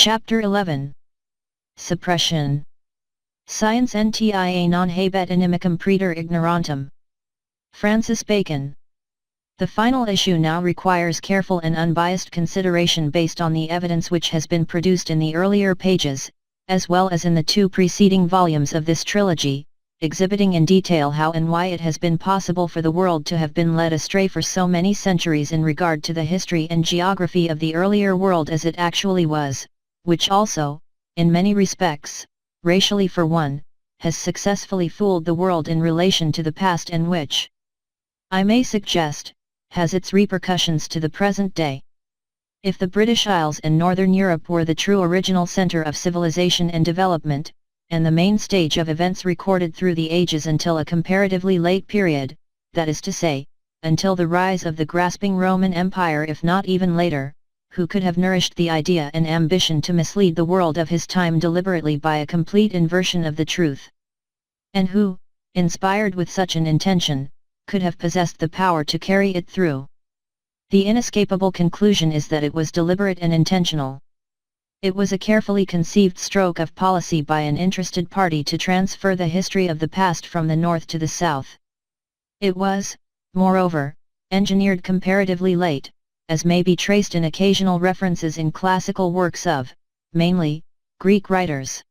Chapter 11. Suppression. Science ntia non habet inimicum praeter ignorantum. Francis Bacon. The final issue now requires careful and unbiased consideration based on the evidence which has been produced in the earlier pages, as well as in the two preceding volumes of this trilogy, exhibiting in detail how and why it has been possible for the world to have been led astray for so many centuries in regard to the history and geography of the earlier world as it actually was, which also, in many respects, racially for one, has successfully fooled the world in relation to the past and which, I may suggest, has its repercussions to the present day. If the British Isles and Northern Europe were the true original center of civilization and development, and the main stage of events recorded through the ages until a comparatively late period, that is to say, until the rise of the grasping Roman Empire, if not even later, who could have nourished the idea and ambition to mislead the world of his time deliberately by a complete inversion of the truth? And who, inspired with such an intention, could have possessed the power to carry it through? The inescapable conclusion is that it was deliberate and intentional. It was a carefully conceived stroke of policy by an interested party to transfer the history of the past from the north to the south. It was, moreover, engineered comparatively late, as may be traced in occasional references in classical works of, mainly, Greek writers.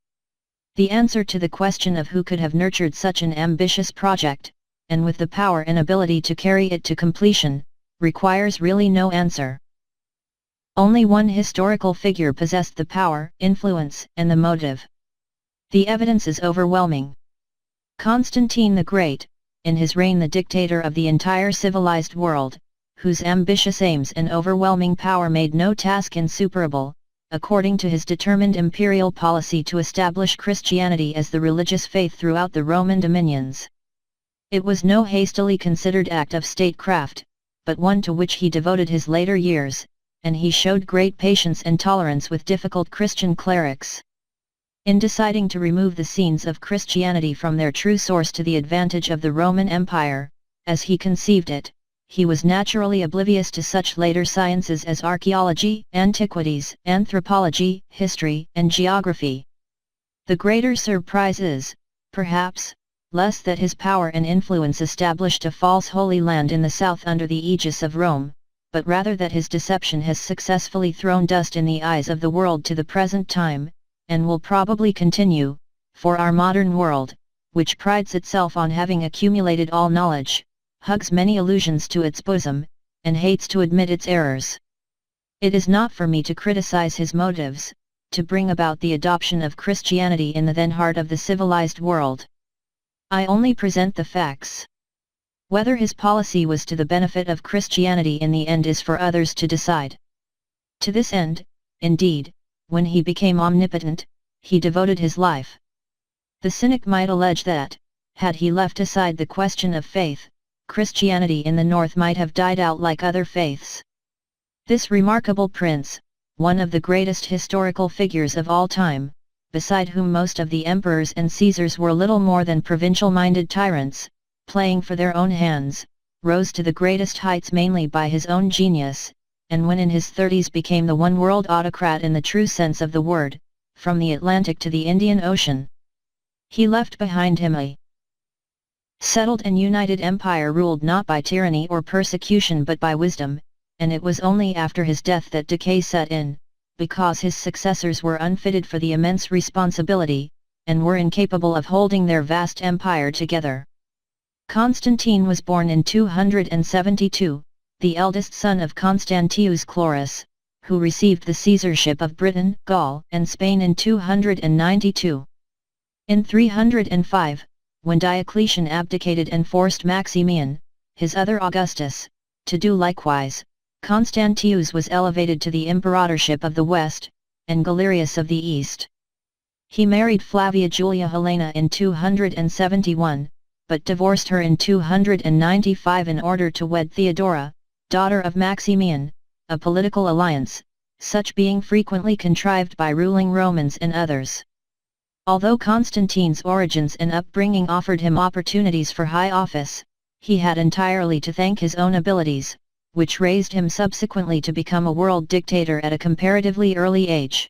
The answer to the question of who could have nurtured such an ambitious project, and with the power and ability to carry it to completion, requires really no answer. Only one historical figure possessed the power, influence, and the motive. The evidence is overwhelming. Constantine the Great, in his reign the dictator of the entire civilized world, whose ambitious aims and overwhelming power made no task insuperable, according to his determined imperial policy to establish Christianity as the religious faith throughout the Roman dominions. It was no hastily considered act of statecraft, but one to which he devoted his later years, and he showed great patience and tolerance with difficult Christian clerics. In deciding to remove the scenes of Christianity from their true source to the advantage of the Roman Empire, as he conceived it, he was naturally oblivious to such later sciences as archaeology, antiquities, anthropology, history, and geography. The greater surprise is, perhaps, less that his power and influence established a false Holy Land in the south under the aegis of Rome, but rather that his deception has successfully thrown dust in the eyes of the world to the present time, and will probably continue, for our modern world, which prides itself on having accumulated all knowledge, hugs many illusions to its bosom, and hates to admit its errors. It is not for me to criticize his motives, to bring about the adoption of Christianity in the then heart of the civilized world. I only present the facts. Whether his policy was to the benefit of Christianity in the end is for others to decide. To this end, indeed, when he became omnipotent, he devoted his life. The cynic might allege that, had he left aside the question of faith, Christianity in the north might have died out like other faiths. This remarkable prince, one of the greatest historical figures of all time, beside whom most of the emperors and Caesars were little more than provincial-minded tyrants, playing for their own hands, rose to the greatest heights mainly by his own genius, and when in his 30s became the one-world autocrat in the true sense of the word, from the Atlantic to the Indian Ocean. He left behind him a settled and united empire ruled not by tyranny or persecution but by wisdom, and it was only after his death that decay set in, because his successors were unfitted for the immense responsibility, and were incapable of holding their vast empire together. Constantine was born in 272, the eldest son of Constantius Chlorus, who received the Caesarship of Britain, Gaul, and Spain in 292. In 305, when Diocletian abdicated and forced Maximian, his other Augustus, to do likewise, Constantius was elevated to the imperatorship of the West, and Galerius of the East. He married Flavia Julia Helena in 271, but divorced her in 295 in order to wed Theodora, daughter of Maximian, a political alliance, such being frequently contrived by ruling Romans and others. Although Constantine's origins and upbringing offered him opportunities for high office, he had entirely to thank his own abilities, which raised him subsequently to become a world dictator at a comparatively early age.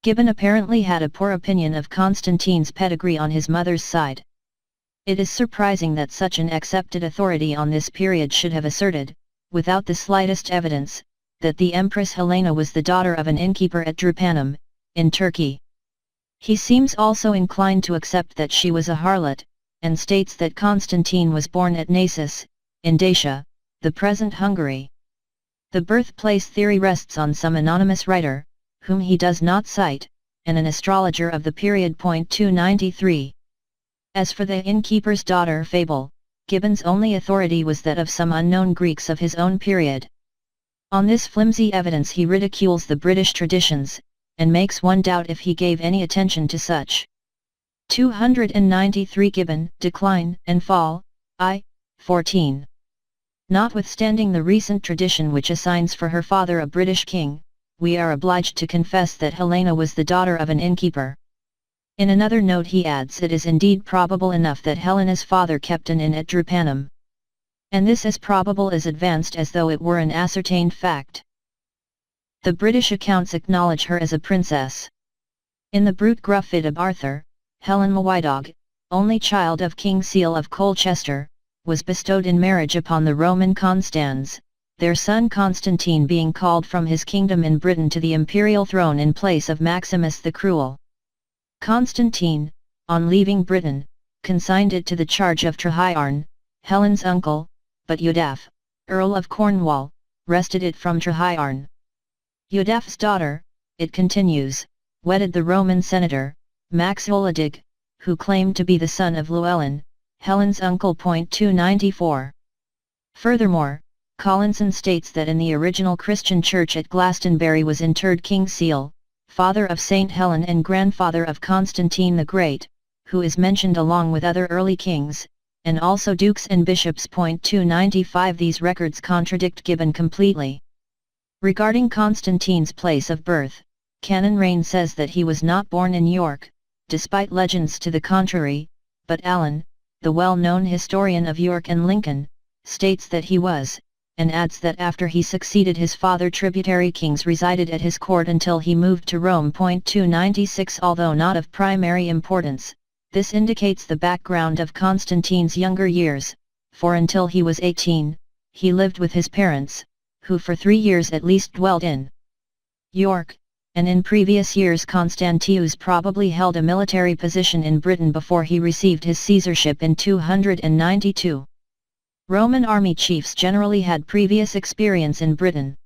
Gibbon apparently had a poor opinion of Constantine's pedigree on his mother's side. It is surprising that such an accepted authority on this period should have asserted, without the slightest evidence, that the Empress Helena was the daughter of an innkeeper at Drepanum, in Turkey. He seems also inclined to accept that she was a harlot, and states that Constantine was born at Naissus, in Dacia, the present Hungary. The birthplace theory rests on some anonymous writer, whom he does not cite, and an astrologer of the period. 293. As for the innkeeper's daughter fable, Gibbon's only authority was that of some unknown Greeks of his own period. On this flimsy evidence he ridicules the British traditions, and makes one doubt if he gave any attention to such. 293 Gibbon, Decline and Fall, I. 14. Notwithstanding the recent tradition which assigns for her father a British king, we are obliged to confess that Helena was the daughter of an innkeeper. In another note he adds it is indeed probable enough that Helena's father kept an inn at Drepanum. And this as probable as advanced as though it were an ascertained fact. The British accounts acknowledge her as a princess. In the Brut Gruffydd of Arthur, Helen Mywydog, only child of King Seal of Colchester, was bestowed in marriage upon the Roman Constans, their son Constantine being called from his kingdom in Britain to the imperial throne in place of Maximus the Cruel. Constantine, on leaving Britain, consigned it to the charge of Trehyarn, Helen's uncle, but Eudaph, Earl of Cornwall, wrested it from Trehyarn. Eudaph's daughter, it continues, wedded the Roman senator, Max Oladig, who claimed to be the son of Llewellyn, Helen's uncle. 294. Furthermore, Collinson states that in the original Christian church at Glastonbury was interred King Seal, father of Saint Helen and grandfather of Constantine the Great, who is mentioned along with other early kings, and also dukes and bishops. 295 These records contradict Gibbon completely. Regarding Constantine's place of birth, Canon Rain says that he was not born in York, despite legends to the contrary, but Allen, the well-known historian of York and Lincoln, states that he was, and adds that after he succeeded his father tributary kings resided at his court until he moved to Rome. 296 Although not of primary importance, this indicates the background of Constantine's younger years, for until he was 18, he lived with his parents, who for 3 years at least dwelt in York, and in previous years Constantius probably held a military position in Britain before he received his Caesarship in 292. Roman army chiefs generally had previous experience in Britain.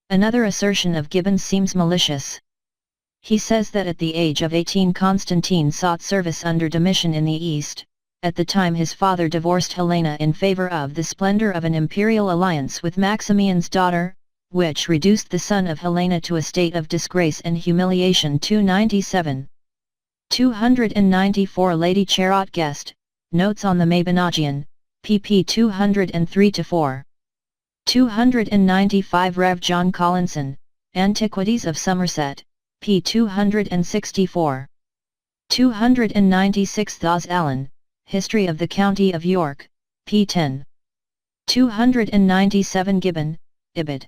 Another assertion of Gibbon seems malicious. He says that at the age of 18 Constantine sought service under Domitian in the East. At the time his father divorced Helena in favor of the splendor of an imperial alliance with Maximian's daughter, which reduced the son of Helena to a state of disgrace and humiliation. 297. 294 Lady Charot Guest, Notes on the Mabinogion, pp 203-4. 295 Rev. John Collinson, Antiquities of Somerset, p. 264. 296 Thos Allen, History of the County of York, p. 10. 297 Gibbon, Ibid.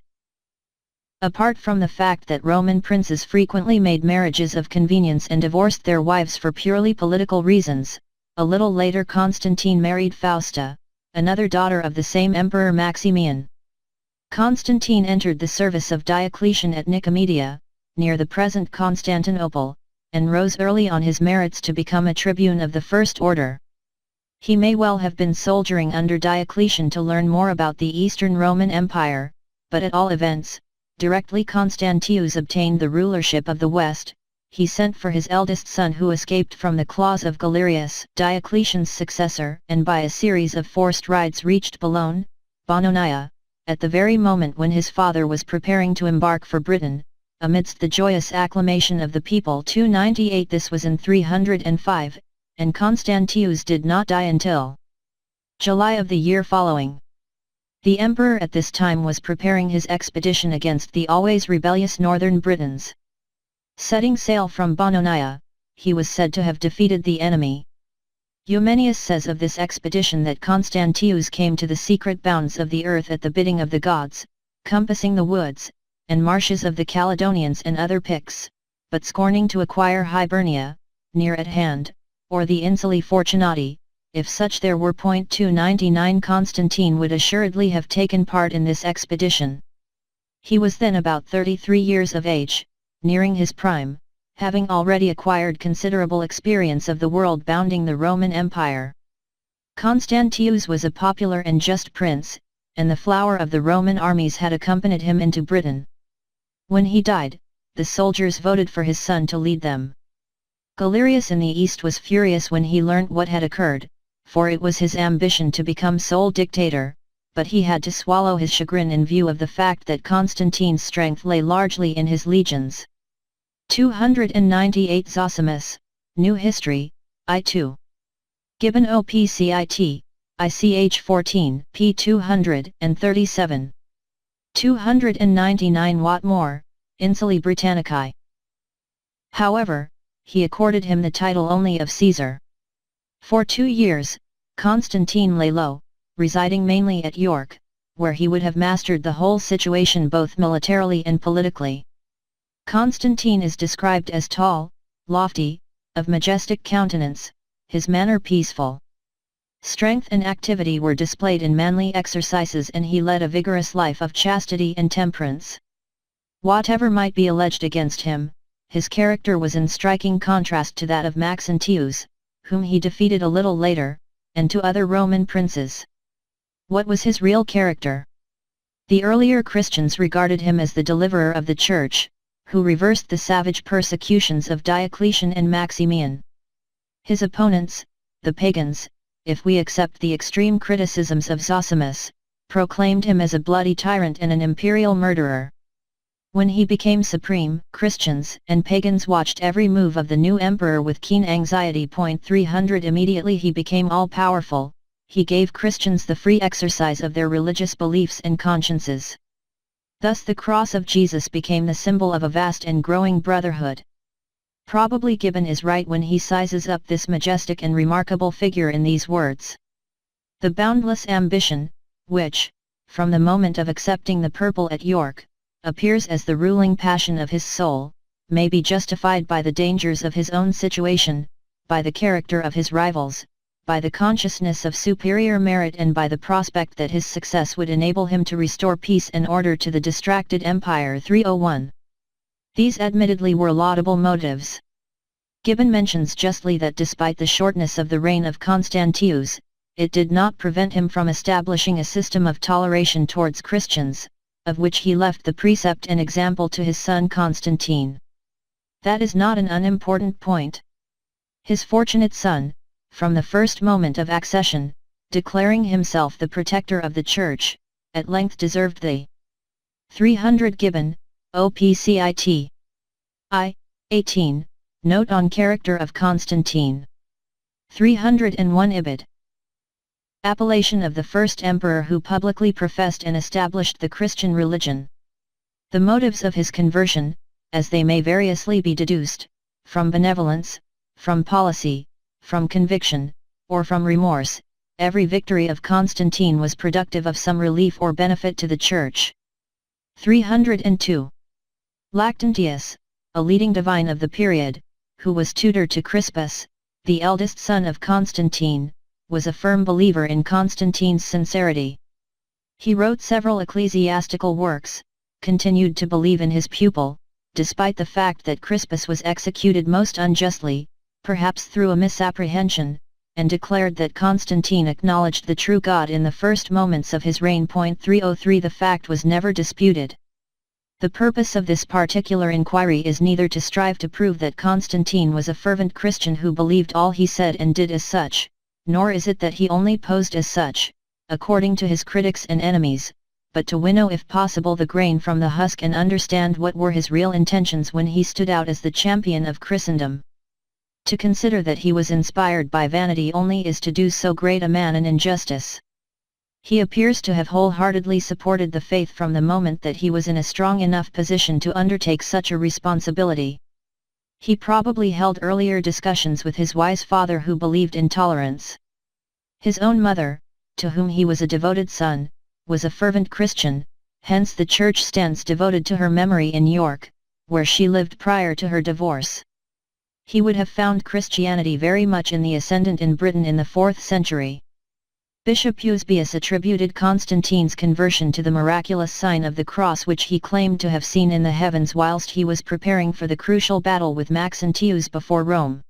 Apart from the fact that Roman princes frequently made marriages of convenience and divorced their wives for purely political reasons, a little later Constantine married Fausta, another daughter of the same Emperor Maximian. Constantine entered the service of Diocletian at Nicomedia, near the present Constantinople, and rose early on his merits to become a tribune of the First Order. He may well have been soldiering under Diocletian to learn more about the Eastern Roman Empire, but at all events, directly Constantius obtained the rulership of the West, he sent for his eldest son who escaped from the claws of Galerius, Diocletian's successor, and by a series of forced rides reached Boulogne, Bononia, at the very moment when his father was preparing to embark for Britain, amidst the joyous acclamation of the people. 298 This was in 305, and Constantius did not die until July of the year following. The emperor at this time was preparing his expedition against the always rebellious northern Britons. Setting sail from Bononia, he was said to have defeated the enemy. Eumenius says of this expedition that Constantius came to the secret bounds of the earth at the bidding of the gods, compassing the woods and marshes of the Caledonians and other Picts, but scorning to acquire Hibernia, near at hand, or the Insulae Fortunati, if such there were. 299 Constantine would assuredly have taken part in this expedition. He was then about 33 years of age, nearing his prime, having already acquired considerable experience of the world bounding the Roman Empire. Constantius was a popular and just prince, and the flower of the Roman armies had accompanied him into Britain. When he died, the soldiers voted for his son to lead them. Galerius in the east was furious when he learnt what had occurred, for it was his ambition to become sole dictator, but he had to swallow his chagrin in view of the fact that Constantine's strength lay largely in his legions. 298 Zosimus, New History, I2. Gibbon OPCIT, ICH 14, p. 237. 299 Watmore, Insulae Britannicae. However, he accorded him the title only of Caesar. For 2 years, Constantine lay low, residing mainly at York, where he would have mastered the whole situation both militarily and politically. Constantine is described as tall, lofty, of majestic countenance, his manner peaceful. Strength and activity were displayed in manly exercises, and he led a vigorous life of chastity and temperance. Whatever might be alleged against him, his character was in striking contrast to that of Maxentius, whom he defeated a little later, and to other Roman princes. What was his real character? The earlier Christians regarded him as the deliverer of the Church, who reversed the savage persecutions of Diocletian and Maximian. His opponents, the pagans, if we accept the extreme criticisms of Zosimus, proclaimed him as a bloody tyrant and an imperial murderer. When he became supreme, Christians and pagans watched every move of the new emperor with keen anxiety. 300 Immediately he became all-powerful, he gave Christians the free exercise of their religious beliefs and consciences. Thus the cross of Jesus became the symbol of a vast and growing brotherhood. Probably Gibbon is right when he sizes up this majestic and remarkable figure in these words. The boundless ambition, which, from the moment of accepting the purple at York, appears as the ruling passion of his soul, may be justified by the dangers of his own situation, by the character of his rivals, by the consciousness of superior merit, and by the prospect that his success would enable him to restore peace and order to the distracted empire. 301. These admittedly were laudable motives. Gibbon mentions justly that despite the shortness of the reign of Constantius, it did not prevent him from establishing a system of toleration towards Christians, of which he left the precept and example to his son Constantine. That is not an unimportant point. His fortunate son, from the first moment of accession, declaring himself the protector of the Church, at length deserved the 300 Gibbon, OPCIT. I. 18, Note on Character of Constantine. 301 Ibid. Appellation of the first emperor who publicly professed and established the Christian religion. The motives of his conversion, as they may variously be deduced, from benevolence, from policy, from conviction, or from remorse, every victory of Constantine was productive of some relief or benefit to the Church. 302. Lactantius, a leading divine of the period, who was tutor to Crispus, the eldest son of Constantine, was a firm believer in Constantine's sincerity. He wrote several ecclesiastical works, continued to believe in his pupil, despite the fact that Crispus was executed most unjustly, perhaps through a misapprehension, and declared that Constantine acknowledged the true God in the first moments of his reign. 303 The fact was never disputed. The purpose of this particular inquiry is neither to strive to prove that Constantine was a fervent Christian who believed all he said and did as such, nor is it that he only posed as such, according to his critics and enemies, but to winnow if possible the grain from the husk and understand what were his real intentions when he stood out as the champion of Christendom. To consider that he was inspired by vanity only is to do so great a man an injustice. He appears to have wholeheartedly supported the faith from the moment that he was in a strong enough position to undertake such a responsibility. He probably held earlier discussions with his wise father who believed in tolerance. His own mother, to whom he was a devoted son, was a fervent Christian, hence the Church stands devoted to her memory in York, where she lived prior to her divorce. He would have found Christianity very much in the ascendant in Britain in the 4th century. Bishop Eusebius attributed Constantine's conversion to the miraculous sign of the cross which he claimed to have seen in the heavens whilst he was preparing for the crucial battle with Maxentius before Rome.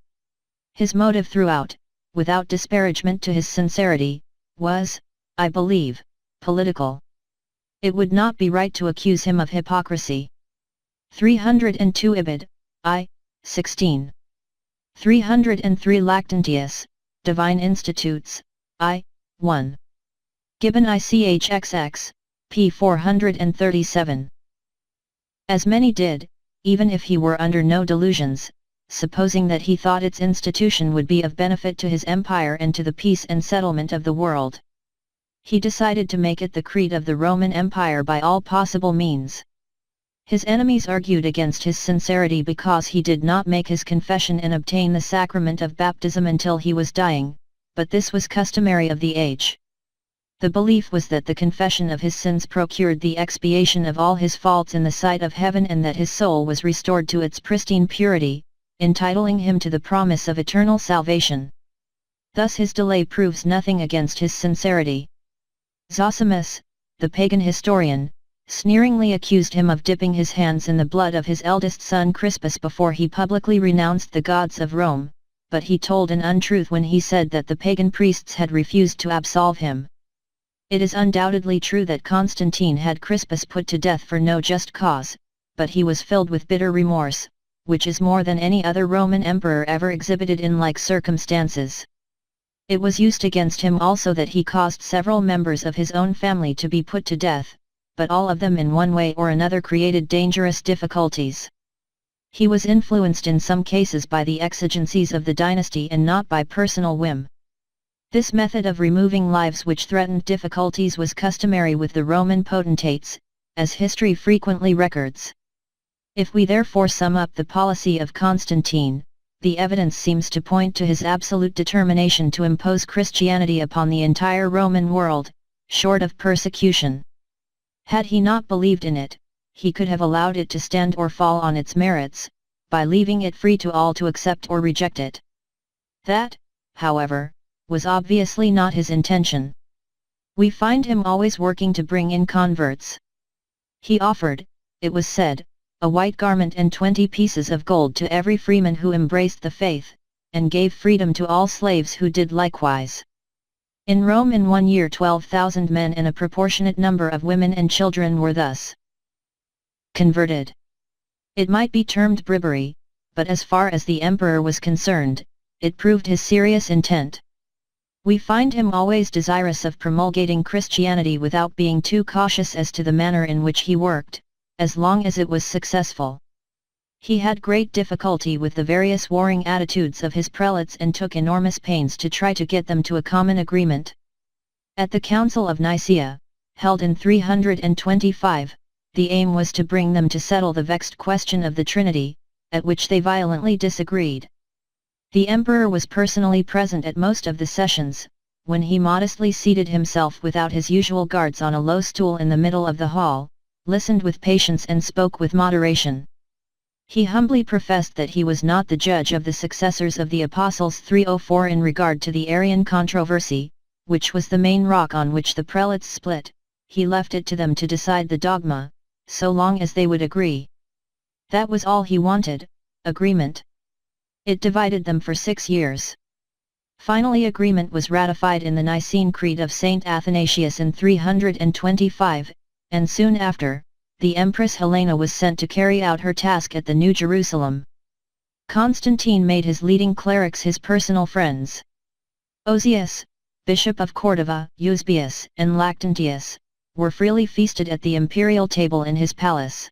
His motive throughout, without disparagement to his sincerity, was, I believe, political. It would not be right to accuse him of hypocrisy. 302 Ibid, I, 16. 303 Lactantius, Divine Institutes, I, 1. Gibbon ICHXX, p. 437. As many did, even if he were under no delusions, supposing that he thought its institution would be of benefit to his empire and to the peace and settlement of the world. He decided to make it the creed of the Roman Empire by all possible means. His enemies argued against his sincerity because he did not make his confession and obtain the sacrament of baptism until he was dying, but this was customary of the age. The belief was that the confession of his sins procured the expiation of all his faults in the sight of heaven and that his soul was restored to its pristine purity, entitling him to the promise of eternal salvation. Thus his delay proves nothing against his sincerity. Zosimus, the pagan historian, sneeringly accused him of dipping his hands in the blood of his eldest son Crispus before he publicly renounced the gods of Rome, but he told an untruth when he said that the pagan priests had refused to absolve him. It is undoubtedly true that Constantine had Crispus put to death for no just cause, but he was filled with bitter remorse, which is more than any other Roman emperor ever exhibited in like circumstances. It was used against him also that he caused several members of his own family to be put to death, but all of them in one way or another created dangerous difficulties. He was influenced in some cases by the exigencies of the dynasty and not by personal whim. This method of removing lives which threatened difficulties was customary with the Roman potentates, as history frequently records. If we therefore sum up the policy of Constantine, the evidence seems to point to his absolute determination to impose Christianity upon the entire Roman world, short of persecution. Had he not believed in it, he could have allowed it to stand or fall on its merits, by leaving it free to all to accept or reject it. That, however, was obviously not his intention. We find him always working to bring in converts. He offered, it was said, a white garment and 20 pieces of gold to every freeman who embraced the faith, and gave freedom to all slaves who did likewise. In Rome in 1 year 12,000 men and a proportionate number of women and children were thus converted. It might be termed bribery, but as far as the emperor was concerned, it proved his serious intent. We find him always desirous of promulgating Christianity without being too cautious as to the manner in which he worked, as long as it was successful. He had great difficulty with the various warring attitudes of his prelates and took enormous pains to try to get them to a common agreement. At the Council of Nicaea, held in 325, the aim was to bring them to settle the vexed question of the Trinity, at which they violently disagreed. The emperor was personally present at most of the sessions, when he modestly seated himself without his usual guards on a low stool in the middle of the hall, listened with patience and spoke with moderation. He humbly professed that he was not the judge of the successors of the Apostles 304 in regard to the Arian controversy, which was the main rock on which the prelates split. He left it to them to decide the dogma, so long as they would agree. That was all he wanted, agreement. It divided them for 6 years. Finally agreement was ratified in the Nicene Creed of Saint Athanasius in 325, and soon after, the Empress Helena was sent to carry out her task at the New Jerusalem. Constantine made his leading clerics his personal friends. Osius, Bishop of Cordova, Eusebius, and Lactantius, were freely feasted at the imperial table in his palace.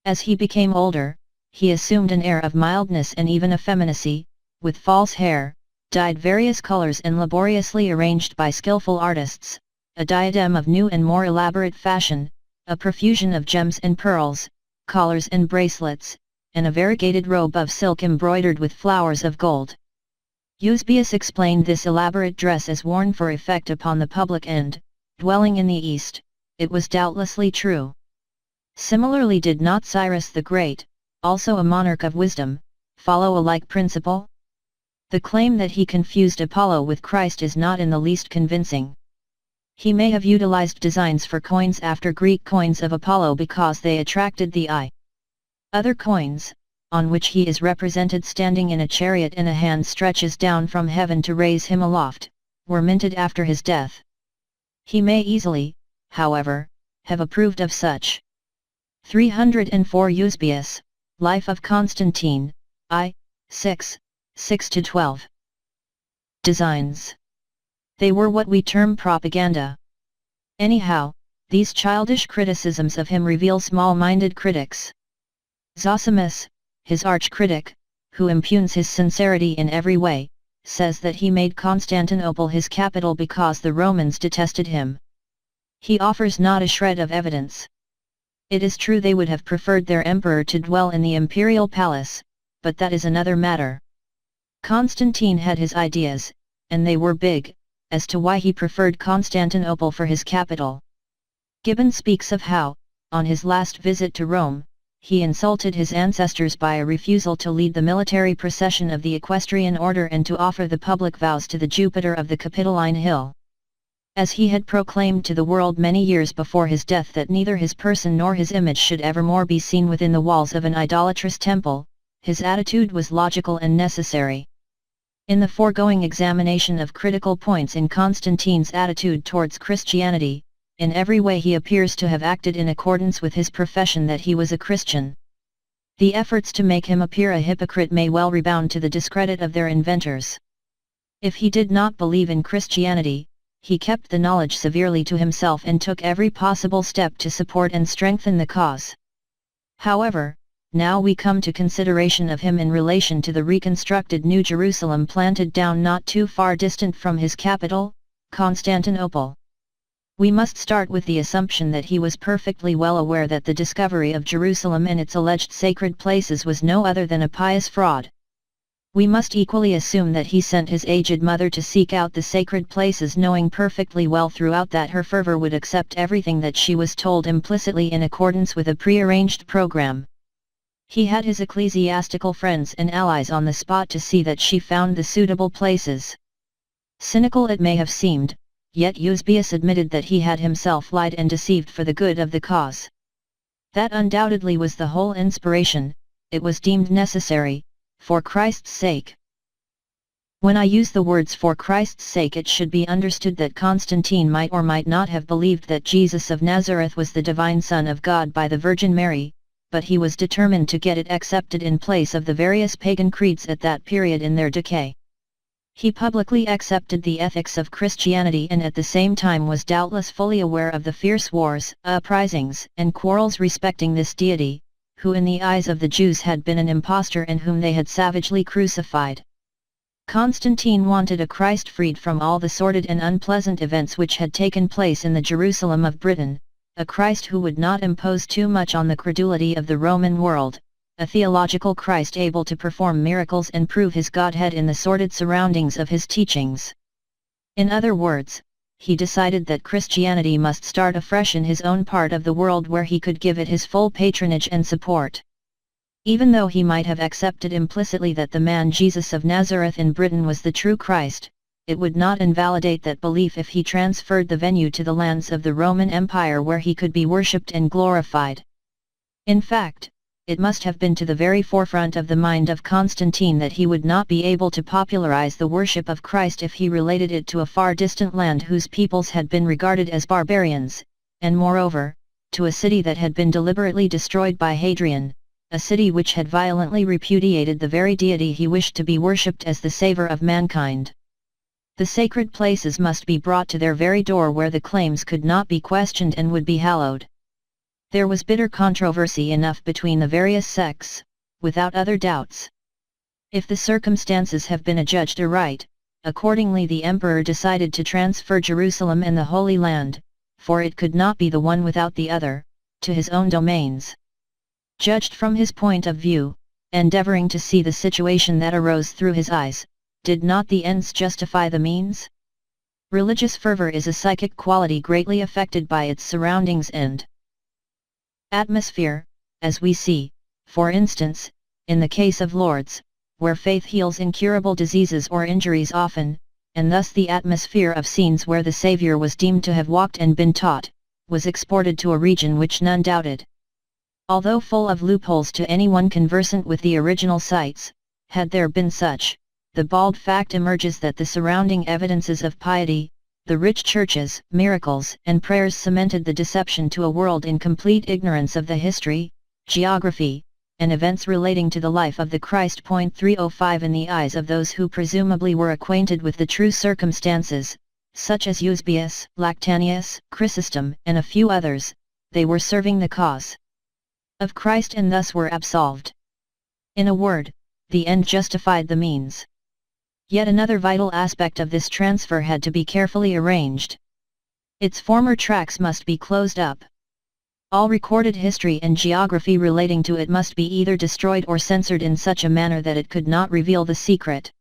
As he became older, he assumed an air of mildness and even effeminacy, with false hair, dyed various colors and laboriously arranged by skillful artists, a diadem of new and more elaborate fashion, a profusion of gems and pearls, collars and bracelets, and a variegated robe of silk embroidered with flowers of gold. Eusebius explained this elaborate dress as worn for effect upon the public and, dwelling in the East, it was doubtlessly true. Similarly did not Cyrus the Great, also a monarch of wisdom, follow a like principle? The claim that he confused Apollo with Christ is not in the least convincing. He may have utilized designs for coins after Greek coins of Apollo because they attracted the eye. Other coins, on which he is represented standing in a chariot and a hand stretches down from heaven to raise him aloft, were minted after his death. He may easily, however, have approved of such. 304 Eusebius, Life of Constantine, I. 6, 6-12. Designs. They were what we term propaganda. Anyhow, these childish criticisms of him reveal small-minded critics. Zosimus, his arch-critic, who impugns his sincerity in every way, says that he made Constantinople his capital because the Romans detested him. He offers not a shred of evidence. It is true they would have preferred their emperor to dwell in the imperial palace, but that is another matter. Constantine had his ideas, and they were big, as to why he preferred Constantinople for his capital. Gibbon speaks of how, on his last visit to Rome, he insulted his ancestors by a refusal to lead the military procession of the equestrian order and to offer the public vows to the Jupiter of the Capitoline Hill. As he had proclaimed to the world many years before his death that neither his person nor his image should evermore be seen within the walls of an idolatrous temple, his attitude was logical and necessary. In the foregoing examination of critical points in Constantine's attitude towards Christianity, in every way he appears to have acted in accordance with his profession that he was a Christian. The efforts to make him appear a hypocrite may well rebound to the discredit of their inventors. If he did not believe in Christianity, he kept the knowledge severely to himself and took every possible step to support and strengthen the cause. However, now we come to consideration of him in relation to the reconstructed New Jerusalem planted down not too far distant from his capital, Constantinople. We must start with the assumption that he was perfectly well aware that the discovery of Jerusalem and its alleged sacred places was no other than a pious fraud. We must equally assume that he sent his aged mother to seek out the sacred places, knowing perfectly well throughout that her fervor would accept everything that she was told implicitly in accordance with a prearranged program. He had his ecclesiastical friends and allies on the spot to see that she found the suitable places. Cynical it may have seemed, yet Eusebius admitted that he had himself lied and deceived for the good of the cause. That undoubtedly was the whole inspiration. It was deemed necessary, for Christ's sake. When I use the words "for Christ's sake," it should be understood that Constantine might or might not have believed that Jesus of Nazareth was the divine Son of God by the Virgin Mary, but he was determined to get it accepted in place of the various pagan creeds at that period in their decay. He publicly accepted the ethics of Christianity and at the same time was doubtless fully aware of the fierce wars, uprisings, and quarrels respecting this deity, who in the eyes of the Jews had been an impostor and whom they had savagely crucified. Constantine wanted a Christ freed from all the sordid and unpleasant events which had taken place in the Jerusalem of Britain, a Christ who would not impose too much on the credulity of the Roman world, a theological Christ able to perform miracles and prove his Godhead in the sordid surroundings of his teachings. In other words, he decided that Christianity must start afresh in his own part of the world where he could give it his full patronage and support. Even though he might have accepted implicitly that the man Jesus of Nazareth in Britain was the true Christ, it would not invalidate that belief if he transferred the venue to the lands of the Roman Empire where he could be worshipped and glorified. In fact, it must have been to the very forefront of the mind of Constantine that he would not be able to popularize the worship of Christ if he related it to a far distant land whose peoples had been regarded as barbarians, and moreover, to a city that had been deliberately destroyed by Hadrian, a city which had violently repudiated the very deity he wished to be worshipped as the savior of mankind. The sacred places must be brought to their very door where the claims could not be questioned and would be hallowed. There was bitter controversy enough between the various sects, without other doubts. If the circumstances have been adjudged aright, accordingly the emperor decided to transfer Jerusalem and the Holy Land, for it could not be the one without the other, to his own domains. Judged from his point of view, endeavoring to see the situation that arose through his eyes, did not the ends justify the means? Religious fervor is a psychic quality greatly affected by its surroundings and atmosphere, as we see, For instance, in the case of Lourdes, where faith heals incurable diseases or injuries often, and thus the atmosphere of scenes where the Saviour was deemed to have walked and been taught, was exported to a region which none doubted. Although full of loopholes to anyone conversant with the original sites, had there been such, the bald fact emerges that the surrounding evidences of piety, the rich churches, miracles and prayers cemented the deception to a world in complete ignorance of the history, geography, and events relating to the life of the Christ. 305 In the eyes of those who presumably were acquainted with the true circumstances, such as Eusebius, Lactantius, Chrysostom and a few others, they were serving the cause of Christ and thus were absolved. In a word, the end justified the means. Yet another vital aspect of this transfer had to be carefully arranged. Its former tracks must be closed up. All recorded history and geography relating to it must be either destroyed or censored in such a manner that it could not reveal the secret.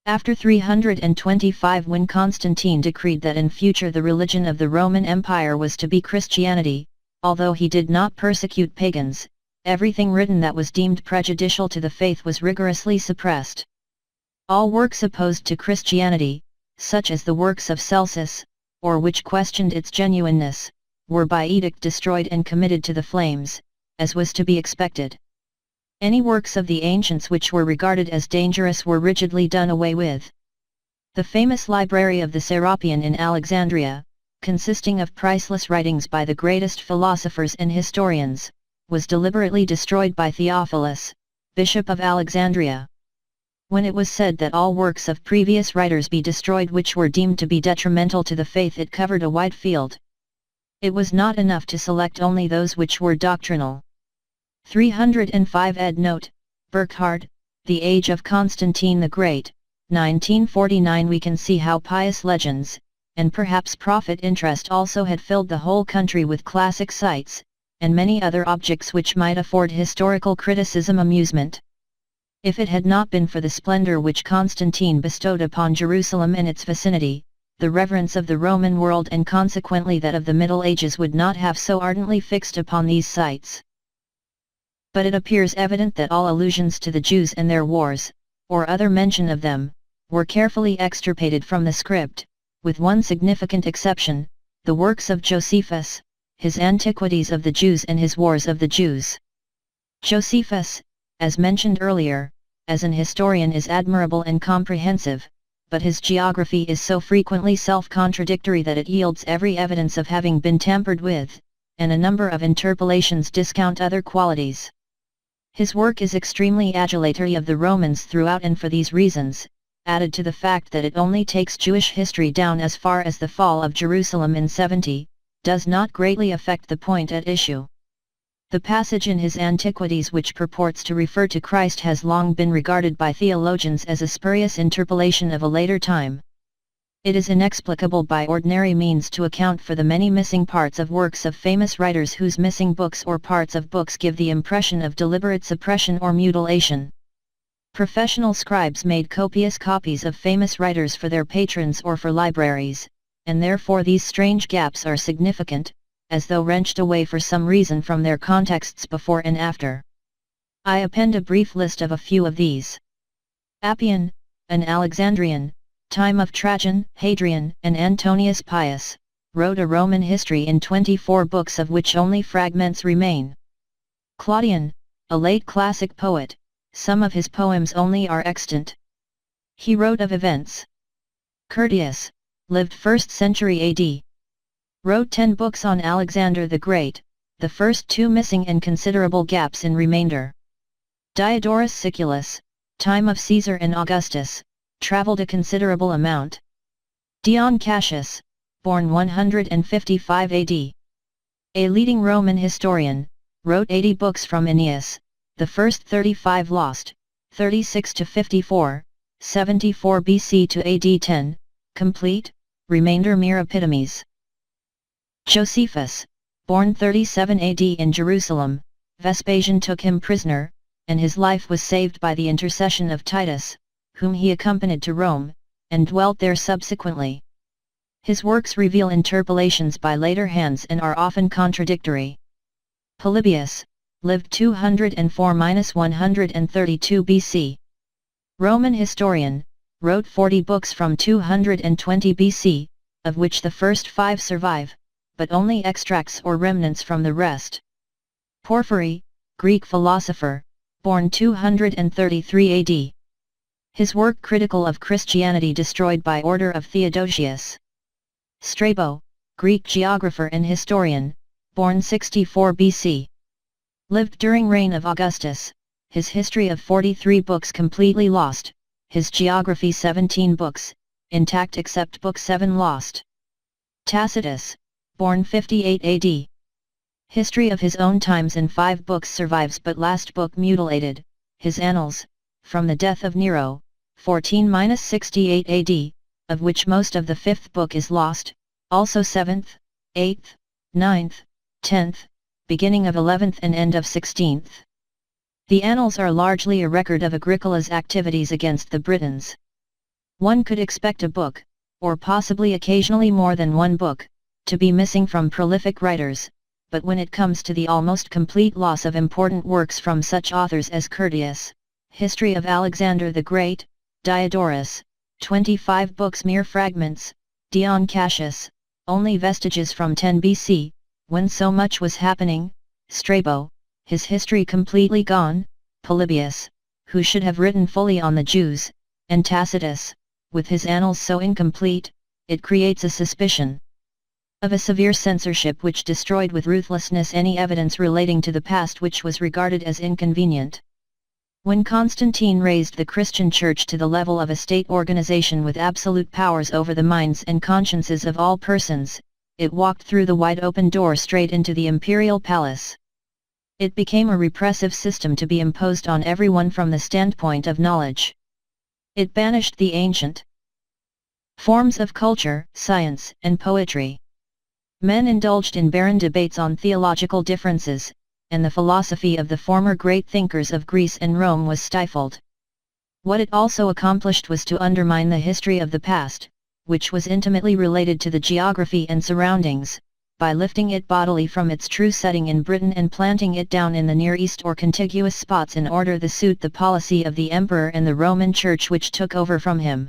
After 325, when Constantine decreed that in future the religion of the Roman Empire was to be Christianity, although he did not persecute pagans, everything written that was deemed prejudicial to the faith was rigorously suppressed. All works opposed to Christianity, such as the works of Celsus, or which questioned its genuineness, were by edict destroyed and committed to the flames, as was to be expected. Any works of the ancients which were regarded as dangerous were rigidly done away with. The famous library of the Serapion in Alexandria, consisting of priceless writings by the greatest philosophers and historians, was deliberately destroyed by Theophilus, Bishop of Alexandria. When it was said that all works of previous writers be destroyed which were deemed to be detrimental to the faith, it covered a wide field. It was not enough to select only those which were doctrinal. 305 Ed. Note, Burckhardt, The Age of Constantine the Great, 1949. We can see how pious legends, and perhaps profit interest also had filled the whole country with classic sites, and many other objects which might afford historical criticism amusement. If it had not been for the splendor which Constantine bestowed upon Jerusalem and its vicinity, the reverence of the Roman world and consequently that of the Middle Ages would not have so ardently fixed upon these sites. But it appears evident that all allusions to the Jews and their wars, or other mention of them, were carefully extirpated from the script, with one significant exception, the works of Josephus, his Antiquities of the Jews and his Wars of the Jews. Josephus, as mentioned earlier, as an historian is admirable and comprehensive, but his geography is so frequently self-contradictory that it yields every evidence of having been tampered with, and a number of interpolations discount other qualities. His work is extremely adulatory of the Romans throughout, and for these reasons, added to the fact that it only takes Jewish history down as far as the fall of Jerusalem in 70, does not greatly affect the point at issue. The passage in his Antiquities which purports to refer to Christ has long been regarded by theologians as a spurious interpolation of a later time. It is inexplicable by ordinary means to account for the many missing parts of works of famous writers whose missing books or parts of books give the impression of deliberate suppression or mutilation. Professional scribes made copious copies of famous writers for their patrons or for libraries, and therefore these strange gaps are significant, as though wrenched away for some reason from their contexts before and after. I append a brief list of a few of these. Appian, an Alexandrian, time of Trajan, Hadrian, and Antonius Pius, wrote a Roman history in 24 books of which only fragments remain. Claudian, a late classic poet, some of his poems only are extant. He wrote of events. Curtius, lived 1st century AD. Wrote 10 books on Alexander the Great, the first 2 missing and considerable gaps in remainder. Diodorus Siculus, time of Caesar and Augustus, travelled a considerable amount. Dion Cassius, born 155 AD. A leading Roman historian, wrote 80 books from Aeneas, the first 35 lost, 36 to 54, 74 BC to AD 10, complete, remainder mere epitomes. Josephus, born 37 AD in Jerusalem, Vespasian took him prisoner, and his life was saved by the intercession of Titus, whom he accompanied to Rome, and dwelt there subsequently. His works reveal interpolations by later hands and are often contradictory. Polybius, lived 204–132 BC. Roman historian, wrote 40 books from 220 BC, of which the first 5 survive, but only extracts or remnants from the rest. Porphyry, Greek philosopher, born 233 AD. His work critical of Christianity destroyed by order of Theodosius. Strabo, Greek geographer and historian, born 64 BC. Lived during reign of Augustus, his history of 43 books completely lost, his geography 17 books, intact except book 7 lost. Tacitus, born 58 AD. History of his own times in 5 books survives but last book mutilated, his Annals, from the death of Nero, 14–68 AD, of which most of the 5th book is lost, also 7th, 8th, 9th, 10th, beginning of 11th and end of 16th. The Annals are largely a record of Agricola's activities against the Britons. One could expect a book, or possibly occasionally more than one book, to be missing from prolific writers, but when it comes to the almost complete loss of important works from such authors as Curtius, History of Alexander the Great, Diodorus, 25 books mere fragments, Dion Cassius, only vestiges from 10 BC, when so much was happening, Strabo, his history completely gone, Polybius, who should have written fully on the Jews, and Tacitus, with his annals so incomplete, it creates a suspicion of a severe censorship which destroyed with ruthlessness any evidence relating to the past which was regarded as inconvenient. When Constantine raised the Christian Church to the level of a state organization with absolute powers over the minds and consciences of all persons, it walked through the wide open door straight into the imperial palace. It became a repressive system to be imposed on everyone from the standpoint of knowledge. It banished the ancient forms of culture, science, and poetry. Men indulged in barren debates on theological differences, and the philosophy of the former great thinkers of Greece and Rome was stifled. What it also accomplished was to undermine the history of the past, which was intimately related to the geography and surroundings, by lifting it bodily from its true setting in Britain and planting it down in the Near East or contiguous spots in order to suit the policy of the emperor and the Roman Church which took over from him.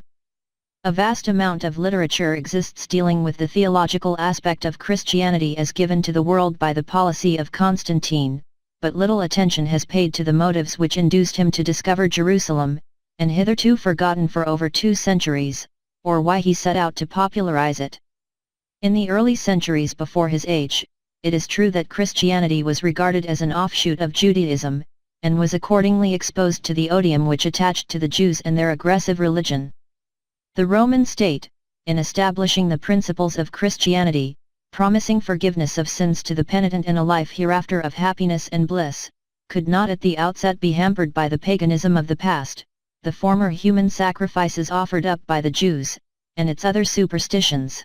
A vast amount of literature exists dealing with the theological aspect of Christianity as given to the world by the policy of Constantine, but little attention has paid to the motives which induced him to discover Jerusalem, and hitherto forgotten for over 2 centuries, or why he set out to popularize it. In the early centuries before his age, it is true that Christianity was regarded as an offshoot of Judaism, and was accordingly exposed to the odium which attached to the Jews and their aggressive religion. The Roman state, in establishing the principles of Christianity, promising forgiveness of sins to the penitent and a life hereafter of happiness and bliss, could not at the outset be hampered by the paganism of the past, the former human sacrifices offered up by the Jews, and its other superstitions.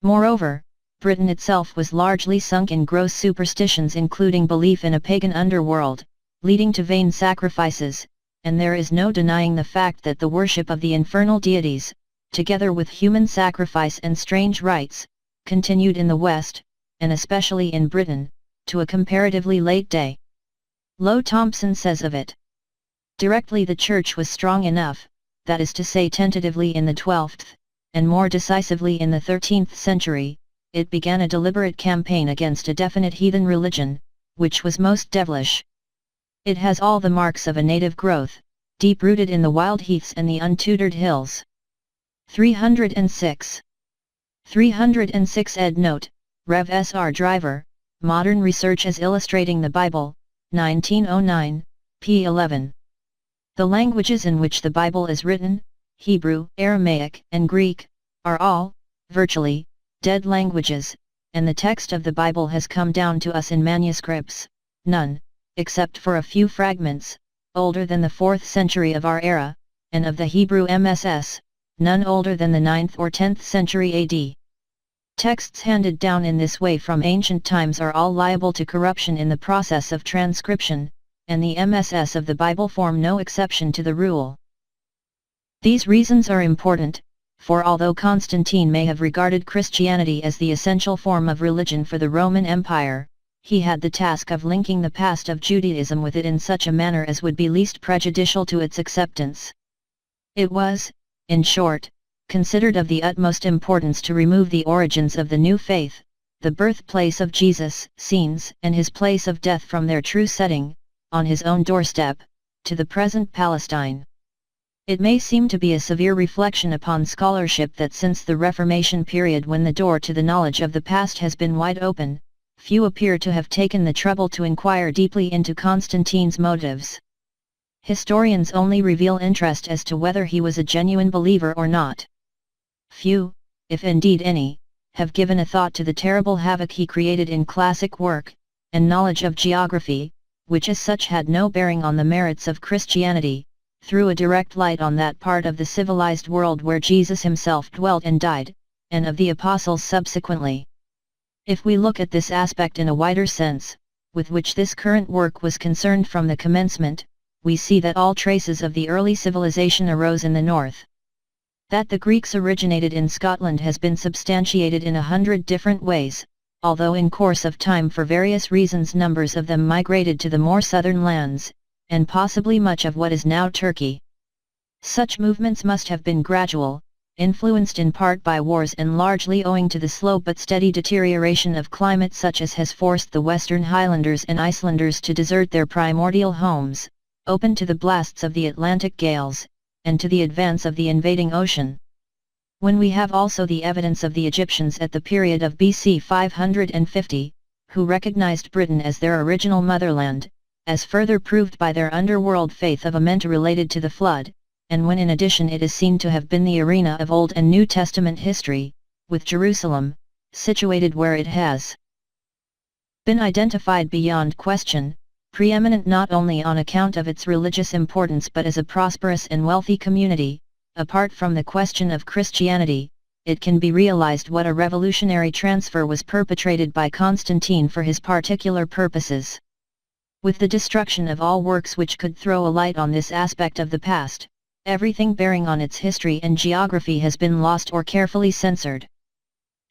Moreover, Britain itself was largely sunk in gross superstitions including belief in a pagan underworld, leading to vain sacrifices, and there is no denying the fact that the worship of the infernal deities, together with human sacrifice and strange rites, continued in the West, and especially in Britain, to a comparatively late day. Low Thompson says of it, "Directly the Church was strong enough, that is to say tentatively in the 12th, and more decisively in the 13th century, it began a deliberate campaign against a definite heathen religion, which was most devilish. It has all the marks of a native growth, deep-rooted in the wild heaths and the untutored hills." 306. 306 Ed Note, Rev. S. R. Driver, Modern Research as Illustrating the Bible, 1909, p. 11. The languages in which the Bible is written, Hebrew, Aramaic, and Greek, are all, virtually, dead languages, and the text of the Bible has come down to us in manuscripts, none, except for a few fragments, older than the 4th century of our era, and of the Hebrew MSS, none older than the 9th or 10th century AD. Texts handed down in this way from ancient times are all liable to corruption in the process of transcription, and the MSS of the Bible form no exception to the rule. These reasons are important, for although Constantine may have regarded Christianity as the essential form of religion for the Roman Empire, he had the task of linking the past of Judaism with it in such a manner as would be least prejudicial to its acceptance. It was, in short, considered of the utmost importance to remove the origins of the new faith, the birthplace of Jesus, scenes, and his place of death from their true setting, on his own doorstep, to the present Palestine. It may seem to be a severe reflection upon scholarship that since the Reformation period, when the door to the knowledge of the past has been wide open, few appear to have taken the trouble to inquire deeply into Constantine's motives. Historians only reveal interest as to whether he was a genuine believer or not. Few, if indeed any, have given a thought to the terrible havoc he created in classic work, and knowledge of geography, which as such had no bearing on the merits of Christianity, threw a direct light on that part of the civilized world where Jesus himself dwelt and died, and of the apostles subsequently. If we look at this aspect in a wider sense, with which this current work was concerned from the commencement, we see that all traces of the early civilization arose in the north. That the Greeks originated in Scotland has been substantiated in 100 different ways, although in course of time for various reasons numbers of them migrated to the more southern lands, and possibly much of what is now Turkey. Such movements must have been gradual, influenced in part by wars and largely owing to the slow but steady deterioration of climate such as has forced the Western Highlanders and Icelanders to desert their primordial homes, open to the blasts of the Atlantic gales, and to the advance of the invading ocean. When we have also the evidence of the Egyptians at the period of BC 550, who recognized Britain as their original motherland, as further proved by their underworld faith of Amenta related to the flood, and when in addition it is seen to have been the arena of Old and New Testament history, with Jerusalem, situated where it has been identified beyond question, preeminent not only on account of its religious importance but as a prosperous and wealthy community, apart from the question of Christianity, it can be realized what a revolutionary transfer was perpetrated by Constantine for his particular purposes. With the destruction of all works which could throw a light on this aspect of the past, everything bearing on its history and geography has been lost or carefully censored.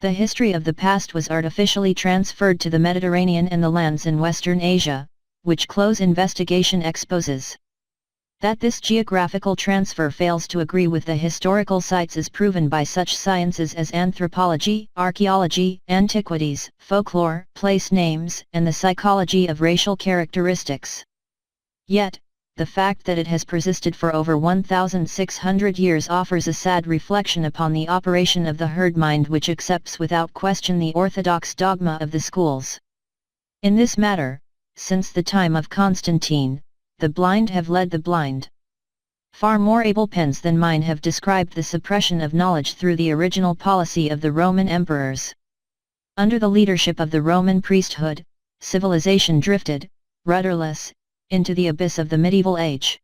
The history of the past was artificially transferred to the Mediterranean and the lands in Western Asia, which close investigation exposes. That this geographical transfer fails to agree with the historical sites is proven by such sciences as anthropology, archaeology, antiquities, folklore, place names, and the psychology of racial characteristics. Yet, the fact that it has persisted for over 1,600 years offers a sad reflection upon the operation of the herd mind which accepts without question the orthodox dogma of the schools. In this matter, since the time of Constantine, the blind have led the blind. Far more able pens than mine have described the suppression of knowledge through the original policy of the Roman emperors. Under the leadership of the Roman priesthood, civilization drifted, rudderless, into the abyss of the medieval age.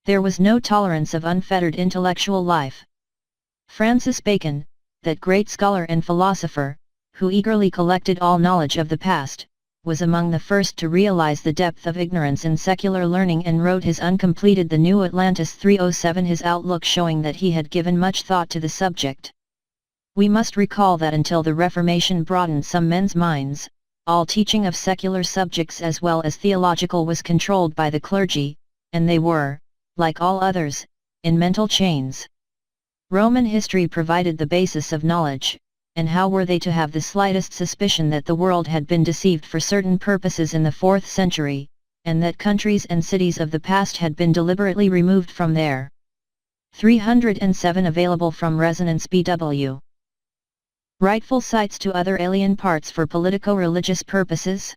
There was no tolerance of unfettered intellectual life. Francis Bacon, that great scholar and philosopher, who eagerly collected all knowledge of the past, was among the first to realize the depth of ignorance in secular learning and wrote his uncompleted The New Atlantis 307, his outlook showing that he had given much thought to the subject. We must recall that until the Reformation broadened some men's minds, all teaching of secular subjects as well as theological was controlled by the clergy, and they were, like all others, in mental chains. Roman history provided the basis of knowledge, and how were they to have the slightest suspicion that the world had been deceived for certain purposes in the 4th century, and that countries and cities of the past had been deliberately removed from there? 307 available from Resonance BW. Rightful sites to other alien parts for politico-religious purposes?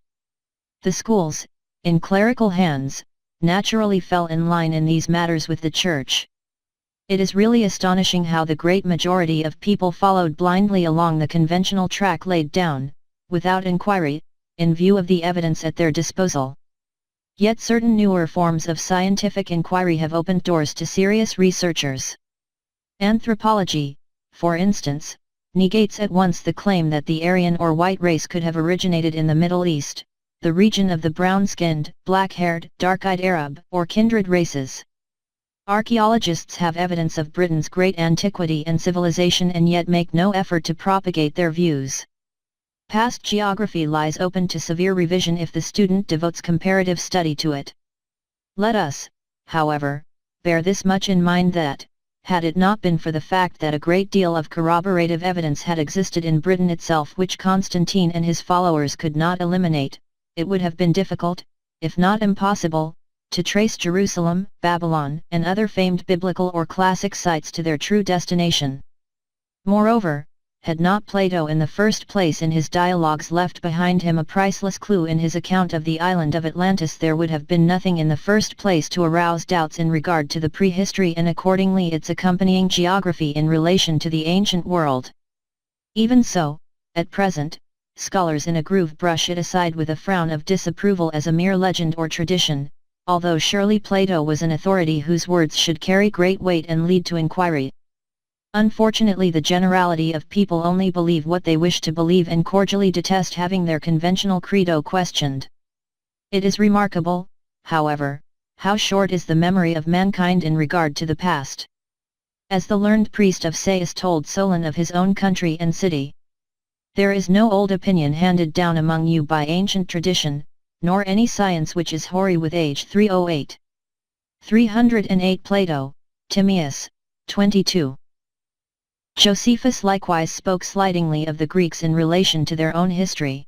The schools, in clerical hands, naturally fell in line in these matters with the Church. It is really astonishing how the great majority of people followed blindly along the conventional track laid down, without inquiry, in view of the evidence at their disposal. Yet certain newer forms of scientific inquiry have opened doors to serious researchers. Anthropology, for instance, negates at once the claim that the Aryan or white race could have originated in the Middle East, the region of the brown-skinned, black-haired, dark-eyed Arab, or kindred races. Archaeologists have evidence of Britain's great antiquity and civilization and yet make no effort to propagate their views. Past geography lies open to severe revision if the student devotes comparative study to it. Let us, however, bear this much in mind that, had it not been for the fact that a great deal of corroborative evidence had existed in Britain itself which Constantine and his followers could not eliminate, it would have been difficult, if not impossible, to trace Jerusalem, Babylon, and other famed biblical or classic sites to their true destination. Moreover, had not Plato in the first place in his dialogues left behind him a priceless clue in his account of the island of Atlantis, there would have been nothing in the first place to arouse doubts in regard to the prehistory and accordingly its accompanying geography in relation to the ancient world. Even so, at present, scholars in a groove brush it aside with a frown of disapproval as a mere legend or tradition, although surely Plato was an authority whose words should carry great weight and lead to inquiry. Unfortunately, the generality of people only believe what they wish to believe and cordially detest having their conventional credo questioned. It is remarkable, however, how short is the memory of mankind in regard to the past. As the learned priest of Sais told Solon of his own country and city, "There is no old opinion handed down among you by ancient tradition, nor any science which is hoary with age." 308. 308 Plato, Timaeus, 22. Josephus likewise spoke slightingly of the Greeks in relation to their own history.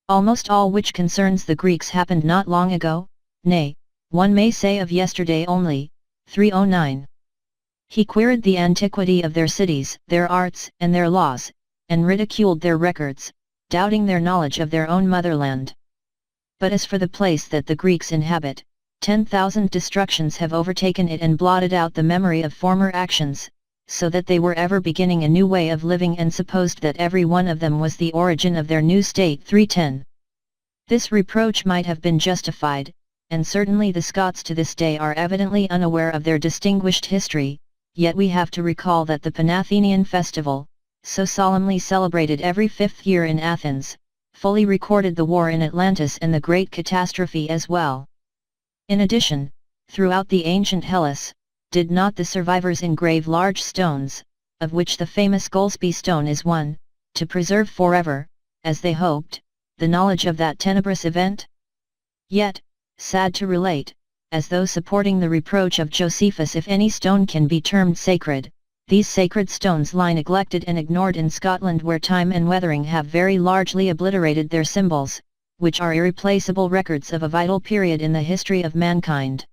Almost all which concerns the Greeks happened not long ago, nay, one may say of yesterday only. 309. He queried the antiquity of their cities, their arts, and their laws, and ridiculed their records, doubting their knowledge of their own motherland. But as for the place that the Greeks inhabit, 10,000 destructions have overtaken it and blotted out the memory of former actions, so that they were ever beginning a new way of living and supposed that every one of them was the origin of their new state. 310. This reproach might have been justified, and certainly the Scots to this day are evidently unaware of their distinguished history, yet we have to recall that the Panathenian festival, so solemnly celebrated every 5th year in Athens, fully recorded the war in Atlantis and the great catastrophe as well. In addition, throughout the ancient Hellas, did not the survivors engrave large stones, of which the famous Golspie stone is one, to preserve forever, as they hoped, the knowledge of that tenebrous event? Yet, sad to relate, as though supporting the reproach of Josephus, if any stone can be termed sacred, these sacred stones lie neglected and ignored in Scotland, where time and weathering have very largely obliterated their symbols, which are irreplaceable records of a vital period in the history of mankind.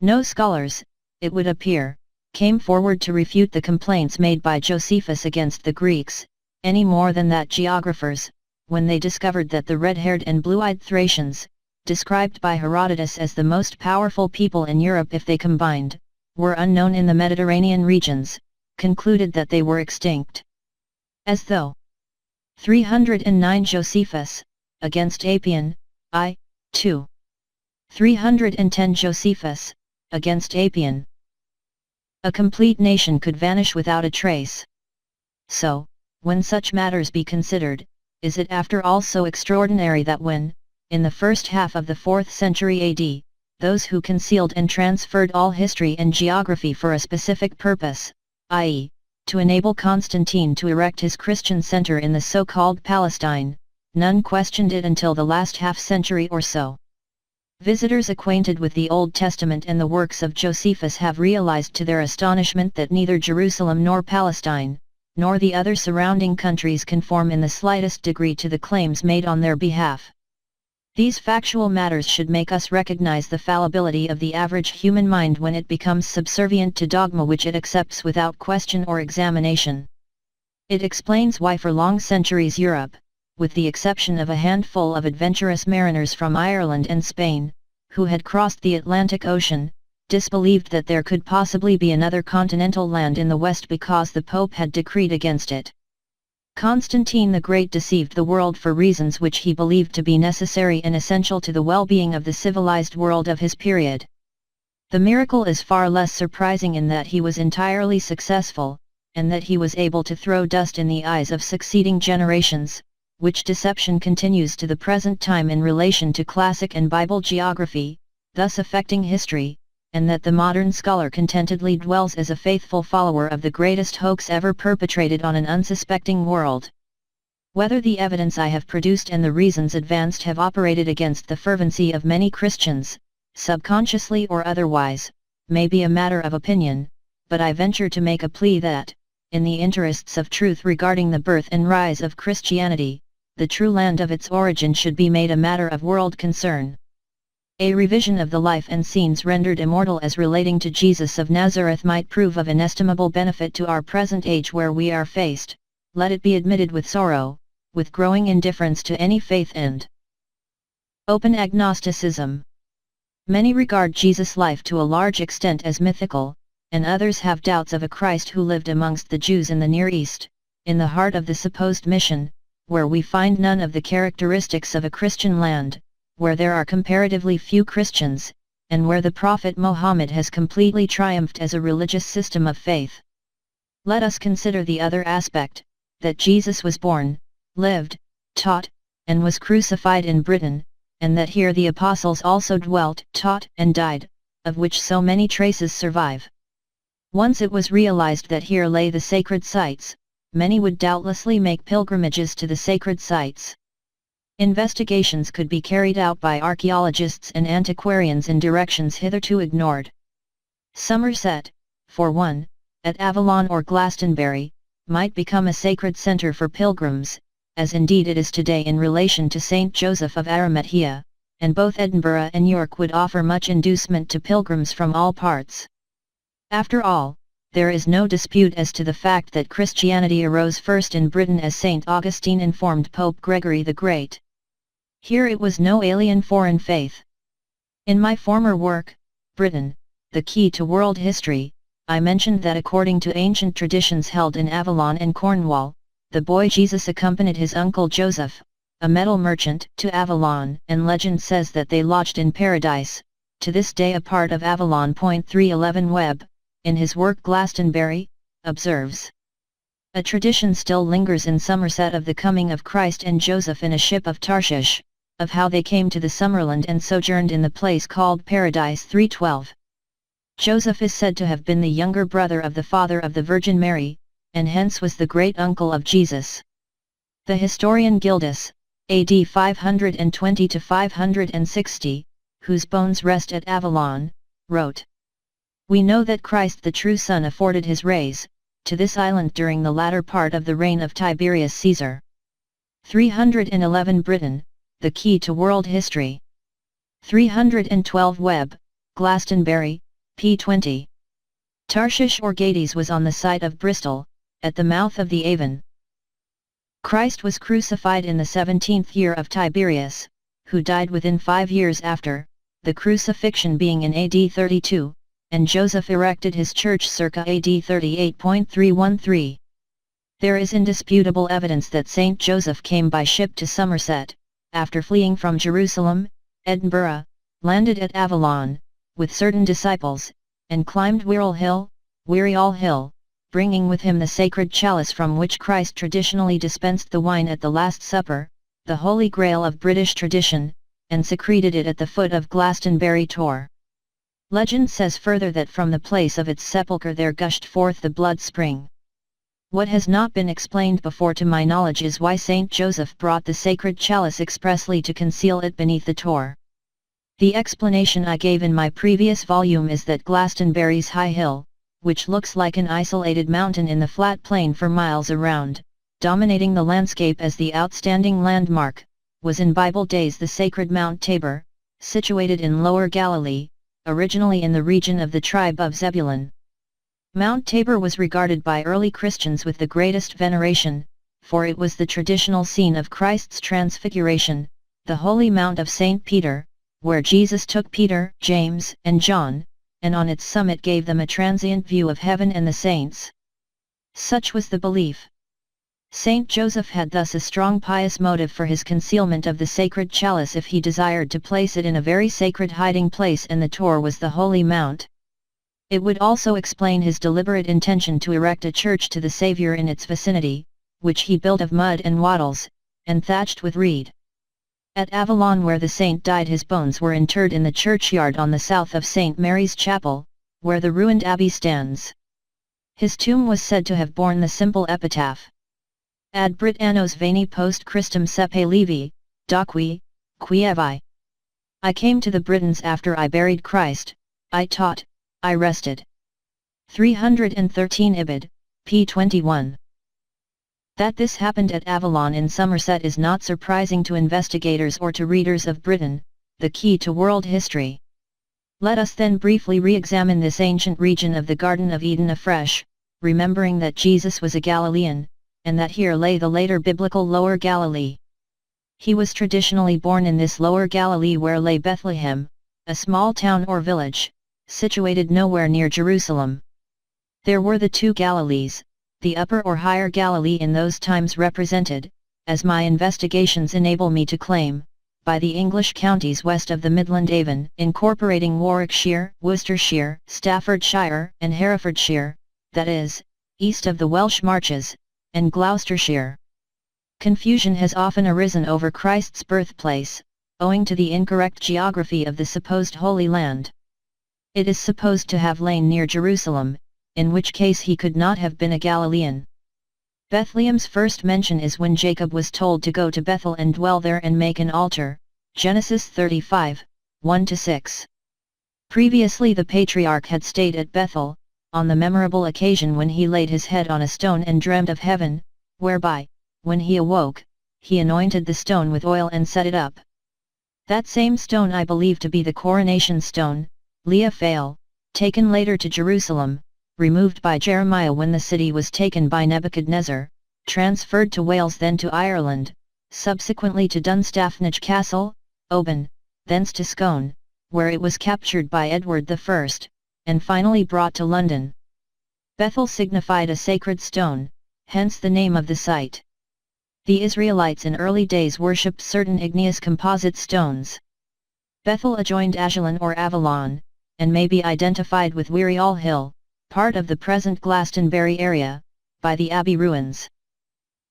No scholars, it would appear, came forward to refute the complaints made by Josephus against the Greeks, any more than that geographers, when they discovered that the red-haired and blue-eyed Thracians, described by Herodotus as the most powerful people in Europe if they combined, were unknown in the Mediterranean regions, concluded that they were extinct. As though 309 Josephus, against Apion, I, 2. 310 Josephus, against Apion. A complete nation could vanish without a trace. So, when such matters be considered, is it after all so extraordinary that when, in the first half of the 4th century AD, those who concealed and transferred all history and geography for a specific purpose, i.e., to enable Constantine to erect his Christian center in the so-called Palestine, none questioned it until the last half-century or so. Visitors acquainted with the Old Testament and the works of Josephus have realized to their astonishment that neither Jerusalem nor Palestine, nor the other surrounding countries conform in the slightest degree to the claims made on their behalf. These factual matters should make us recognize the fallibility of the average human mind when it becomes subservient to dogma which it accepts without question or examination. It explains why for long centuries Europe, with the exception of a handful of adventurous mariners from Ireland and Spain, who had crossed the Atlantic Ocean, disbelieved that there could possibly be another continental land in the west because the Pope had decreed against it. Constantine the Great deceived the world for reasons which he believed to be necessary and essential to the well-being of the civilized world of his period. The miracle is far less surprising in that he was entirely successful, and that he was able to throw dust in the eyes of succeeding generations, which deception continues to the present time in relation to classic and Bible geography, thus affecting history, and that the modern scholar contentedly dwells as a faithful follower of the greatest hoax ever perpetrated on an unsuspecting world. Whether the evidence I have produced and the reasons advanced have operated against the fervency of many Christians, subconsciously or otherwise, may be a matter of opinion, but I venture to make a plea that, in the interests of truth regarding the birth and rise of Christianity, the true land of its origin should be made a matter of world concern. A revision of the life and scenes rendered immortal as relating to Jesus of Nazareth might prove of inestimable benefit to our present age where we are faced, let it be admitted with sorrow, with growing indifference to any faith and open agnosticism. Many regard Jesus' life to a large extent as mythical, and others have doubts of a Christ who lived amongst the Jews in the Near East, in the heart of the supposed mission, where we find none of the characteristics of a Christian land, where there are comparatively few Christians, and where the Prophet Muhammad has completely triumphed as a religious system of faith. Let us consider the other aspect, that Jesus was born, lived, taught, and was crucified in Britain, and that here the apostles also dwelt, taught, and died, of which so many traces survive. Once it was realized that here lay the sacred sites, many would doubtlessly make pilgrimages to the sacred sites. Investigations could be carried out by archaeologists and antiquarians in directions hitherto ignored. Somerset, for one, at Avalon or Glastonbury, might become a sacred centre for pilgrims, as indeed it is today in relation to Saint Joseph of Arimathea, and both Edinburgh and York would offer much inducement to pilgrims from all parts. After all, there is no dispute as to the fact that Christianity arose first in Britain as St. Augustine informed Pope Gregory the Great. Here it was no alien foreign faith. In my former work, Britain, the Key to World History, I mentioned that according to ancient traditions held in Avalon and Cornwall, the boy Jesus accompanied his uncle Joseph, a metal merchant, to Avalon, and legend says that they lodged in paradise, to this day a part of Avalon. 311 Webb, in his work Glastonbury, observes. A tradition still lingers in Somerset of the coming of Christ and Joseph in a ship of Tarshish, of how they came to the Summerland and sojourned in the place called Paradise. 312. Joseph is said to have been the younger brother of the father of the Virgin Mary, and hence was the great-uncle of Jesus. The historian Gildas, AD 520 to 560, whose bones rest at Avalon, wrote: "We know that Christ the true Son afforded his rays, to this island during the latter part of the reign of Tiberius Caesar." 311 Britain, the Key to World History. 312 Webb, Glastonbury, p. 20. Tarshish or Gades was on the site of Bristol, at the mouth of the Avon. Christ was crucified in the 17th year of Tiberius, who died within 5 years after, the crucifixion being in AD 32, and Joseph erected his church circa AD 38.313. There is indisputable evidence that Saint Joseph came by ship to Somerset, after fleeing from Jerusalem, Edinburgh, landed at Avalon, with certain disciples, and climbed Weary-all Hill, bringing with him the sacred chalice from which Christ traditionally dispensed the wine at the Last Supper, the Holy Grail of British tradition, and secreted it at the foot of Glastonbury Tor. Legend says further that from the place of its sepulchre there gushed forth the blood spring. What has not been explained before to my knowledge is why Saint Joseph brought the sacred chalice expressly to conceal it beneath the Tor. The explanation I gave in my previous volume is that Glastonbury's high hill, which looks like an isolated mountain in the flat plain for miles around, dominating the landscape as the outstanding landmark, was in Bible days the sacred Mount Tabor, situated in Lower Galilee, originally in the region of the tribe of Zebulun. Mount Tabor was regarded by early Christians with the greatest veneration, for it was the traditional scene of Christ's transfiguration, the holy Mount of St. Peter, where Jesus took Peter, James, and John, and on its summit gave them a transient view of heaven and the saints. Such was the belief. Saint Joseph had thus a strong pious motive for his concealment of the sacred chalice if he desired to place it in a very sacred hiding place, and the Tor was the holy mount. It would also explain his deliberate intention to erect a church to the Saviour in its vicinity, which he built of mud and wattles, and thatched with reed. At Avalon, where the saint died, his bones were interred in the churchyard on the south of St. Mary's Chapel, where the ruined abbey stands. His tomb was said to have borne the simple epitaph: Ad Brit annos veni post Christum sepe levi, doqui, quievi. I came to the Britons after I buried Christ, I taught, I rested. 313 Ibid, p. 21. That this happened at Avalon in Somerset is not surprising to investigators or to readers of Britain, the key to world history. Let us then briefly re-examine this ancient region of the Garden of Eden afresh, remembering that Jesus was a Galilean, and that here lay the later biblical Lower Galilee. He was traditionally born in this Lower Galilee where lay Bethlehem, a small town or village, situated nowhere near Jerusalem. There were the two Galilees, the Upper or Higher Galilee in those times represented, as my investigations enable me to claim, by the English counties west of the Midland Avon, incorporating Warwickshire, Worcestershire, Staffordshire, and Herefordshire, that is, east of the Welsh Marches, and Gloucestershire. Confusion has often arisen over Christ's birthplace, owing to the incorrect geography of the supposed Holy Land. It is supposed to have lain near Jerusalem, in which case he could not have been a Galilean. Bethlehem's first mention is when Jacob was told to go to Bethel and dwell there and make an altar, Genesis 35, 1-6. Previously the patriarch had stayed at Bethel, on the memorable occasion when he laid his head on a stone and dreamed of heaven, whereby, when he awoke, he anointed the stone with oil and set it up. That same stone I believe to be the coronation stone, Leah Phael, taken later to Jerusalem, removed by Jeremiah when the city was taken by Nebuchadnezzar, transferred to Wales then to Ireland, subsequently to Dunstaffnage Castle, Oban, thence to Scone, where it was captured by Edward I, and finally brought to London. Bethel signified a sacred stone, hence the name of the site. The Israelites in early days worshipped certain igneous composite stones. Bethel adjoined Ajalon or Avalon, and may be identified with Weary-all Hill, part of the present Glastonbury area, by the Abbey ruins.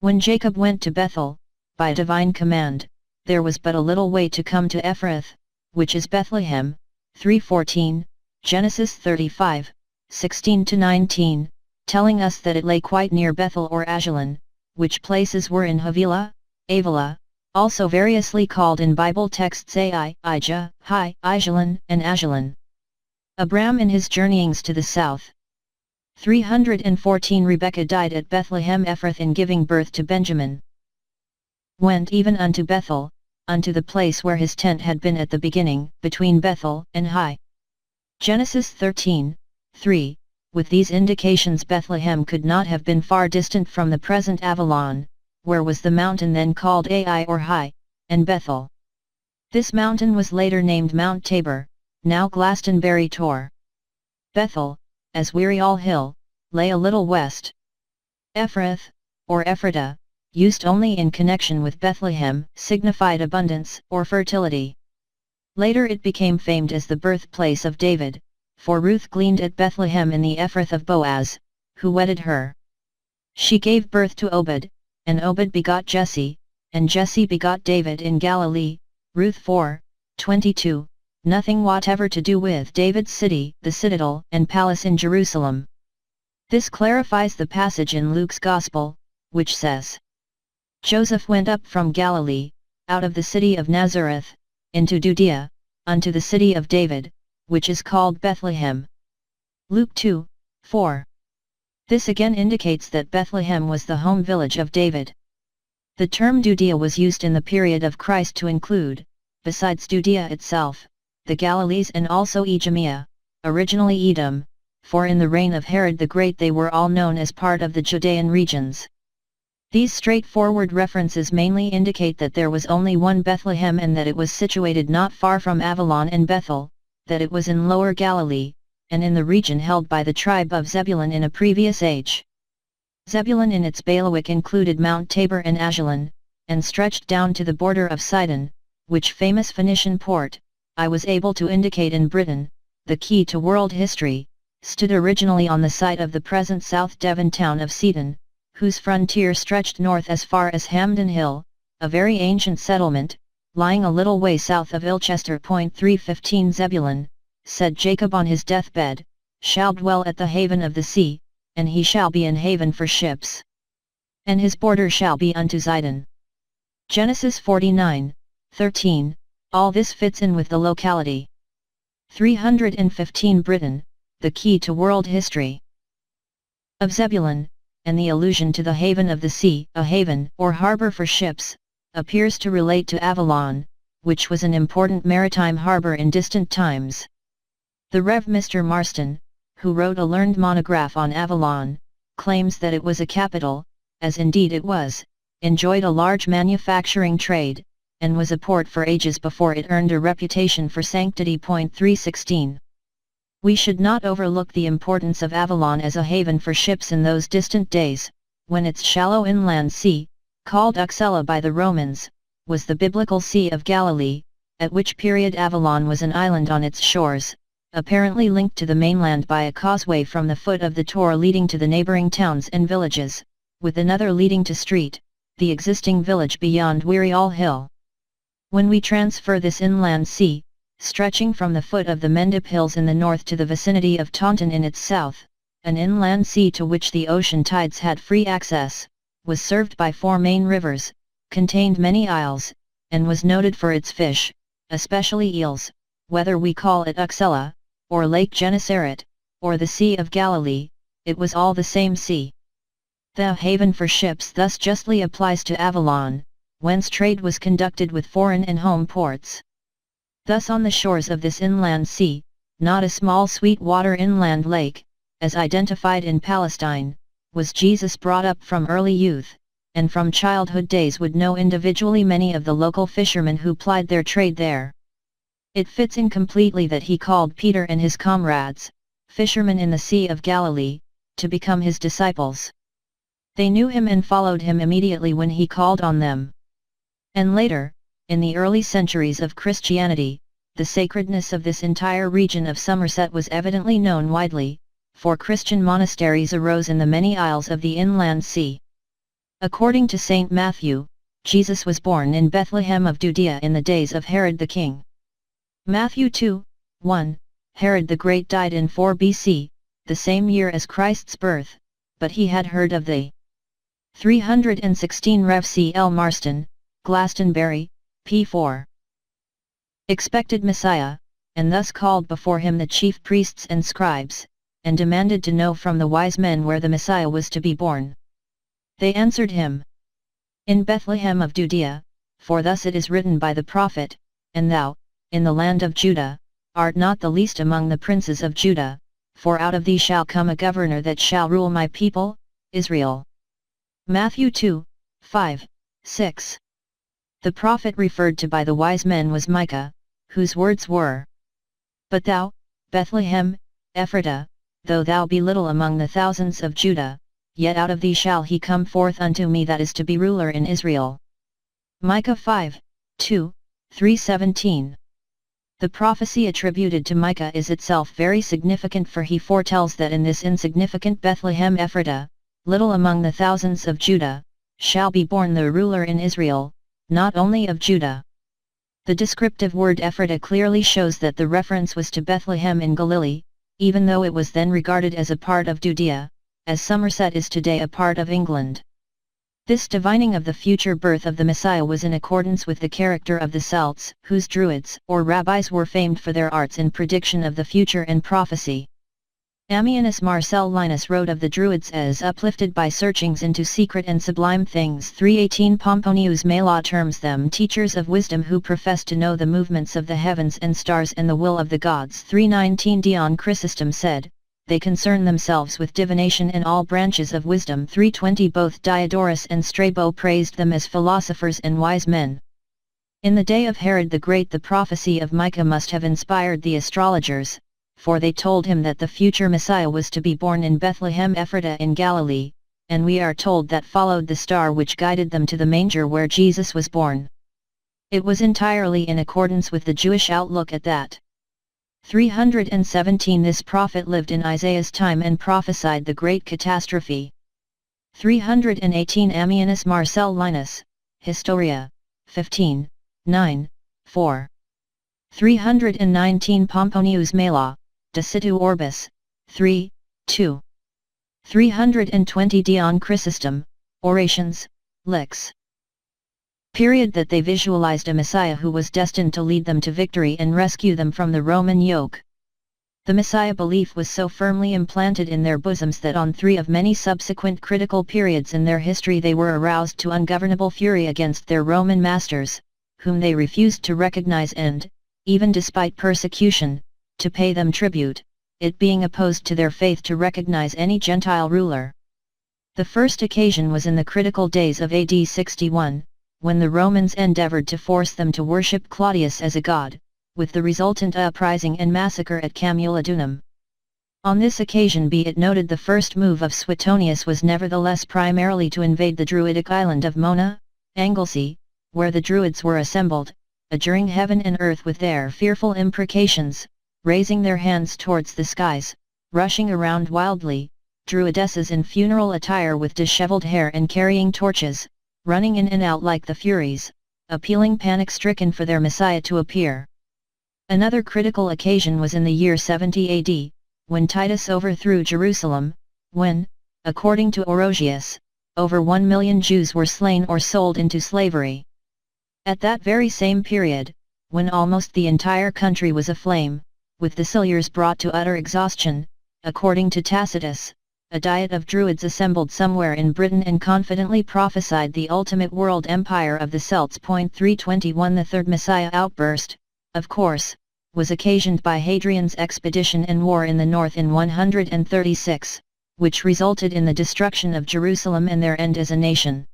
When Jacob went to Bethel, by divine command, there was but a little way to come to Ephrath, which is Bethlehem, 3:14, Genesis 35, 16-19, telling us that it lay quite near Bethel or Ajalon, which places were in Havilah, Avila, also variously called in Bible texts Ai, Ijah, Hai, Ajalon, and Ajalon. Abram in his journeyings to the south. 314 Rebekah died at Bethlehem Ephrath in giving birth to Benjamin. Went even unto Bethel, unto the place where his tent had been at the beginning, between Bethel and Hai. Genesis 13, 3. With these indications Bethlehem could not have been far distant from the present Avalon, where was the mountain then called Ai or Hai, and Bethel. This mountain was later named Mount Tabor, now Glastonbury Tor. Bethel, as Weary-all Hill, lay a little west. Ephrath, or Ephrata, used only in connection with Bethlehem, signified abundance or fertility. Later it became famed as the birthplace of David, for Ruth gleaned at Bethlehem in the Ephrath of Boaz, who wedded her. She gave birth to Obed, and Obed begot Jesse, and Jesse begot David in Galilee, Ruth 4:22. Nothing whatever to do with David's city, the citadel and palace in Jerusalem. This clarifies the passage in Luke's Gospel, which says, Joseph went up from Galilee, out of the city of Nazareth, into Judea, unto the city of David, which is called Bethlehem. Luke 2:4. This again indicates that Bethlehem was the home village of David. The term Judea was used in the period of Christ to include, besides Judea itself, the Galilees and also Idumea, originally Edom, for in the reign of Herod the Great they were all known as part of the Judean regions. These straightforward references mainly indicate that there was only one Bethlehem and that it was situated not far from Avalon and Bethel, that it was in Lower Galilee, and in the region held by the tribe of Zebulun in a previous age. Zebulun in its bailiwick included Mount Tabor and Ajalon, and stretched down to the border of Sidon, which famous Phoenician port, I was able to indicate in Britain, the key to world history, stood originally on the site of the present South Devon town of Seaton, whose frontier stretched north as far as Hampden Hill, a very ancient settlement, lying a little way south of Ilchester. 315 Zebulun, said Jacob on his deathbed, shall dwell at the haven of the sea, and he shall be an haven for ships. and his border shall be unto Zidon. Genesis 49:13. All this fits in with the locality. 315 Britain, the key to world history. Of Zebulun, and the allusion to the haven of the sea, a haven or harbor for ships, appears to relate to Avalon, which was an important maritime harbor in distant times. The Rev. Mr. Marston, who wrote a learned monograph on Avalon, claims that it was a capital, as indeed it was, enjoyed a large manufacturing trade, and was a port for ages before it earned a reputation for sanctity. 316. We should not overlook the importance of Avalon as a haven for ships in those distant days, when its shallow inland sea, called Uxella by the Romans, was the biblical Sea of Galilee, at which period Avalon was an island on its shores, apparently linked to the mainland by a causeway from the foot of the Tor leading to the neighboring towns and villages, with another leading to Street, the existing village beyond Weary-all Hill. When we transfer this inland sea, stretching from the foot of the Mendip Hills in the north to the vicinity of Taunton in its south, an inland sea to which the ocean tides had free access, was served by 4 main rivers, contained many isles, and was noted for its fish, especially eels, whether we call it Uxella, or Lake Gennesaret, or the Sea of Galilee, it was all the same sea. The haven for ships thus justly applies to Avalon, whence trade was conducted with foreign and home ports. Thus on the shores of this inland sea, not a small sweet-water inland lake, as identified in Palestine, was Jesus brought up from early youth, and from childhood days would know individually many of the local fishermen who plied their trade there. It fits in completely that he called Peter and his comrades, fishermen in the Sea of Galilee, to become his disciples. They knew him and followed him immediately when he called on them. And later, in the early centuries of Christianity, the sacredness of this entire region of Somerset was evidently known widely, for Christian monasteries arose in the many isles of the inland sea. According to St. Matthew, Jesus was born in Bethlehem of Judea in the days of Herod the king. Matthew 2:1, Herod the Great died in 4 BC, the same year as Christ's birth, but he had heard of the 316 Rev. C. L. Marston, Glastonbury, p. 4. Expected Messiah, and thus called before him the chief priests and scribes, and demanded to know from the wise men where the Messiah was to be born. They answered him, In Bethlehem of Judea, for thus it is written by the prophet, And thou, in the land of Judah, art not the least among the princes of Judah, for out of thee shall come a governor that shall rule my people, Israel. Matthew 2:5, 6. The prophet referred to by the wise men was Micah, whose words were, But thou, Bethlehem, Ephratah, though thou be little among the thousands of Judah, yet out of thee shall he come forth unto me that is to be ruler in Israel. Micah 5:2, 3:17. The prophecy attributed to Micah is itself very significant, for he foretells that in this insignificant Bethlehem Ephratah, little among the thousands of Judah, shall be born the ruler in Israel, not only of Judah. The descriptive word Ephratah clearly shows that the reference was to Bethlehem in Galilee, even though it was then regarded as a part of Judea, as Somerset is today a part of England. This divining of the future birth of the Messiah was in accordance with the character of the Celts, whose Druids or rabbis were famed for their arts in prediction of the future and prophecy. Ammianus Marcellinus wrote of the Druids as uplifted by searchings into secret and sublime things. 318 Pomponius Mela terms them teachers of wisdom who profess to know the movements of the heavens and stars and the will of the gods. 319 Dion Chrysostom said, They concern themselves with divination and all branches of wisdom. 320 Both Diodorus and Strabo praised them as philosophers and wise men. In the day of Herod the Great the prophecy of Micah must have inspired the astrologers, for they told him that the future Messiah was to be born in Bethlehem Ephratah in Galilee, and we are told that followed the star which guided them to the manger where Jesus was born. It was entirely in accordance with the Jewish outlook at that. 317 This prophet lived in Isaiah's time and prophesied the great catastrophe. 318 Ammianus Marcellinus, Historia, 15, 9, 4. 319 Pomponius Mela, De Situ Orbis, 3, 2. 320 Dion Chrysostom, orations, licks. Period. That they visualized a Messiah who was destined to lead them to victory and rescue them from the Roman yoke. The Messiah belief was so firmly implanted in their bosoms that on 3 of many subsequent critical periods in their history they were aroused to ungovernable fury against their Roman masters, whom they refused to recognize and, even despite persecution, to pay them tribute, it being opposed to their faith to recognize any Gentile ruler. The first occasion was in the critical days of AD 61, when the Romans endeavored to force them to worship Claudius as a god, with the resultant uprising and massacre at Camulodunum. On this occasion, be it noted, the first move of Suetonius was nevertheless primarily to invade the Druidic island of Mona, Anglesey, where the Druids were assembled, adjuring heaven and earth with their fearful imprecations, raising their hands towards the skies, rushing around wildly, Druidesses in funeral attire with disheveled hair and carrying torches, running in and out like the Furies, appealing panic-stricken for their Messiah to appear. Another critical occasion was in the year 70 AD, when Titus overthrew Jerusalem, when, according to Orosius, over 1 million Jews were slain or sold into slavery. At that very same period, when almost the entire country was aflame, with the Silures brought to utter exhaustion, according to Tacitus, a diet of Druids assembled somewhere in Britain and confidently prophesied the ultimate world empire of the Celts. 321 The third Messiah outburst, of course, was occasioned by Hadrian's expedition and war in the north in 136, which resulted in the destruction of Jerusalem and their end as a nation.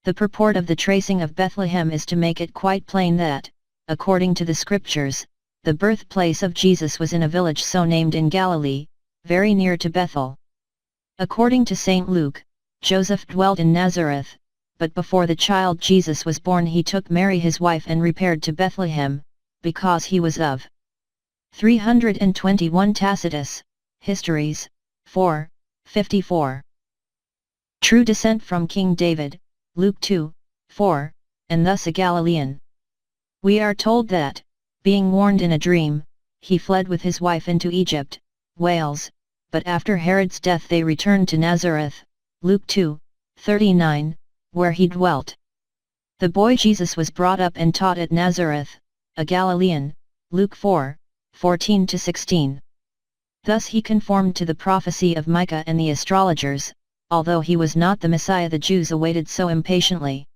The purport of the tracing of Bethlehem is to make it quite plain that, according to the scriptures, the birthplace of Jesus was in a village so named in Galilee, very near to Bethel. According to St. Luke, Joseph dwelt in Nazareth, but before the child Jesus was born he took Mary his wife and repaired to Bethlehem, because he was of 321 Tacitus, Histories, 4, 54. True descent from King David, Luke 2, 4, and thus a Galilean. We are told that, being warned in a dream, he fled with his wife into Egypt, Wales, but after Herod's death they returned to Nazareth, Luke 2, 39, where he dwelt. The boy Jesus was brought up and taught at Nazareth, a Galilean, Luke 4, 14-16. Thus he conformed to the prophecy of Micah and the astrologers, although he was not the Messiah the Jews awaited so impatiently.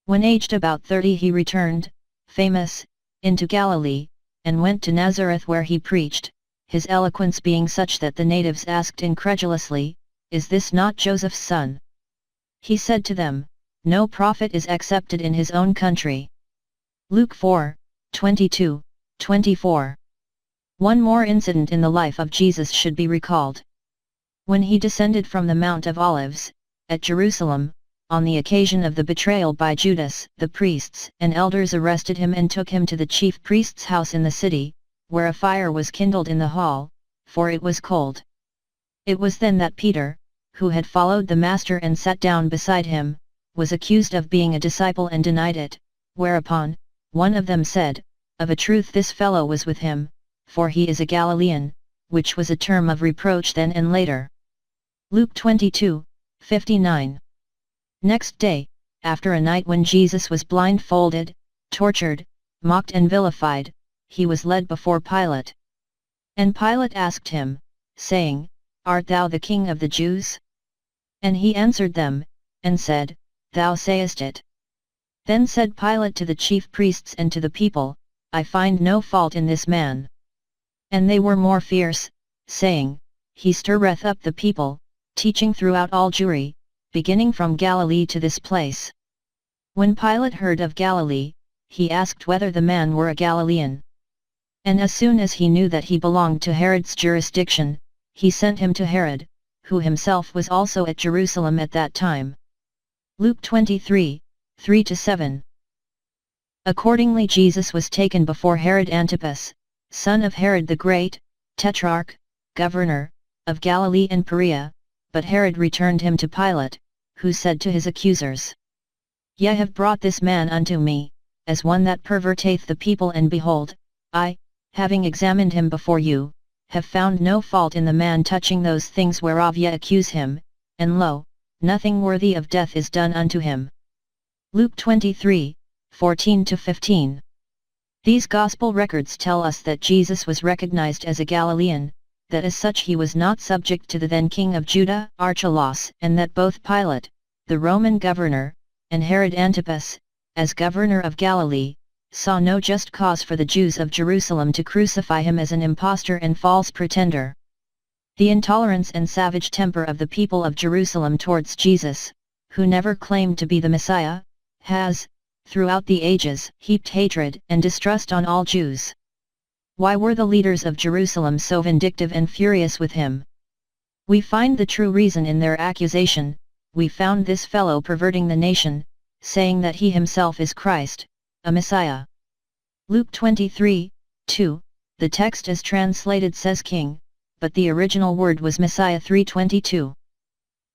When aged about 30 he returned, famous, into Galilee, and went to Nazareth where he preached, his eloquence being such that the natives asked incredulously, "Is this not Joseph's son?" He said to them, "No prophet is accepted in his own country." Luke 4, 22, 24. One more incident in the life of Jesus should be recalled. When he descended from the Mount of Olives, at Jerusalem, on the occasion of the betrayal by Judas, the priests and elders arrested him and took him to the chief priest's house in the city, where a fire was kindled in the hall, for it was cold. It was then that Peter, who had followed the Master and sat down beside him, was accused of being a disciple and denied it, whereupon, one of them said, "Of a truth this fellow was with him, for he is a Galilean," which was a term of reproach then and later. Luke 22, 59. Next day, after a night when Jesus was blindfolded, tortured, mocked and vilified, he was led before Pilate. And Pilate asked him, saying, "Art thou the king of the Jews?" And he answered them, and said, "Thou sayest it." Then said Pilate to the chief priests and to the people, "I find no fault in this man." And they were more fierce, saying, "He stirreth up the people, teaching throughout all Jewry, beginning from Galilee to this place." When Pilate heard of Galilee, he asked whether the man were a Galilean. And as soon as he knew that he belonged to Herod's jurisdiction, he sent him to Herod, who himself was also at Jerusalem at that time. Luke 23, 3-7. Accordingly Jesus was taken before Herod Antipas, son of Herod the Great, Tetrarch, governor, of Galilee and Perea, but Herod returned him to Pilate, who said to his accusers, "Ye have brought this man unto me, as one that perverteth the people, and behold, I, having examined him before you, have found no fault in the man touching those things whereof ye accuse him, and lo, nothing worthy of death is done unto him. Luke 23, 14-15. These Gospel records tell us that Jesus was recognized as a Galilean, that as such he was not subject to the then king of Judah, Archelaus, and that both Pilate, the Roman governor, and Herod Antipas, as governor of Galilee, saw no just cause for the Jews of Jerusalem to crucify him as an impostor and false pretender. The intolerance and savage temper of the people of Jerusalem towards Jesus, who never claimed to be the Messiah, has, throughout the ages, heaped hatred and distrust on all Jews. Why were the leaders of Jerusalem so vindictive and furious with him? We find the true reason in their accusation: we found this fellow perverting the nation, saying that he himself is Christ, a Messiah. Luke 23, 2, the text as translated says king, but the original word was Messiah 3:22.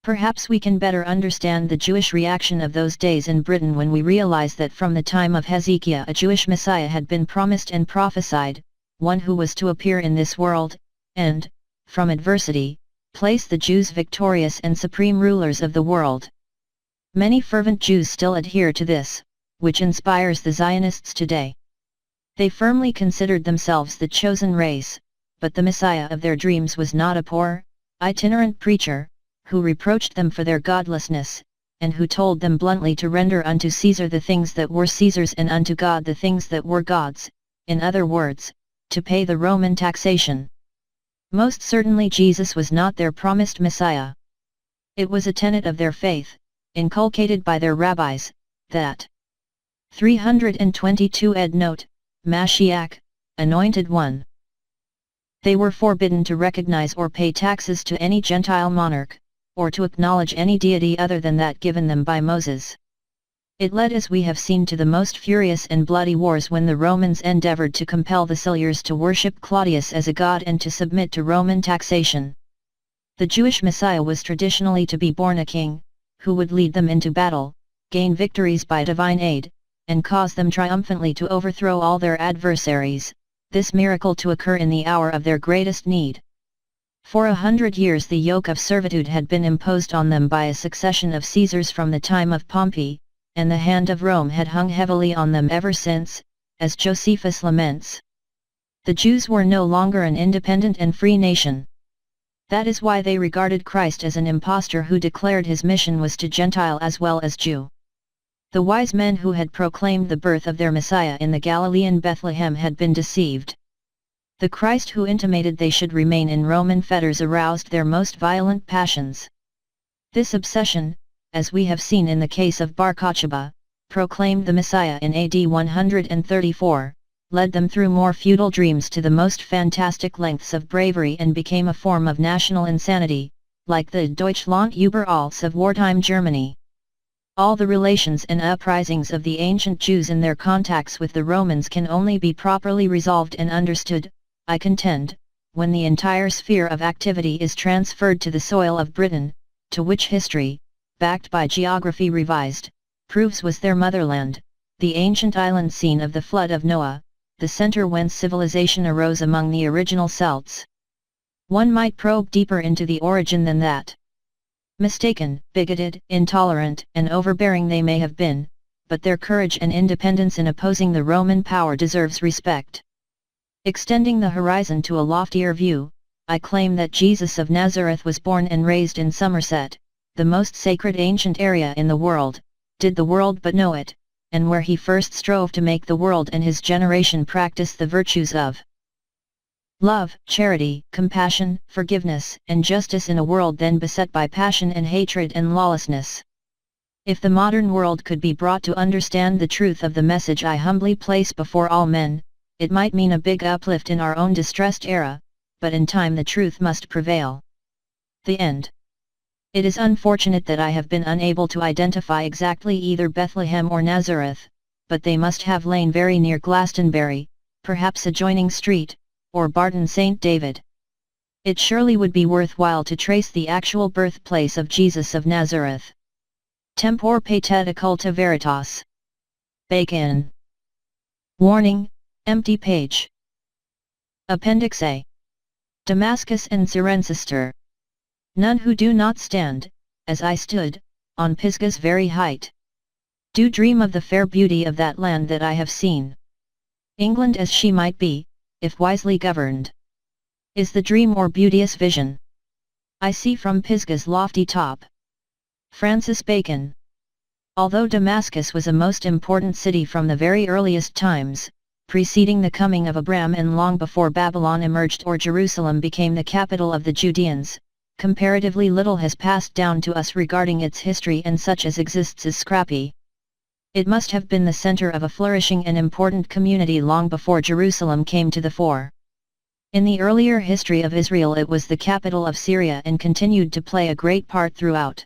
Perhaps we can better understand the Jewish reaction of those days in Britain when we realize that from the time of Hezekiah a Jewish Messiah had been promised and prophesied, one who was to appear in this world, and, from adversity, place the Jews victorious and supreme rulers of the world. Many fervent Jews still adhere to this, which inspires the Zionists today. They firmly considered themselves the chosen race, but the Messiah of their dreams was not a poor, itinerant preacher, who reproached them for their godlessness, and who told them bluntly to render unto Caesar the things that were Caesar's and unto God the things that were God's, in other words, to pay the Roman taxation. Most certainly Jesus was not their promised Messiah. It was a tenet of their faith, inculcated by their rabbis, that 322 ed note, Mashiach, Anointed One. They were forbidden to recognize or pay taxes to any Gentile monarch, or to acknowledge any deity other than that given them by Moses. It led, as we have seen, to the most furious and bloody wars when the Romans endeavored to compel the Silures to worship Claudius as a god and to submit to Roman taxation. The Jewish Messiah was traditionally to be born a king, who would lead them into battle, gain victories by divine aid, and cause them triumphantly to overthrow all their adversaries, this miracle to occur in the hour of their greatest need. For 100 years the yoke of servitude had been imposed on them by a succession of Caesars from the time of Pompey, and the hand of Rome had hung heavily on them ever since, as Josephus laments. The Jews were no longer an independent and free nation. That is why they regarded Christ as an impostor who declared his mission was to Gentile as well as Jew. The wise men who had proclaimed the birth of their Messiah in the Galilean Bethlehem had been deceived. The Christ who intimated they should remain in Roman fetters aroused their most violent passions. This obsession, as we have seen in the case of Bar Kochba, proclaimed the Messiah in AD 134, led them through more feudal dreams to the most fantastic lengths of bravery and became a form of national insanity, like the Deutschland über alles of wartime Germany. All the relations and uprisings of the ancient Jews in their contacts with the Romans can only be properly resolved and understood, I contend, when the entire sphere of activity is transferred to the soil of Britain, to which history, backed by geography revised, proves was their motherland, the ancient island scene of the flood of Noah, the center whence civilization arose among the original Celts. One might probe deeper into the origin than that. Mistaken, bigoted, intolerant, and overbearing they may have been, but their courage and independence in opposing the Roman power deserves respect. Extending the horizon to a loftier view, I claim that Jesus of Nazareth was born and raised in Somerset, the most sacred ancient area in the world, did the world but know it, and where he first strove to make the world and his generation practice the virtues of love, charity, compassion, forgiveness, and justice in a world then beset by passion and hatred and lawlessness. If the modern world could be brought to understand the truth of the message I humbly place before all men, it might mean a big uplift in our own distressed era, but in time the truth must prevail. The end. It is unfortunate that I have been unable to identify exactly either Bethlehem or Nazareth, but they must have lain very near Glastonbury, perhaps adjoining street, or Barton St. David. It surely would be worthwhile to trace the actual birthplace of Jesus of Nazareth. Tempor patet occulta veritas. Bacon. Warning, empty page. Appendix A. Damascus and Cirencester. None who do not stand, as I stood, on Pisgah's very height. Do dream of the fair beauty of that land that I have seen. England as she might be, if wisely governed. Is the dream or beauteous vision I see from Pisgah's lofty top. Francis Bacon. Although Damascus was a most important city from the very earliest times, preceding the coming of Abraham and long before Babylon emerged or Jerusalem became the capital of the Judeans, comparatively little has passed down to us regarding its history, and such as exists is scrappy. It must have been the center of a flourishing and important community long before Jerusalem came to the fore. In the earlier history of Israel it was the capital of Syria and continued to play a great part throughout.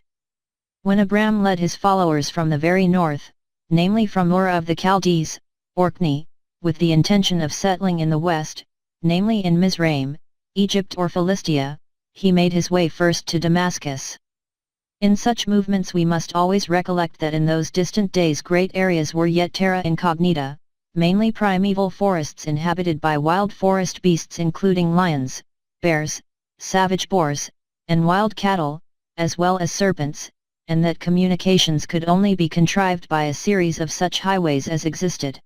When Abram led his followers from the very north, namely from Ur of the Chaldees, Orkney, with the intention of settling in the west, namely in Mizraim, Egypt or Philistia, he made his way first to Damascus. In such movements we must always recollect that in those distant days great areas were yet terra incognita, mainly primeval forests inhabited by wild forest beasts including lions, bears, savage boars, and wild cattle, as well as serpents, and that communications could only be contrived by a series of such highways as existed.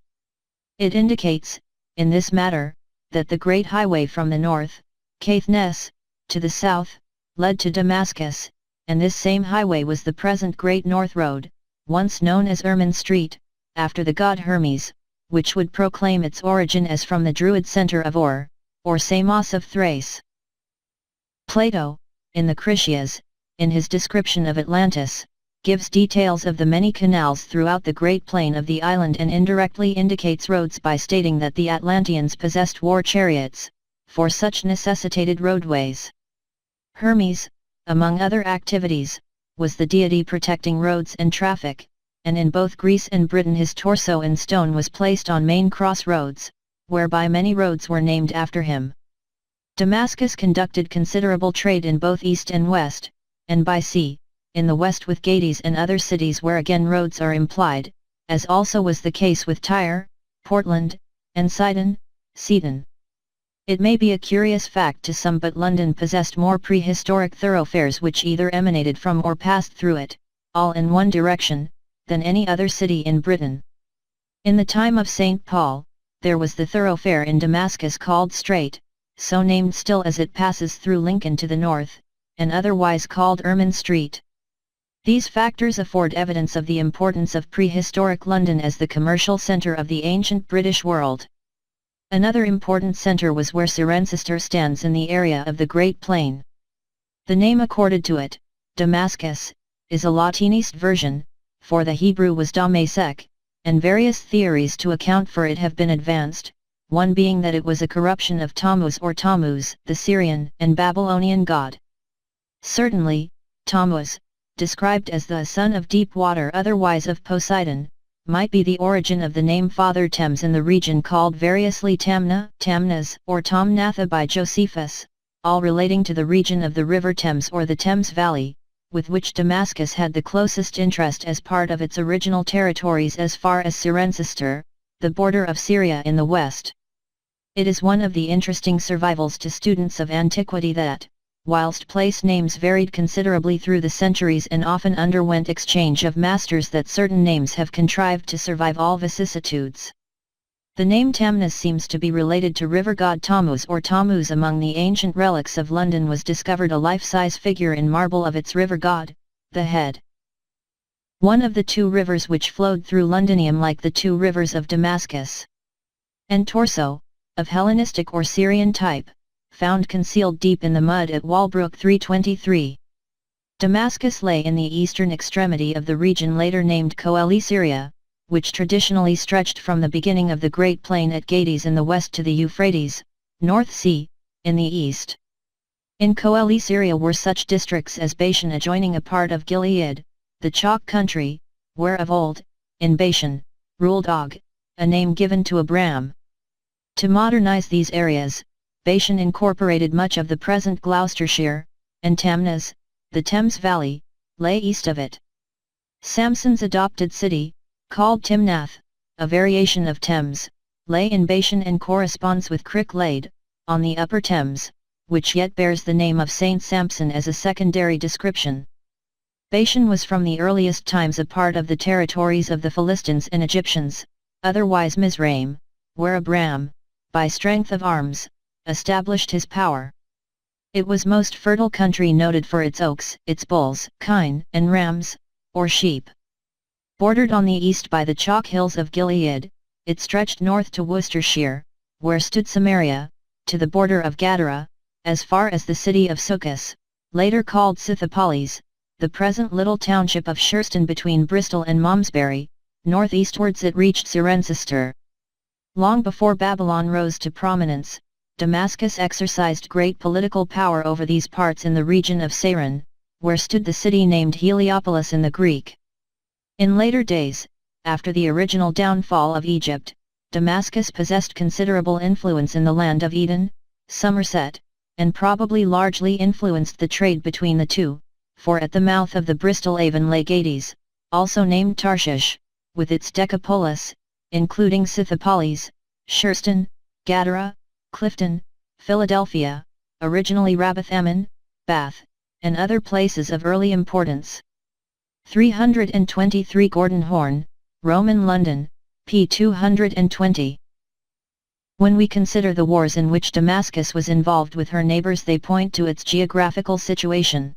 It indicates, in this matter, that the great highway from the north, Caithness, to the south, led to Damascus, and this same highway was the present Great North Road, once known as Ermine Street, after the god Hermes, which would proclaim its origin as from the Druid center of Ur, or Samos of Thrace. Plato, in the Critias, in his description of Atlantis, gives details of the many canals throughout the great plain of the island and indirectly indicates roads by stating that the Atlanteans possessed war chariots, for such necessitated roadways. Hermes, among other activities, was the deity protecting roads and traffic, and in both Greece and Britain his torso in stone was placed on main crossroads, whereby many roads were named after him. Damascus conducted considerable trade in both east and west, and by sea, in the west with Gades and other cities where again roads are implied, as also was the case with Tyre, Portland, and Sidon, Seaton. It may be a curious fact to some, but London possessed more prehistoric thoroughfares which either emanated from or passed through it, all in one direction, than any other city in Britain. In the time of St. Paul, there was the thoroughfare in Damascus called Straight, so named still as it passes through Lincoln to the north, and otherwise called Ermine Street. These factors afford evidence of the importance of prehistoric London as the commercial centre of the ancient British world. Another important centre was where Cirencester stands in the area of the Great Plain. The name accorded to it, Damascus, is a Latinized version, for the Hebrew was Damasek, and various theories to account for it have been advanced, one being that it was a corruption of Tammuz or Tammuz, the Syrian and Babylonian god. Certainly, Tammuz, described as the son of deep water otherwise of Poseidon, might be the origin of the name Father Thames in the region called variously Tamna, Tamnaz, or Tamnatha by Josephus, all relating to the region of the River Thames or the Thames Valley, with which Damascus had the closest interest as part of its original territories as far as Cirencester, the border of Syria in the west. It is one of the interesting survivals to students of antiquity that, whilst place names varied considerably through the centuries and often underwent exchange of masters, that certain names have contrived to survive all vicissitudes. The name Tamnus seems to be related to river god Tammuz or Tammuz. Among the ancient relics of London was discovered a life-size figure in marble of its river god, the head. One of the two rivers which flowed through Londinium like the two rivers of Damascus. And torso, of Hellenistic or Syrian type, found concealed deep in the mud at Walbrook 323. Damascus lay in the eastern extremity of the region later named Coeli Syria, which traditionally stretched from the beginning of the Great Plain at Gades in the west to the Euphrates, North Sea, in the east. In Coeli Syria were such districts as Bashan adjoining a part of Gilead, the chalk country, where of old, in Bashan, ruled Og, a name given to Abram. To modernize these areas, Bashan incorporated much of the present Gloucestershire, and Tamnaz, the Thames Valley, lay east of it. Samson's adopted city, called Timnath, a variation of Thames, lay in Bashan and corresponds with Cricklade, on the upper Thames, which yet bears the name of Saint Samson as a secondary description. Bashan was from the earliest times a part of the territories of the Philistines and Egyptians, otherwise Mizraim, where Abram, by strength of arms, established his power. It was most fertile country noted for its oaks, its bulls, kine, and rams, or sheep. Bordered on the east by the chalk hills of Gilead, it stretched north to Worcestershire, where stood Samaria, to the border of Gadara, as far as the city of Succos, later called Scythopolis, the present little township of Shurston between Bristol and Malmesbury. Northeastwards it reached Cirencester. Long before Babylon rose to prominence, Damascus exercised great political power over these parts in the region of Saron, where stood the city named Heliopolis in the Greek. In later days, after the original downfall of Egypt, Damascus possessed considerable influence in the land of Edom, Somerset, and probably largely influenced the trade between the two, for at the mouth of the Bristol Avon lay Gades, also named Tarshish, with its Decapolis, including Scythopolis, Shurston, Gadara, Clifton, Philadelphia, originally Rabbath Ammon, Bath, and other places of early importance. 323 Gordon Horn, Roman London, p. 220. When we consider the wars in which Damascus was involved with her neighbors, they point to its geographical situation.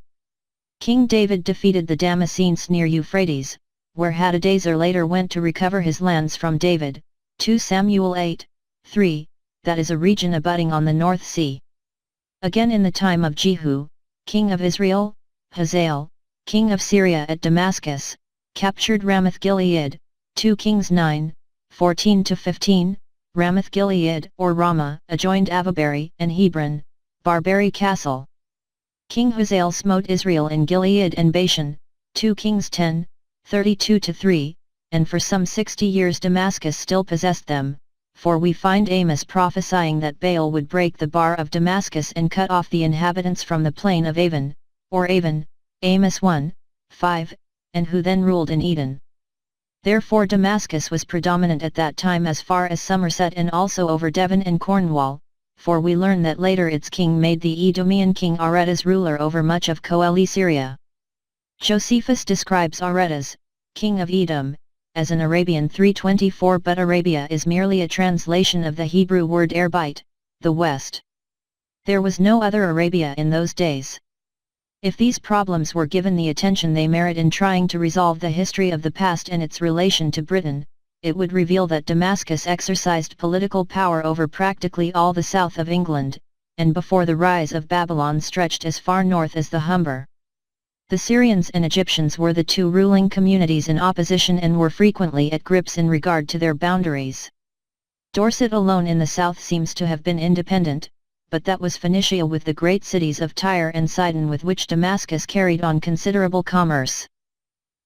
King David defeated the Damascenes near Euphrates, where Hadadezer later went to recover his lands from David, 2 Samuel 8:3, that is a region abutting on the North Sea. Again in the time of Jehu, king of Israel, Hazael, king of Syria at Damascus, captured Ramoth-Gilead, 2 Kings 9:14-15, Ramoth-Gilead or Ramah adjoined Avabari and Hebron, Barbary Castle. King Hazael smote Israel in Gilead and Bashan, 2 Kings 10:32-3, and for some 60 years Damascus still possessed them, for we find Amos prophesying that Baal would break the bar of Damascus and cut off the inhabitants from the plain of Avon, or Avon, Amos 1:5, and who then ruled in Edom. Therefore Damascus was predominant at that time as far as Somerset and also over Devon and Cornwall, for we learn that later its king made the Edomian king Aretas ruler over much of Coeli-Syria. Josephus describes Aretas, king of Edom, as an Arabian 324, but Arabia is merely a translation of the Hebrew word Arbite, the West. There was no other Arabia in those days. If these problems were given the attention they merit in trying to resolve the history of the past and its relation to Britain, it would reveal that Damascus exercised political power over practically all the south of England, and before the rise of Babylon stretched as far north as the Humber. The Syrians and Egyptians were the two ruling communities in opposition and were frequently at grips in regard to their boundaries. Dorset alone in the south seems to have been independent, but that was Phoenicia with the great cities of Tyre and Sidon with which Damascus carried on considerable commerce.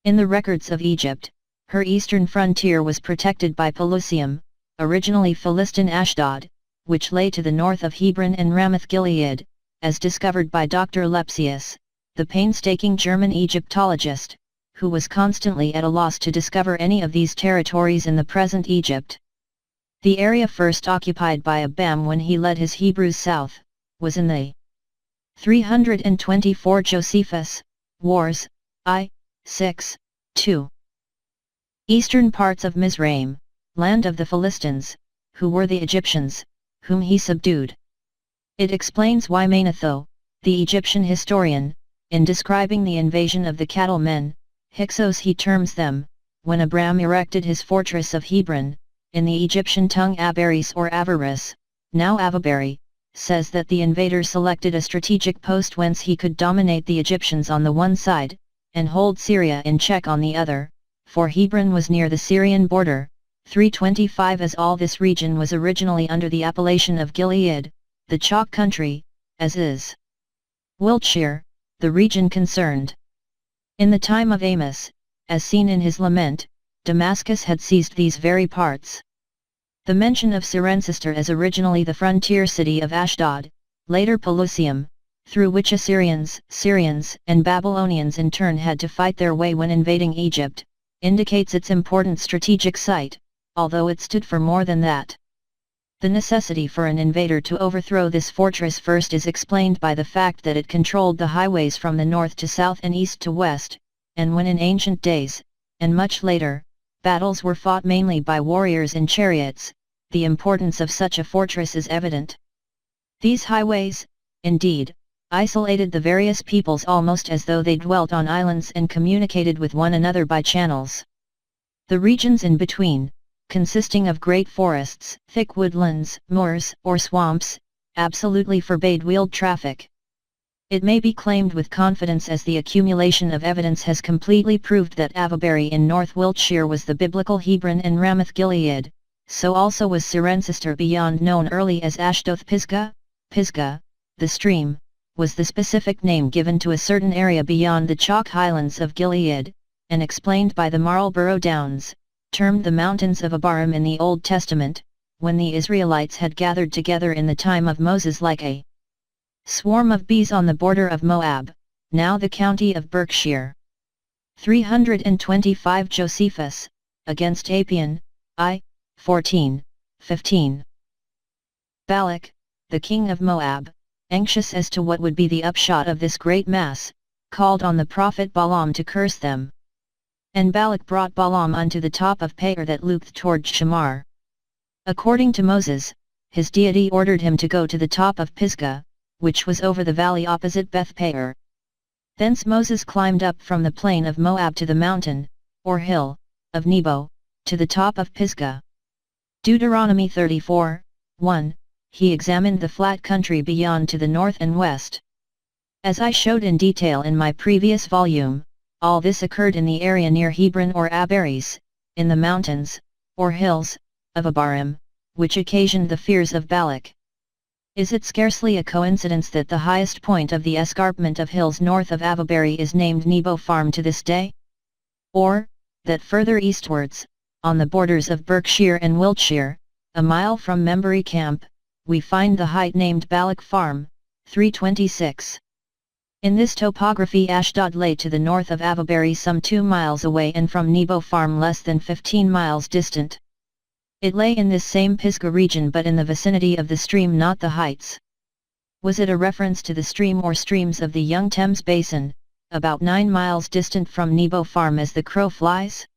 In the records of Egypt, her eastern frontier was protected by Pelusium, originally Philistin Ashdod, which lay to the north of Hebron and Ramoth-Gilead, as discovered by Dr. Lepsius, the painstaking German Egyptologist, who was constantly at a loss to discover any of these territories in the present Egypt. The area first occupied by Abam when he led his Hebrews south, was in the 324 Josephus, Wars, I, 6:2. Eastern parts of Mizraim, land of the Philistines, who were the Egyptians, whom he subdued. It explains why Manetho, the Egyptian historian, in describing the invasion of the cattlemen, Hyksos he terms them, when Abram erected his fortress of Hebron, in the Egyptian tongue Avaris or Avaris, now Avabari, says that the invader selected a strategic post whence he could dominate the Egyptians on the one side, and hold Syria in check on the other, for Hebron was near the Syrian border. 325 As all this region was originally under the appellation of Gilead, the chalk country, as is Wiltshire, the region concerned. In the time of Amos, as seen in his lament, Damascus had seized these very parts. The mention of Cirencester as originally the frontier city of Ashdod, later Pelusium, through which Assyrians, Syrians, and Babylonians in turn had to fight their way when invading Egypt, indicates its important strategic site, although it stood for more than that. The necessity for an invader to overthrow this fortress first is explained by the fact that it controlled the highways from the north to south and east to west, and when in ancient days, and much later, battles were fought mainly by warriors in chariots, the importance of such a fortress is evident. These highways, indeed, isolated the various peoples almost as though they dwelt on islands and communicated with one another by channels. The regions in between, consisting of great forests, thick woodlands, moors, or swamps, absolutely forbade wheeled traffic. It may be claimed with confidence, as the accumulation of evidence has completely proved, that Avebury in North Wiltshire was the biblical Hebron and Ramoth Gilead, so also was Cirencester beyond, known early as Ashdoth Pisgah. Pisgah, the stream, was the specific name given to a certain area beyond the chalk highlands of Gilead, and explained by the Marlborough Downs, termed the Mountains of Abarim in the Old Testament, when the Israelites had gathered together in the time of Moses like a swarm of bees on the border of Moab, now the county of Berkshire. 325 Josephus, against Apion, I, 14, 15. Balak, the king of Moab, anxious as to what would be the upshot of this great mass, called on the prophet Balaam to curse them. And Balak brought Balaam unto the top of Peor that looked toward Shamar. According to Moses, his deity ordered him to go to the top of Pisgah, which was over the valley opposite Beth Peor. Thence Moses climbed up from the plain of Moab to the mountain, or hill, of Nebo, to the top of Pisgah. Deuteronomy 34, 1, he examined the flat country beyond to the north and west. As I showed in detail in my previous volume, all this occurred in the area near Hebron or Abaris, in the mountains, or hills, of Abarim, which occasioned the fears of Balak. Is it scarcely a coincidence that the highest point of the escarpment of hills north of Avebury is named Nebo Farm to this day? Or, that further eastwards, on the borders of Berkshire and Wiltshire, a mile from Membury Camp, we find the height named Balak Farm, 326. In this topography Ashdod lay to the north of Avebury some 2 miles away, and from Nebo Farm less than 15 miles distant. It lay in this same Pisgah region, but in the vicinity of the stream, not the heights. Was it a reference to the stream or streams of the young Thames Basin, about 9 miles distant from Nebo Farm as the crow flies?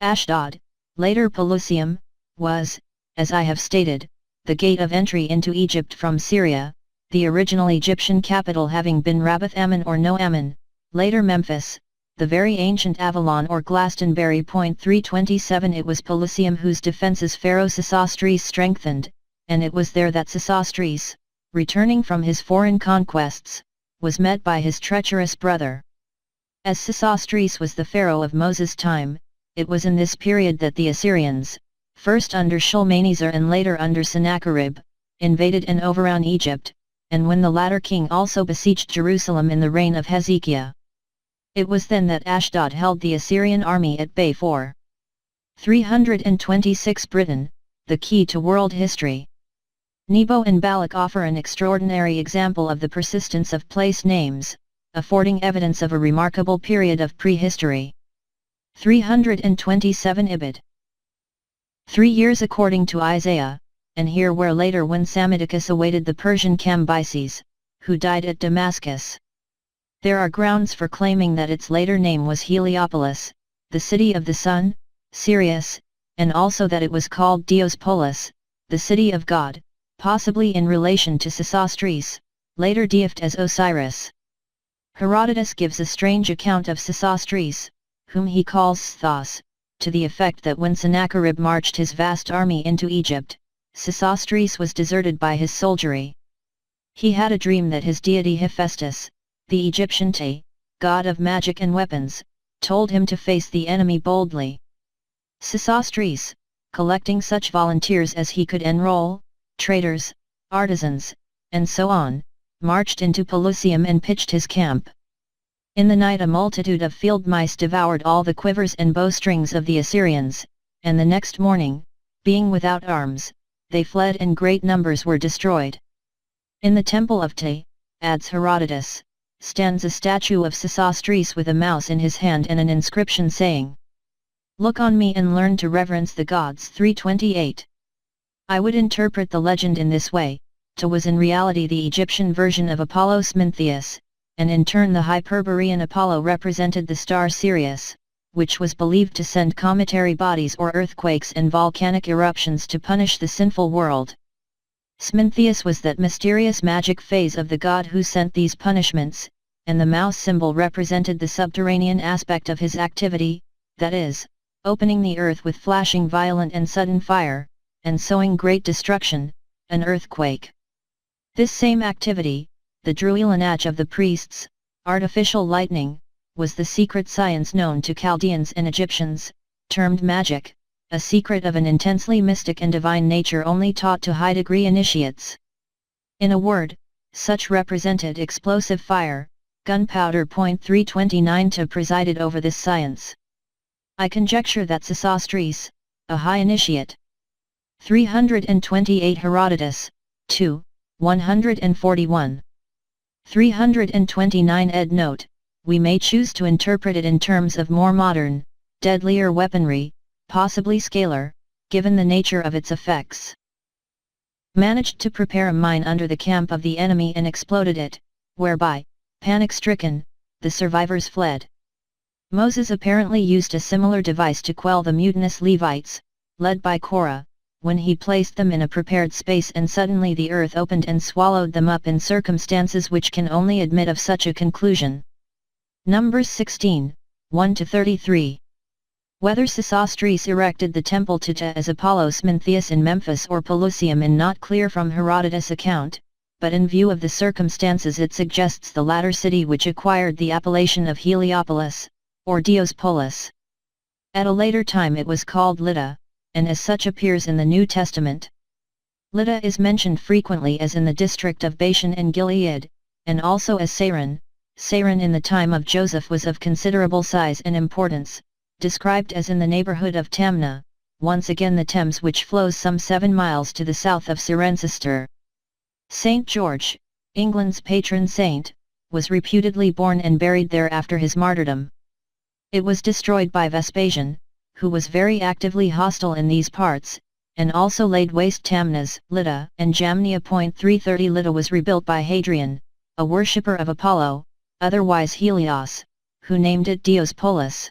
Ashdod, later Pelusium, was, as I have stated, the gate of entry into Egypt from Syria, the original Egyptian capital having been Rabbath Ammon or No Ammon, later Memphis, the very ancient Avalon or Glastonbury. 327 It was Pelusium whose defences Pharaoh Sesostris strengthened, and it was there that Sesostris, returning from his foreign conquests, was met by his treacherous brother. As Sesostris was the pharaoh of Moses' time, it was in this period that the Assyrians, first under Shalmaneser and later under Sennacherib, invaded and overran Egypt, and when the latter king also besieged Jerusalem in the reign of Hezekiah. It was then that Ashdod held the Assyrian army at bay. 326 Britain, the key to world history. Nebo and Balak offer an extraordinary example of the persistence of place names, affording evidence of a remarkable period of prehistory. 327 Ibid. 3 years according to Isaiah, and here where later when Psammetichus awaited the Persian Cambyses, who died at Damascus. There are grounds for claiming that its later name was Heliopolis, the city of the sun, Sirius, and also that it was called Diospolis, the city of God, possibly in relation to Sesostris, later deified as Osiris. Herodotus gives a strange account of Sesostris, whom he calls Sthos, to the effect that when Sennacherib marched his vast army into Egypt, Sesostris was deserted by his soldiery. He had a dream that his deity Hephaestus, the Egyptian Te, god of magic and weapons, told him to face the enemy boldly. Sesostris, collecting such volunteers as he could enroll, traders, artisans, and so on, marched into Pelusium and pitched his camp. In the night a multitude of field mice devoured all the quivers and bowstrings of the Assyrians, and the next morning, being without arms, they fled and great numbers were destroyed. In the temple of Te, adds Herodotus, stands a statue of Sesostris with a mouse in his hand and an inscription saying, "Look on me and learn to reverence the gods." 328. I would interpret the legend in this way: Te was in reality the Egyptian version of Apollo Smintheus, and in turn the Hyperborean Apollo represented the star Sirius, which was believed to send cometary bodies or earthquakes and volcanic eruptions to punish the sinful world. Smintheus was that mysterious magic phase of the god who sent these punishments, and the mouse symbol represented the subterranean aspect of his activity, that is, opening the earth with flashing violent and sudden fire, and sowing great destruction, an earthquake. This same activity, the druilinage of the priests, artificial lightning, was the secret science known to Chaldeans and Egyptians, termed magic, a secret of an intensely mystic and divine nature only taught to high-degree initiates. In a word, such represented explosive fire, gunpowder. 329 to presided over this science. I conjecture that Sesostris, a high initiate. 328 Herodotus, 2, 141. 329 Ed. Note, we may choose to interpret it in terms of more modern, deadlier weaponry, possibly scalar, given the nature of its effects. Managed to prepare a mine under the camp of the enemy and exploded it, whereby, panic-stricken, the survivors fled. Moses apparently used a similar device to quell the mutinous Levites, led by Korah, when he placed them in a prepared space and suddenly the earth opened and swallowed them up in circumstances which can only admit of such a conclusion. Numbers 16, 1-33. Whether Sesostris erected the temple to Te as Apollo Smintheus in Memphis or Pelusium is not clear from Herodotus' account, but in view of the circumstances it suggests the latter city which acquired the appellation of Heliopolis, or Diospolis. At a later time it was called Lydda, and as such appears in the New Testament. Lydda is mentioned frequently as in the district of Bashan and Gilead, and also as Saron. Saron in the time of Joseph was of considerable size and importance, described as in the neighborhood of Tamna, once again the Thames which flows some 7 miles to the south of Cirencester. St. George, England's patron saint, was reputedly born and buried there after his martyrdom. It was destroyed by Vespasian, who was very actively hostile in these parts, and also laid waste Tamnas, Lydda, and Jamnia. 330 Lydda was rebuilt by Hadrian, a worshipper of Apollo, otherwise Helios, who named it Diospolis.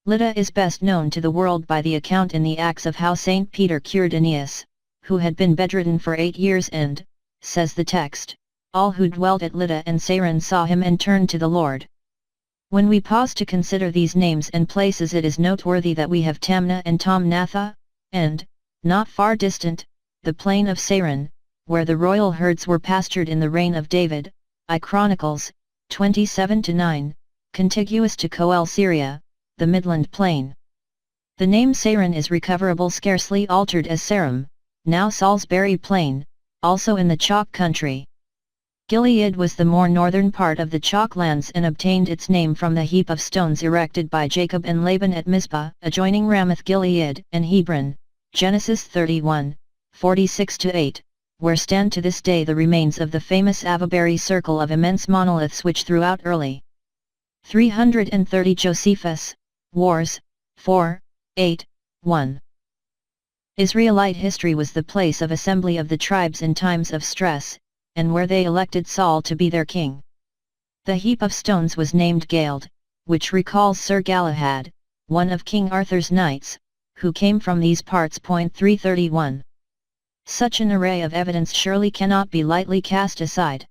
Lydda is best known to the world by the account in the Acts of how St. Peter cured Aeneas, who had been bedridden for 8 years and, says the text, all who dwelt at Lydda and Saron saw him and turned to the Lord. When we pause to consider these names and places it is noteworthy that we have Tamna and Tomnatha, and, not far distant, the plain of Saron, where the royal herds were pastured in the reign of David, I Chronicles, 27-9, contiguous to Coel Syria, the Midland Plain. The name Saron is recoverable scarcely altered as Sarum, now Salisbury Plain, also in the Chalk country. Gilead was the more northern part of the Chalk lands and obtained its name from the heap of stones erected by Jacob and Laban at Mizpah, adjoining Ramoth Gilead and Hebron, Genesis 31, 46-8, where stand to this day the remains of the famous Avaberry circle of immense monoliths which throughout early 330 Josephus, Wars, 4, 8, 1. Israelite history was the place of assembly of the tribes in times of stress, and where they elected Saul to be their king. The heap of stones was named Gald, which recalls Sir Galahad, one of King Arthur's knights, who came from these parts. 331. Such an array of evidence surely cannot be lightly cast aside.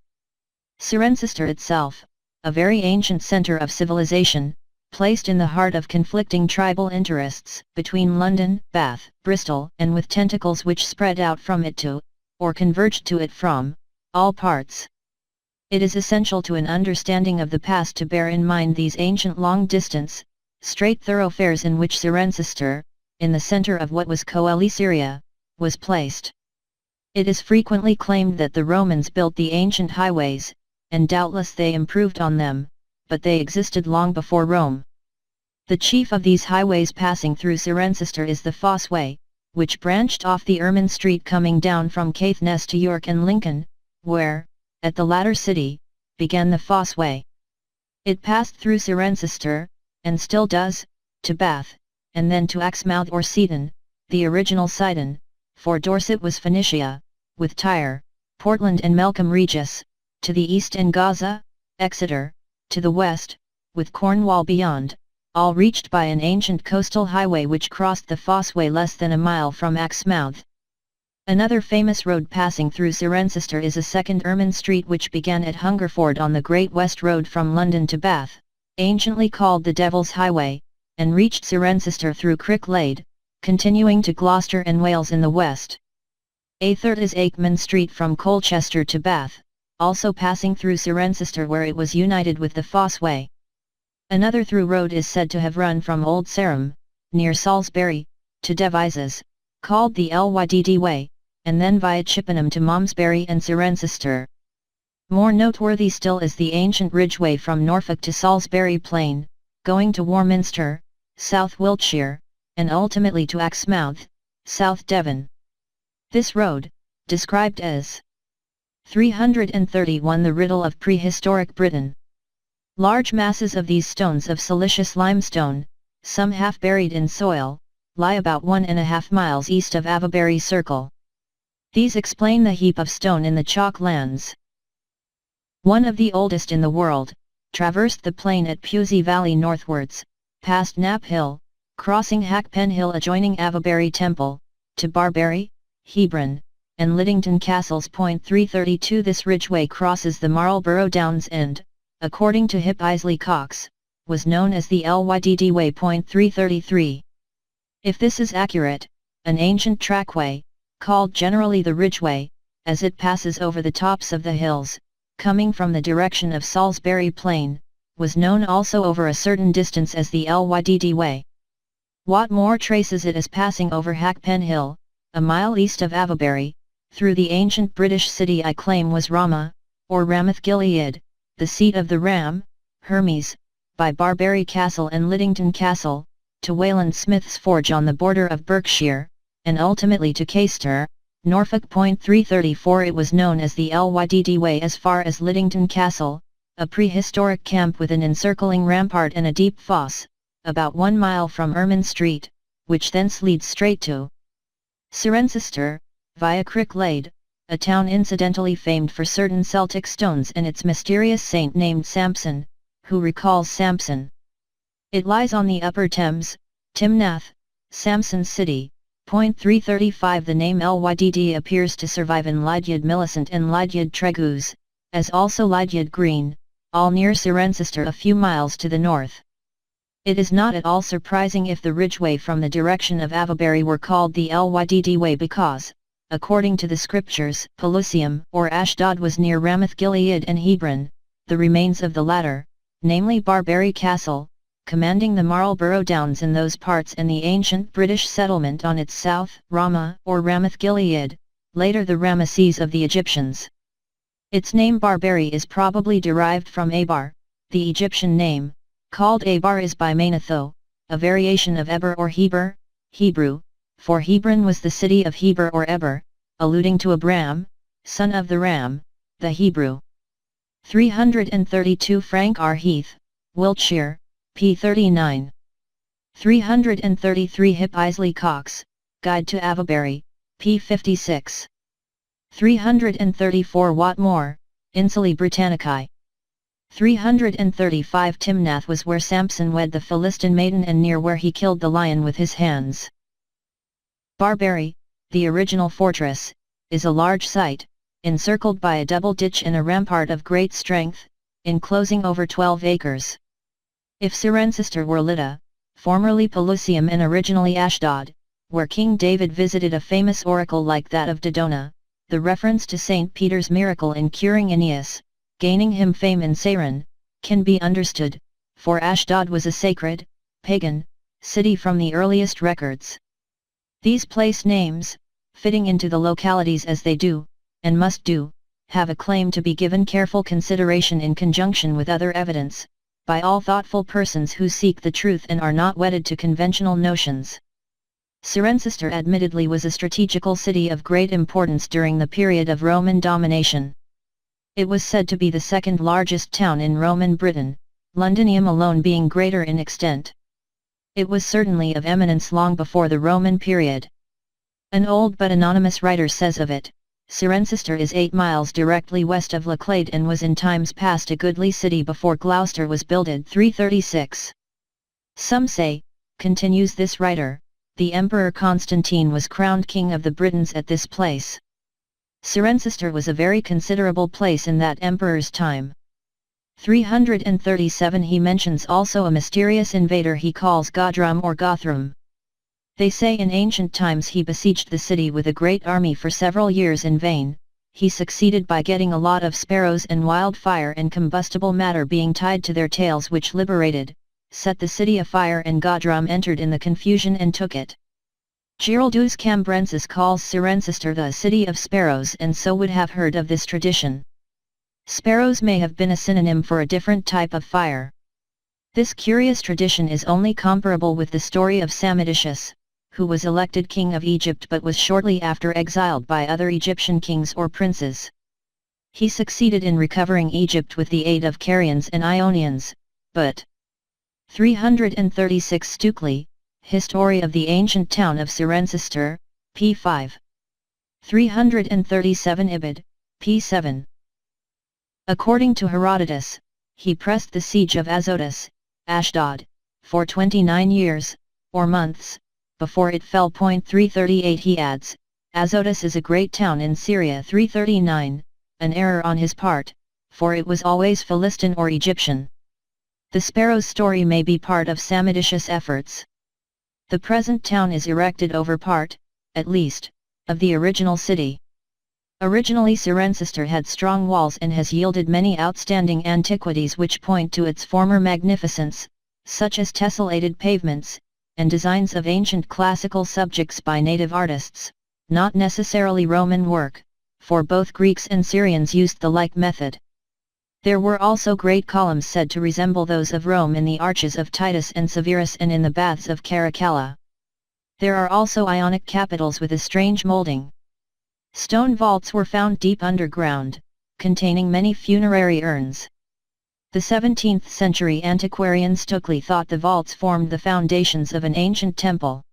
Cirencester itself, a very ancient centre of civilization, placed in the heart of conflicting tribal interests between London, Bath, Bristol, and with tentacles which spread out from it to, or converged to it from, all parts. It is essential to an understanding of the past to bear in mind these ancient long-distance, straight thoroughfares in which Cirencester, in the centre of what was Coeli Syria, was placed. It is frequently claimed that the Romans built the ancient highways, and doubtless they improved on them, but they existed long before Rome. The chief of these highways passing through Cirencester is the Fossway, which branched off the Ermine Street coming down from Caithness to York and Lincoln, where, at the latter city, began the Fossway. It passed through Cirencester, and still does, to Bath, and then to Exmouth or Seaton, the original Sidon, for Dorset was Phoenicia, with Tyre, Portland and Melcombe Regis, to the east and Gaza, Exeter, to the west, with Cornwall beyond, all reached by an ancient coastal highway which crossed the Fossway less than a mile from Exmouth. Another famous road passing through Cirencester is a second Ermine Street which began at Hungerford on the Great West Road from London to Bath, anciently called the Devil's Highway, and reached Cirencester through Cricklade, continuing to Gloucester and Wales in the west. A third is Akeman Street from Colchester to Bath, also passing through Cirencester where it was united with the Fossway. Another through road is said to have run from Old Sarum, near Salisbury, to Devizes, called the Lydd Way, and then via Chippenham to Malmesbury and Cirencester. More noteworthy still is the ancient Ridgeway from Norfolk to Salisbury Plain, going to Warminster, South Wiltshire, and ultimately to Exmouth, South Devon. This road, described as 331 the riddle of prehistoric Britain. Large masses of these stones of silicious limestone, some half buried in soil, lie about 1.5 miles east of Avebury Circle. These explain the heap of stone in the chalk lands. One of the oldest in the world, traversed the plain at Pewsey Valley northwards, past Knapp Hill, crossing Hackpen Hill adjoining Avebury Temple, to Barbury, Hebron, and Liddington Castles. 332 This ridgeway crosses the Marlborough Downs and, according to Hip Isley Cox, was known as the Lydd Way. 333. If this is accurate, an ancient trackway, called generally the Ridgeway, as it passes over the tops of the hills, coming from the direction of Salisbury Plain, was known also over a certain distance as the Lydd Way. Watmore traces it as passing over Hackpen Hill, a mile east of Avebury, through the ancient British city I claim was Ramah, or Ramoth-Gilead, the seat of the Ram, Hermes, by Barbury Castle and Liddington Castle, to Wayland Smith's Forge on the border of Berkshire, and ultimately to Caister, Norfolk. 334 It was known as the Lydd Way as far as Liddington Castle, a prehistoric camp with an encircling rampart and a deep fosse, about 1 mile from Ermine Street, which thence leads straight to Cirencester, via Cricklade, a town incidentally famed for certain Celtic stones and its mysterious saint named Samson, who recalls Samson. It lies on the upper Thames, Timnath, Samson's city. 335 The name Lydd appears to survive in Lydiard Millicent and Lydiard Tregus, as also Lydiard Green, all near Cirencester a few miles to the north. It is not at all surprising if the ridgeway from the direction of Avebury were called the Lydd Way because, according to the scriptures, Pelusium or Ashdod was near Ramoth-Gilead and Hebron, the remains of the latter, namely Barbury Castle, commanding the Marlborough Downs in those parts and the ancient British settlement on its south, Ramah or Ramoth-Gilead, later the Ramesses of the Egyptians. Its name Barbury is probably derived from Abar, the Egyptian name, called Abar is by Manetho, a variation of Eber or Heber, Hebrew, for Hebron was the city of Heber or Eber, alluding to Abram, son of the Ram, the Hebrew. 332 Frank R. Heath, Wiltshire, p. 39. 333 Hip Isley Cox, Guide to Avebury, p. 56. 334 Watmore, Insulae Britannicae. 335 Timnath was where Samson wed the Philistine maiden and near where he killed the lion with his hands. Barbury, the original fortress, is a large site, encircled by a double ditch and a rampart of great strength, enclosing over 12 acres. If Cirencester were Lydda, formerly Pelusium and originally Ashdod, where King David visited a famous oracle like that of Dodona, the reference to St. Peter's miracle in curing Aeneas, gaining him fame in Saron, can be understood, for Ashdod was a sacred, pagan, city from the earliest records. These place names, fitting into the localities as they do, and must do, have a claim to be given careful consideration in conjunction with other evidence, by all thoughtful persons who seek the truth and are not wedded to conventional notions. Cirencester admittedly was a strategical city of great importance during the period of Roman domination. It was said to be the second largest town in Roman Britain, Londinium alone being greater in extent. It was certainly of eminence long before the Roman period. An old but anonymous writer says of it, Cirencester is 8 miles directly west of Laclede and was in times past a goodly city before Gloucester was builded 336. Some say, continues this writer, the Emperor Constantine was crowned king of the Britons at this place. Cirencester was a very considerable place in that emperor's time. 337 He mentions also a mysterious invader he calls Godrum or Gothrum. They say in ancient times he besieged the city with a great army for several years in vain. He succeeded by getting a lot of sparrows and wildfire and combustible matter being tied to their tails, which set the city afire, and Godrum entered in the confusion and took it. Giraldus Cambrensis calls Cirencester the city of sparrows, and so would have heard of this tradition. Sparrows may have been a synonym for a different type of fire. This curious tradition is only comparable with the story of Samoditius, who was elected king of Egypt but was shortly after exiled by other Egyptian kings or princes. He succeeded in recovering Egypt with the aid of Carians and Ionians, but 336 Stukely, History of the Ancient Town of Cirencester, p. 5. 337 Ibid, p. 7. According to Herodotus, he pressed the siege of Azotus, Ashdod, for 29 years, or months, before it fell. 338 He adds, Azotus is a great town in Syria. 339, an error on his part, for it was always Philistin or Egyptian. The sparrow's story may be part of Samoditius' efforts. The present town is erected over part, at least, of the original city. Originally Cirencester had strong walls and has yielded many outstanding antiquities which point to its former magnificence, such as tessellated pavements, and designs of ancient classical subjects by native artists, not necessarily Roman work, for both Greeks and Syrians used the like method. There were also great columns said to resemble those of Rome in the arches of Titus and Severus and in the baths of Caracalla. There are also Ionic capitals with a strange molding. Stone vaults were found deep underground, containing many funerary urns. The 17th century antiquarian Stukely thought the vaults formed the foundations of an ancient temple.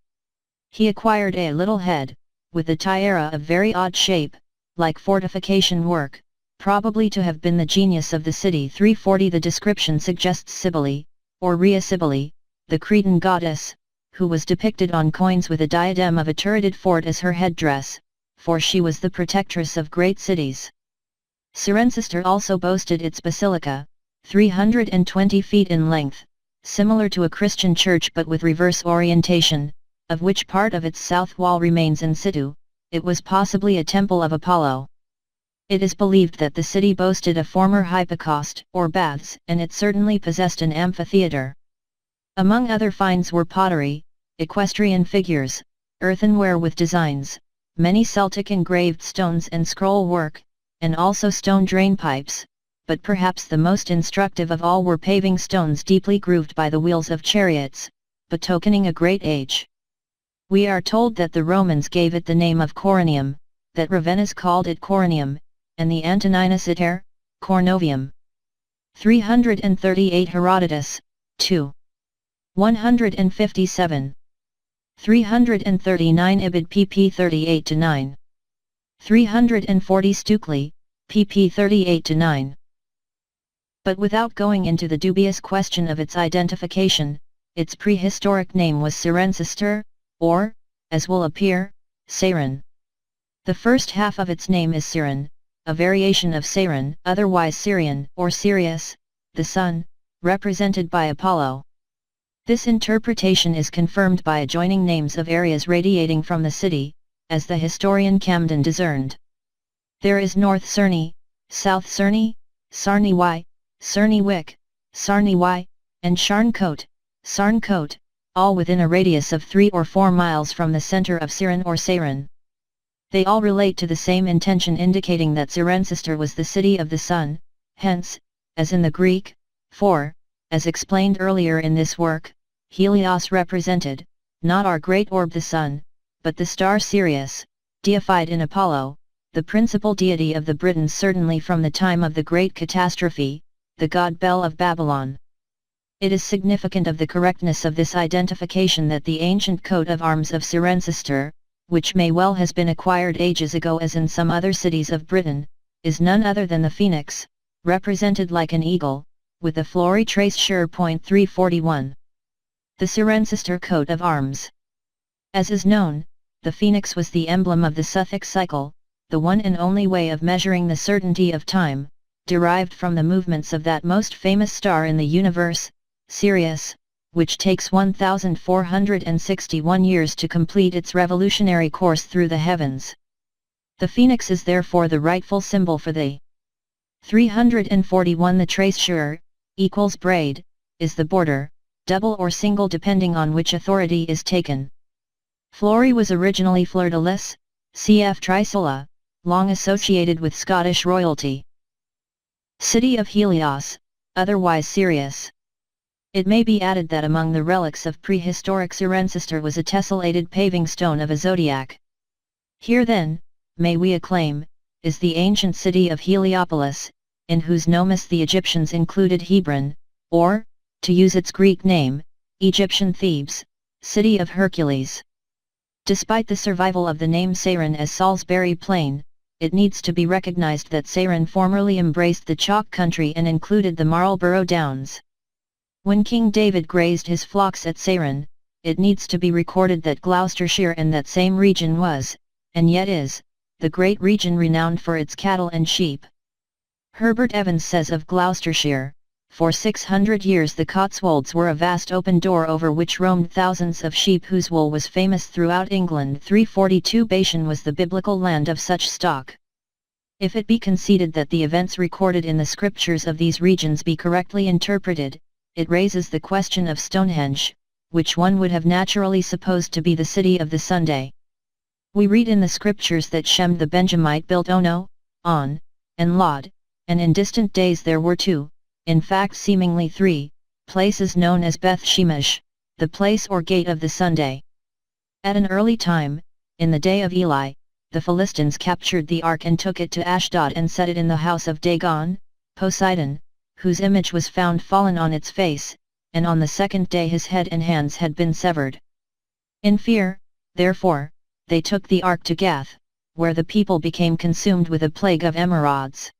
He acquired a little head, with a tiara of very odd shape, like fortification work, probably to have been the genius of the city. 340 The description suggests Cybele, or Rhea Cybele, the Cretan goddess, who was depicted on coins with a diadem of a turreted fort as her headdress, for she was the protectress of great cities. Cirencester also boasted its basilica, 320 feet in length, similar to a Christian church but with reverse orientation, of which part of its south wall remains in situ. It was possibly a temple of Apollo. It is believed that the city boasted a former hypocaust, or baths, and it certainly possessed an amphitheatre. Among other finds were pottery, equestrian figures, earthenware with designs, many Celtic engraved stones and scroll work, and also stone drainpipes, but perhaps the most instructive of all were paving stones deeply grooved by the wheels of chariots, betokening a great age. We are told that the Romans gave it the name of Coronium, that Ravennas called it Coronium, and the Antoninus iter, Cornovium. 338 Herodotus, 2. 157. 339 Ibid pp 38-9. 340 Stukely, pp 38-9. But without going into the dubious question of its identification, its prehistoric name was Cirencester, or, as will appear, Seiren. The first half of its name is Siren, a variation of Seiren, otherwise Syrian or Sirius, the sun, represented by Apollo. This interpretation is confirmed by adjoining names of areas radiating from the city, as the historian Camden discerned. There is North Cerney, South Cerney, Sarney Y, Cerney Wick, Sarney Y, and Sharncote, Sarncote, all within a radius of 3 or 4 miles from the center of Siren or Seiren. They all relate to the same intention, indicating that Cirencester was the city of the sun, hence, as in the Greek, for, as explained earlier in this work, Helios represented, not our great orb the sun, but the star Sirius, deified in Apollo, the principal deity of the Britons certainly from the time of the great catastrophe, the god Bel of Babylon. It is significant of the correctness of this identification that the ancient coat of arms of Cirencester, which may well has been acquired ages ago as in some other cities of Britain, is none other than the phoenix, represented like an eagle, with the flory trace sure. 341. The Cirencester coat of arms. As is known, the phoenix was the emblem of the Suffolk cycle, the one and only way of measuring the certainty of time, derived from the movements of that most famous star in the universe, Sirius, which takes 1,461 years to complete its revolutionary course through the heavens. The phoenix is therefore the rightful symbol for the 341. The trace sure, equals braid, is the border, double or single depending on which authority is taken. Flory was originally fleur-de-lis, cf. Trisola, long associated with Scottish royalty. City of Helios, otherwise Sirius. It may be added that among the relics of prehistoric Cirencester was a tessellated paving stone of a zodiac. Here then, may we acclaim, is the ancient city of Heliopolis, in whose nomus the Egyptians included Hebron, or, to use its Greek name, Egyptian Thebes, city of Hercules. Despite the survival of the name Saran as Salisbury Plain, it needs to be recognized that Saran formerly embraced the chalk country and included the Marlborough Downs. When King David grazed his flocks at Saran, it needs to be recorded that Gloucestershire and that same region was, and yet is, the great region renowned for its cattle and sheep. Herbert Evans says of Gloucestershire, "For 600 years the Cotswolds were a vast open door over which roamed thousands of sheep whose wool was famous throughout England." 342. Bashan was the biblical land of such stock. If it be conceded that the events recorded in the scriptures of these regions be correctly interpreted, it raises the question of Stonehenge, which one would have naturally supposed to be the city of the Sunday. We read in the scriptures that Shem the Benjamite built Ono, On, and Lod, and in distant days there were two, in fact seemingly three, places known as Beth Shemesh, the place or gate of the Sunday. At an early time, in the day of Eli, the Philistines captured the ark and took it to Ashdod and set it in the house of Dagon, Poseidon, whose image was found fallen on its face, and on the second day his head and hands had been severed. In fear, therefore, they took the ark to Gath, where the people became consumed with a plague of emerods.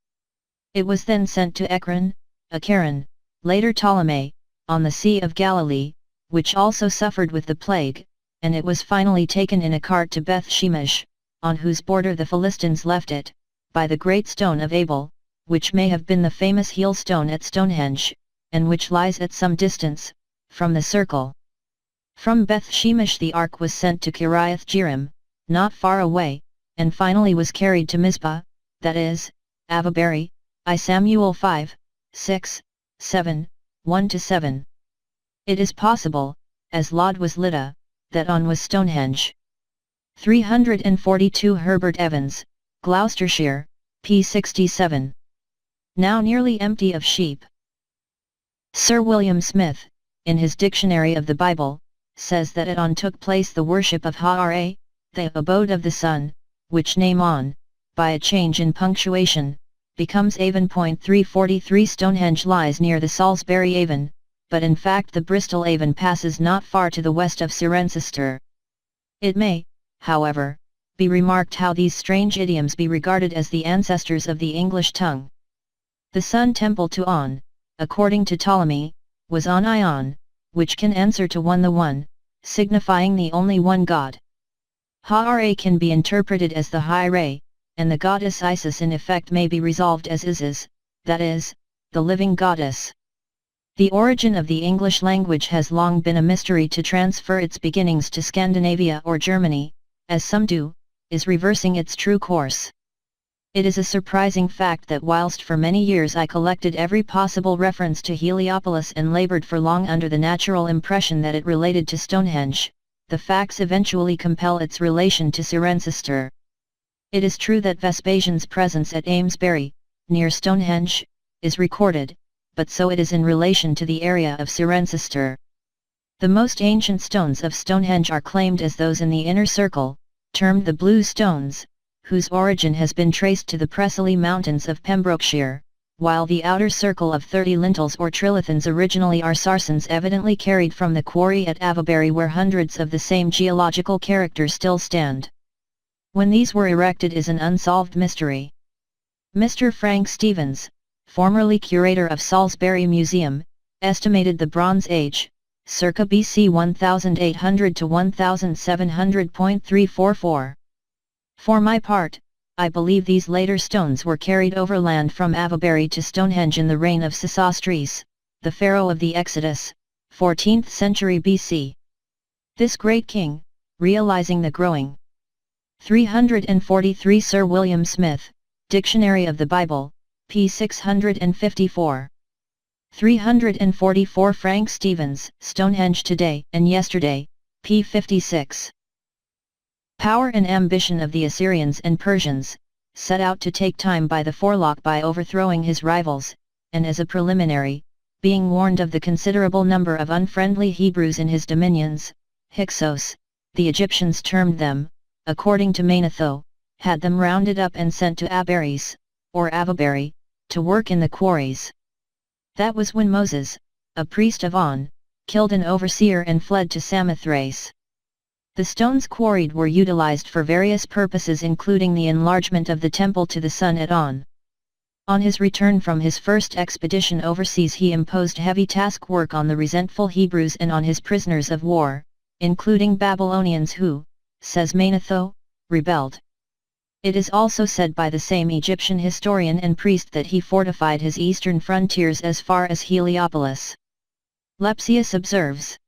It was then sent to Ekron, Acharon, later Ptolemy, on the Sea of Galilee, which also suffered with the plague, and it was finally taken in a cart to Beth Shemesh, on whose border the Philistines left it, by the great stone of Abel, which may have been the famous heel stone at Stonehenge, and which lies at some distance, from the circle. From Beth Shemesh the ark was sent to Kiriath Jearim, not far away, and finally was carried to Mizpah, that is, Avaberry, I Samuel 5, 6, 7, 1-7. It is possible, as Lod was Lydda, that On was Stonehenge. 342. Herbert Evans, Gloucestershire, p. 67. Now nearly empty of sheep. Sir William Smith, in his Dictionary of the Bible, says that at On took place the worship of Ha-ra, the abode of the sun, which name On, by a change in punctuation, becomes Avon. 343. Stonehenge lies near the Salisbury Avon, but in fact the Bristol Avon passes not far to the west of Cirencester. It may, however, be remarked how these strange idioms be regarded as the ancestors of the English tongue. The Sun Temple to On, according to Ptolemy, was on Ion, which can answer to one the one, signifying the only one God. Ha-ra can be interpreted as the High Ray, and the goddess Isis in effect may be resolved as Isis, that is, the living goddess. The origin of the English language has long been a mystery. To transfer its beginnings to Scandinavia or Germany, as some do, is reversing its true course. It is a surprising fact that whilst for many years I collected every possible reference to Heliopolis and laboured for long under the natural impression that it related to Stonehenge, the facts eventually compel its relation to Cirencester. It is true that Vespasian's presence at Amesbury, near Stonehenge, is recorded, but so it is in relation to the area of Cirencester. The most ancient stones of Stonehenge are claimed as those in the inner circle, termed the Blue Stones, whose origin has been traced to the Preseli Mountains of Pembrokeshire, while the outer circle of 30 lintels or trilithons originally are sarsens evidently carried from the quarry at Avaberry, where hundreds of the same geological character still stand. When these were erected is an unsolved mystery. Mr. Frank Stevens, formerly curator of Salisbury Museum, estimated the Bronze Age, circa BC 1800 to 1700.344. For my part, I believe these later stones were carried overland from Avebury to Stonehenge in the reign of Sesostris, the pharaoh of the Exodus, 14th century BC. This great king, realizing the growing 343 Sir William Smith, Dictionary of the Bible, p. 654. 344 Frank Stevens, Stonehenge Today and Yesterday, p. 56. Power and ambition of the Assyrians and Persians, set out to take time by the forelock by overthrowing his rivals, and as a preliminary, being warned of the considerable number of unfriendly Hebrews in his dominions, Hyksos, the Egyptians termed them, according to Manetho, had them rounded up and sent to Abaris, or Avebury, to work in the quarries. That was when Moses, a priest of On, killed an overseer and fled to Samothrace. The stones quarried were utilized for various purposes, including the enlargement of the temple to the sun at On. On his return from his first expedition overseas, he imposed heavy task work on the resentful Hebrews and on his prisoners of war, including Babylonians who, says Manetho, rebelled. It is also said by the same Egyptian historian and priest that he fortified his eastern frontiers as far as Heliopolis. Lepsius observes,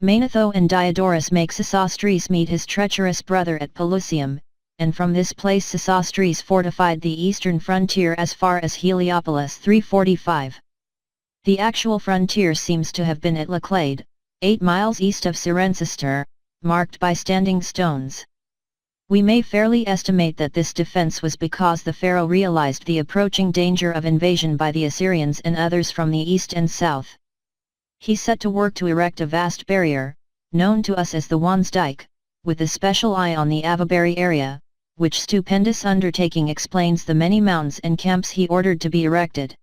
Manetho and Diodorus make Sesostris meet his treacherous brother at Pelusium, and from this place Sesostris fortified the eastern frontier as far as Heliopolis 345. The actual frontier seems to have been at Laclade, 8 miles east of Cirencester, marked by standing stones. We may fairly estimate that this defense was because the pharaoh realized the approaching danger of invasion by the Assyrians and others from the east and south. He set to work to erect a vast barrier, known to us as the Wansdyke, with a special eye on the Avebury area, which stupendous undertaking explains the many mounds and camps he ordered to be erected.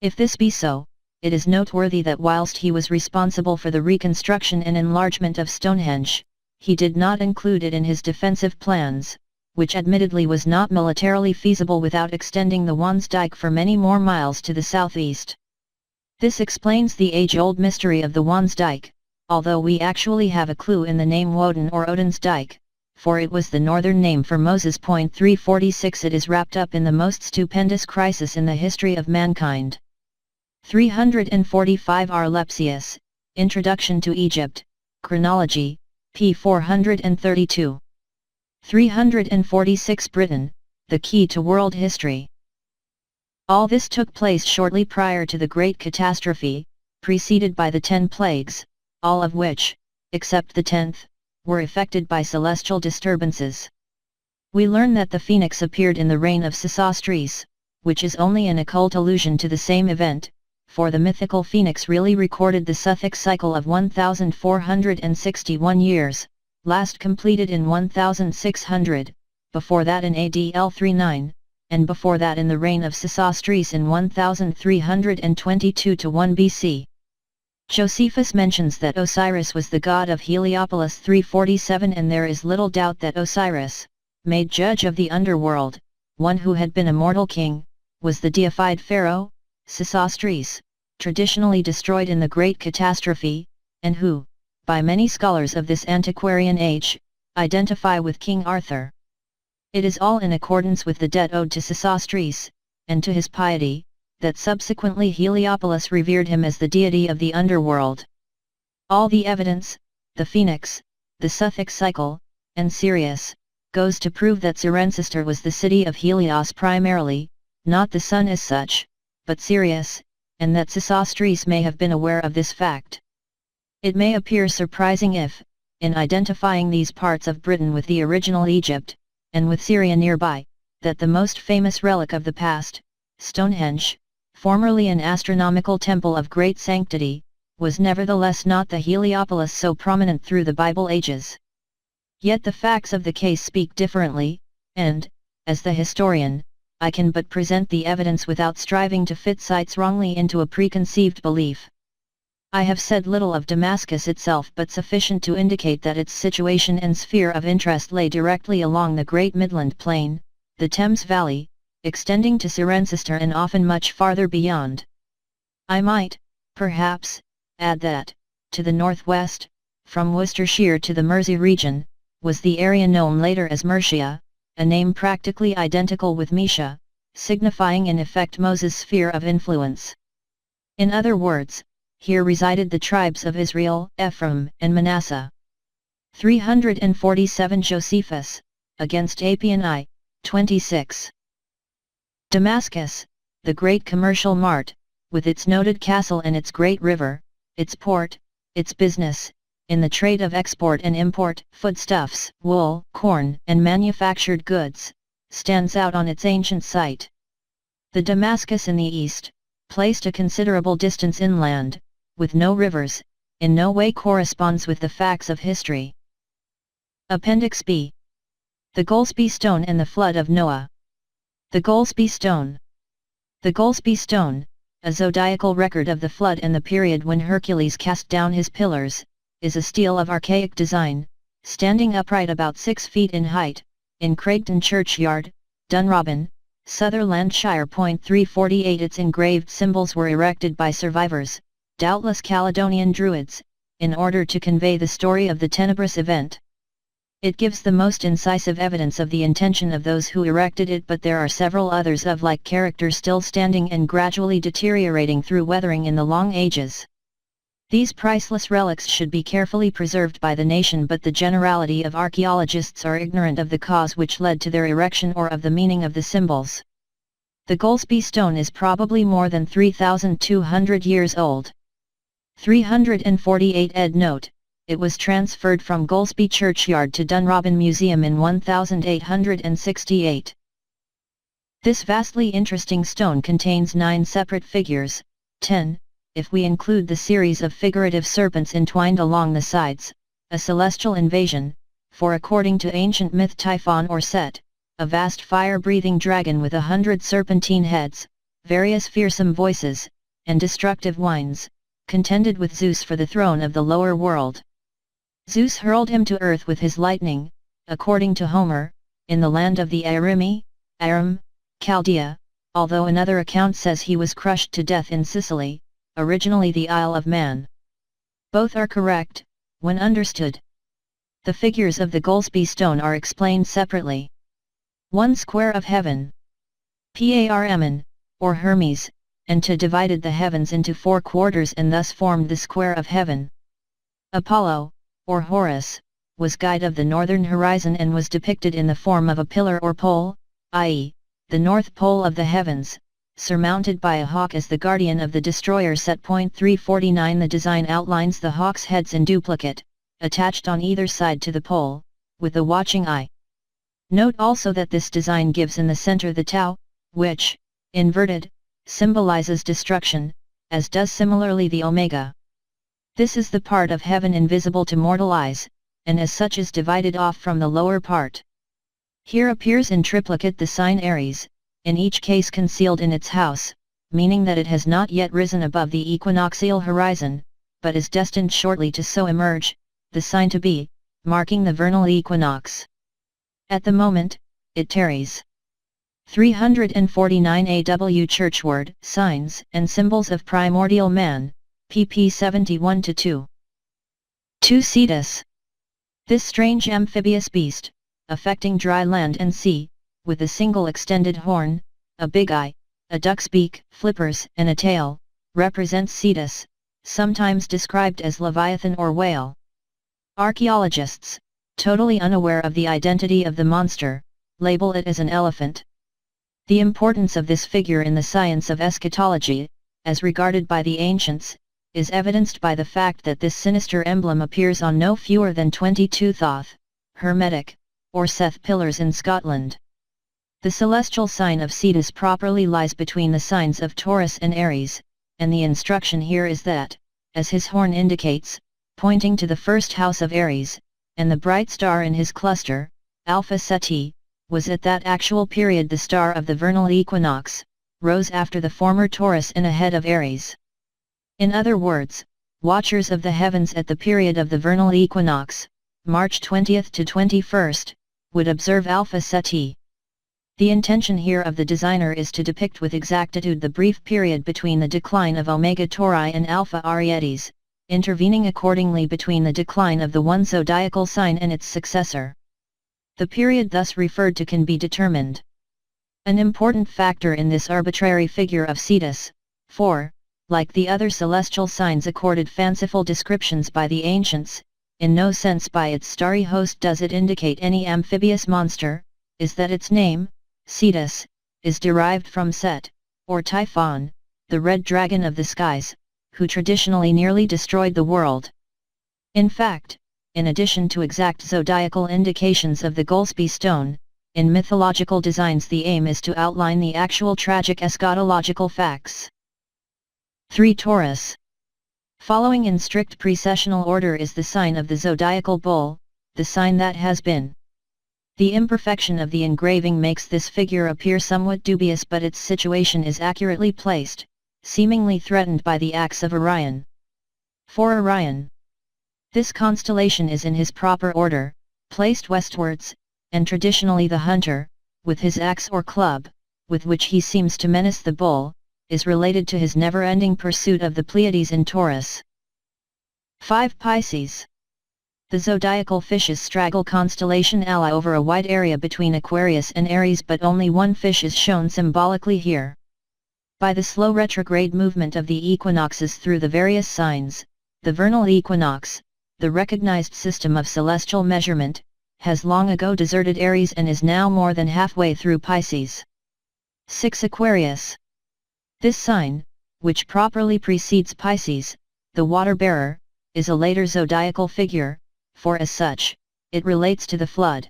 If this be so, it is noteworthy that whilst he was responsible for the reconstruction and enlargement of Stonehenge, he did not include it in his defensive plans, which admittedly was not militarily feasible without extending the Wansdyke for many more miles to the southeast. This explains the age-old mystery of the Wansdyke, although we actually have a clue in the name Woden or Odin's Dyke, for it was the northern name for Moses. 346 It is wrapped up in the most stupendous crisis in the history of mankind. 345 R. Lepsius, Introduction to Egypt, Chronology, p. 432. 346 Britain, the key to world history. All this took place shortly prior to the Great Catastrophe, preceded by the 10 plagues, all of which, except the 10th, were effected by celestial disturbances. We learn that the phoenix appeared in the reign of Sesostris, which is only an occult allusion to the same event, for the mythical phoenix really recorded the Suthic cycle of 1461 years, last completed in 1600, before that in AD L39, and before that in the reign of Sesostris in 1322 to 1 BC. Josephus mentions that Osiris was the god of Heliopolis 347, and there is little doubt that Osiris, made judge of the underworld, one who had been a mortal king, was the deified pharaoh, Sesostris, traditionally destroyed in the Great Catastrophe, and who, by many scholars of this antiquarian age, identify with King Arthur. It is all in accordance with the debt owed to Sesostris, and to his piety, that subsequently Heliopolis revered him as the deity of the underworld. All the evidence, the phoenix, the Suthic cycle, and Sirius, goes to prove that Cirencester was the city of Helios primarily, not the sun as such, but Sirius, and that Sesostris may have been aware of this fact. It may appear surprising if, in identifying these parts of Britain with the original Egypt, and with Syria nearby, that the most famous relic of the past, Stonehenge, formerly an astronomical temple of great sanctity, was nevertheless not the Heliopolis so prominent through the Bible ages. Yet the facts of the case speak differently, and, as the historian, I can but present the evidence without striving to fit sites wrongly into a preconceived belief. I have said little of Damascus itself, but sufficient to indicate that its situation and sphere of interest lay directly along the Great Midland Plain, the Thames Valley, extending to Cirencester and often much farther beyond. I might, perhaps, add that, to the northwest, from Worcestershire to the Mersey region, was the area known later as Mercia, a name practically identical with Mesha, signifying in effect Moses' sphere of influence. In other words, here resided the tribes of Israel, Ephraim, and Manasseh. 347 Josephus, against Apian I, 26. Damascus, the great commercial mart, with its noted castle and its great river, its port, its business, in the trade of export and import, foodstuffs, wool, corn, and manufactured goods, stands out on its ancient site. The Damascus in the east, placed a considerable distance inland, with no rivers, in no way corresponds with the facts of history. Appendix B. The Goldsby Stone and the Flood of Noah. The Goldsby Stone. The Goldsby Stone, a zodiacal record of the flood and the period when Hercules cast down his pillars, is a stele of archaic design, standing upright about 6 feet in height, in Craigton Churchyard, Dunrobin, Sutherlandshire. 348. Its engraved symbols were erected by survivors, doubtless Caledonian Druids, in order to convey the story of the tenebrous event. It gives the most incisive evidence of the intention of those who erected it, but there are several others of like character still standing and gradually deteriorating through weathering in the long ages. These priceless relics should be carefully preserved by the nation, but the generality of archaeologists are ignorant of the cause which led to their erection or of the meaning of the symbols. The Goldsby Stone is probably more than 3,200 years old. 348. Ed note, it was transferred from Goldsby Churchyard to Dunrobin Museum in 1868. This vastly interesting stone contains 9 separate figures, 10, if we include the series of figurative serpents entwined along the sides, a celestial invasion, for according to ancient myth Typhon or Set, a vast fire-breathing dragon with 100 serpentine heads, various fearsome voices, and destructive whines, contended with Zeus for the throne of the lower world. Zeus hurled him to earth with his lightning, according to Homer, in the land of the Arimi, Aram, Chaldea, although another account says he was crushed to death in Sicily, originally the Isle of Man. Both are correct, when understood. The figures of the Goldsby Stone are explained separately. 1 Square of heaven. Parmen, or Hermes, and to divided the heavens into 4 quarters and thus formed the square of heaven. Apollo, or Horus, was guide of the northern horizon and was depicted in the form of a pillar or pole, i.e., the north pole of the heavens, surmounted by a hawk as the guardian of the destroyer set. 349. The design outlines the hawk's heads in duplicate, attached on either side to the pole, with a watching eye. Note also that this design gives in the center the Tau, which, inverted, symbolizes destruction, as does similarly the Omega. This is the part of heaven invisible to mortal eyes, and as such is divided off from the lower part. Here appears in triplicate the sign Aries, in each case concealed in its house, meaning that it has not yet risen above the equinoxial horizon, but is destined shortly to so emerge, the sign to be, marking the vernal equinox. At the moment, it tarries. 349. AW Churchward, Signs and Symbols of Primordial Man, pp 71-2. 2 Cetus. This strange amphibious beast, affecting dry land and sea, with a single extended horn, a big eye, a duck's beak, flippers, and a tail, represents Cetus, sometimes described as Leviathan or whale. Archaeologists, totally unaware of the identity of the monster, label it as an elephant. The importance of this figure in the science of eschatology, as regarded by the ancients, is evidenced by the fact that this sinister emblem appears on no fewer than 22 Thoth, Hermetic, or Seth pillars in Scotland. The celestial sign of Cetus properly lies between the signs of Taurus and Aries, and the instruction here is that, as his horn indicates, pointing to the first house of Aries, and the bright star in his cluster, Alpha Ceti, was at that actual period the star of the vernal equinox, rose after the former Taurus and ahead of Aries. In other words, watchers of the heavens at the period of the vernal equinox, March 20th to 21st, would observe Alpha Ceti. The intention here of the designer is to depict with exactitude the brief period between the decline of Omega Tauri and Alpha Arietis, intervening accordingly between the decline of the one zodiacal sign and its successor. The period thus referred to can be determined. An important factor in this arbitrary figure of Cetus, for, like the other celestial signs accorded fanciful descriptions by the ancients, in no sense by its starry host does it indicate any amphibious monster, is that its name, Cetus, is derived from Set, or Typhon, the red dragon of the skies, who traditionally nearly destroyed the world. In fact, in addition to exact zodiacal indications of the Goldsby stone, in mythological designs the aim is to outline the actual tragic eschatological facts. 3. Taurus. Following in strict precessional order is the sign of the zodiacal bull, the sign that has been. The imperfection of the engraving makes this figure appear somewhat dubious, but its situation is accurately placed, seemingly threatened by the axe of Orion. For Orion, this constellation is in his proper order, placed westwards, and traditionally the hunter, with his axe or club, with which he seems to menace the bull, is related to his never-ending pursuit of the Pleiades in Taurus. 5. Pisces. The zodiacal fishes straddle constellation ally over a wide area between Aquarius and Aries, but only one fish is shown symbolically here. By the slow retrograde movement of the equinoxes through the various signs, the vernal equinox, the recognized system of celestial measurement, has long ago deserted Aries and is now more than halfway through Pisces. 6. Aquarius. This sign, which properly precedes Pisces, the water-bearer, is a later zodiacal figure, for as such, it relates to the flood.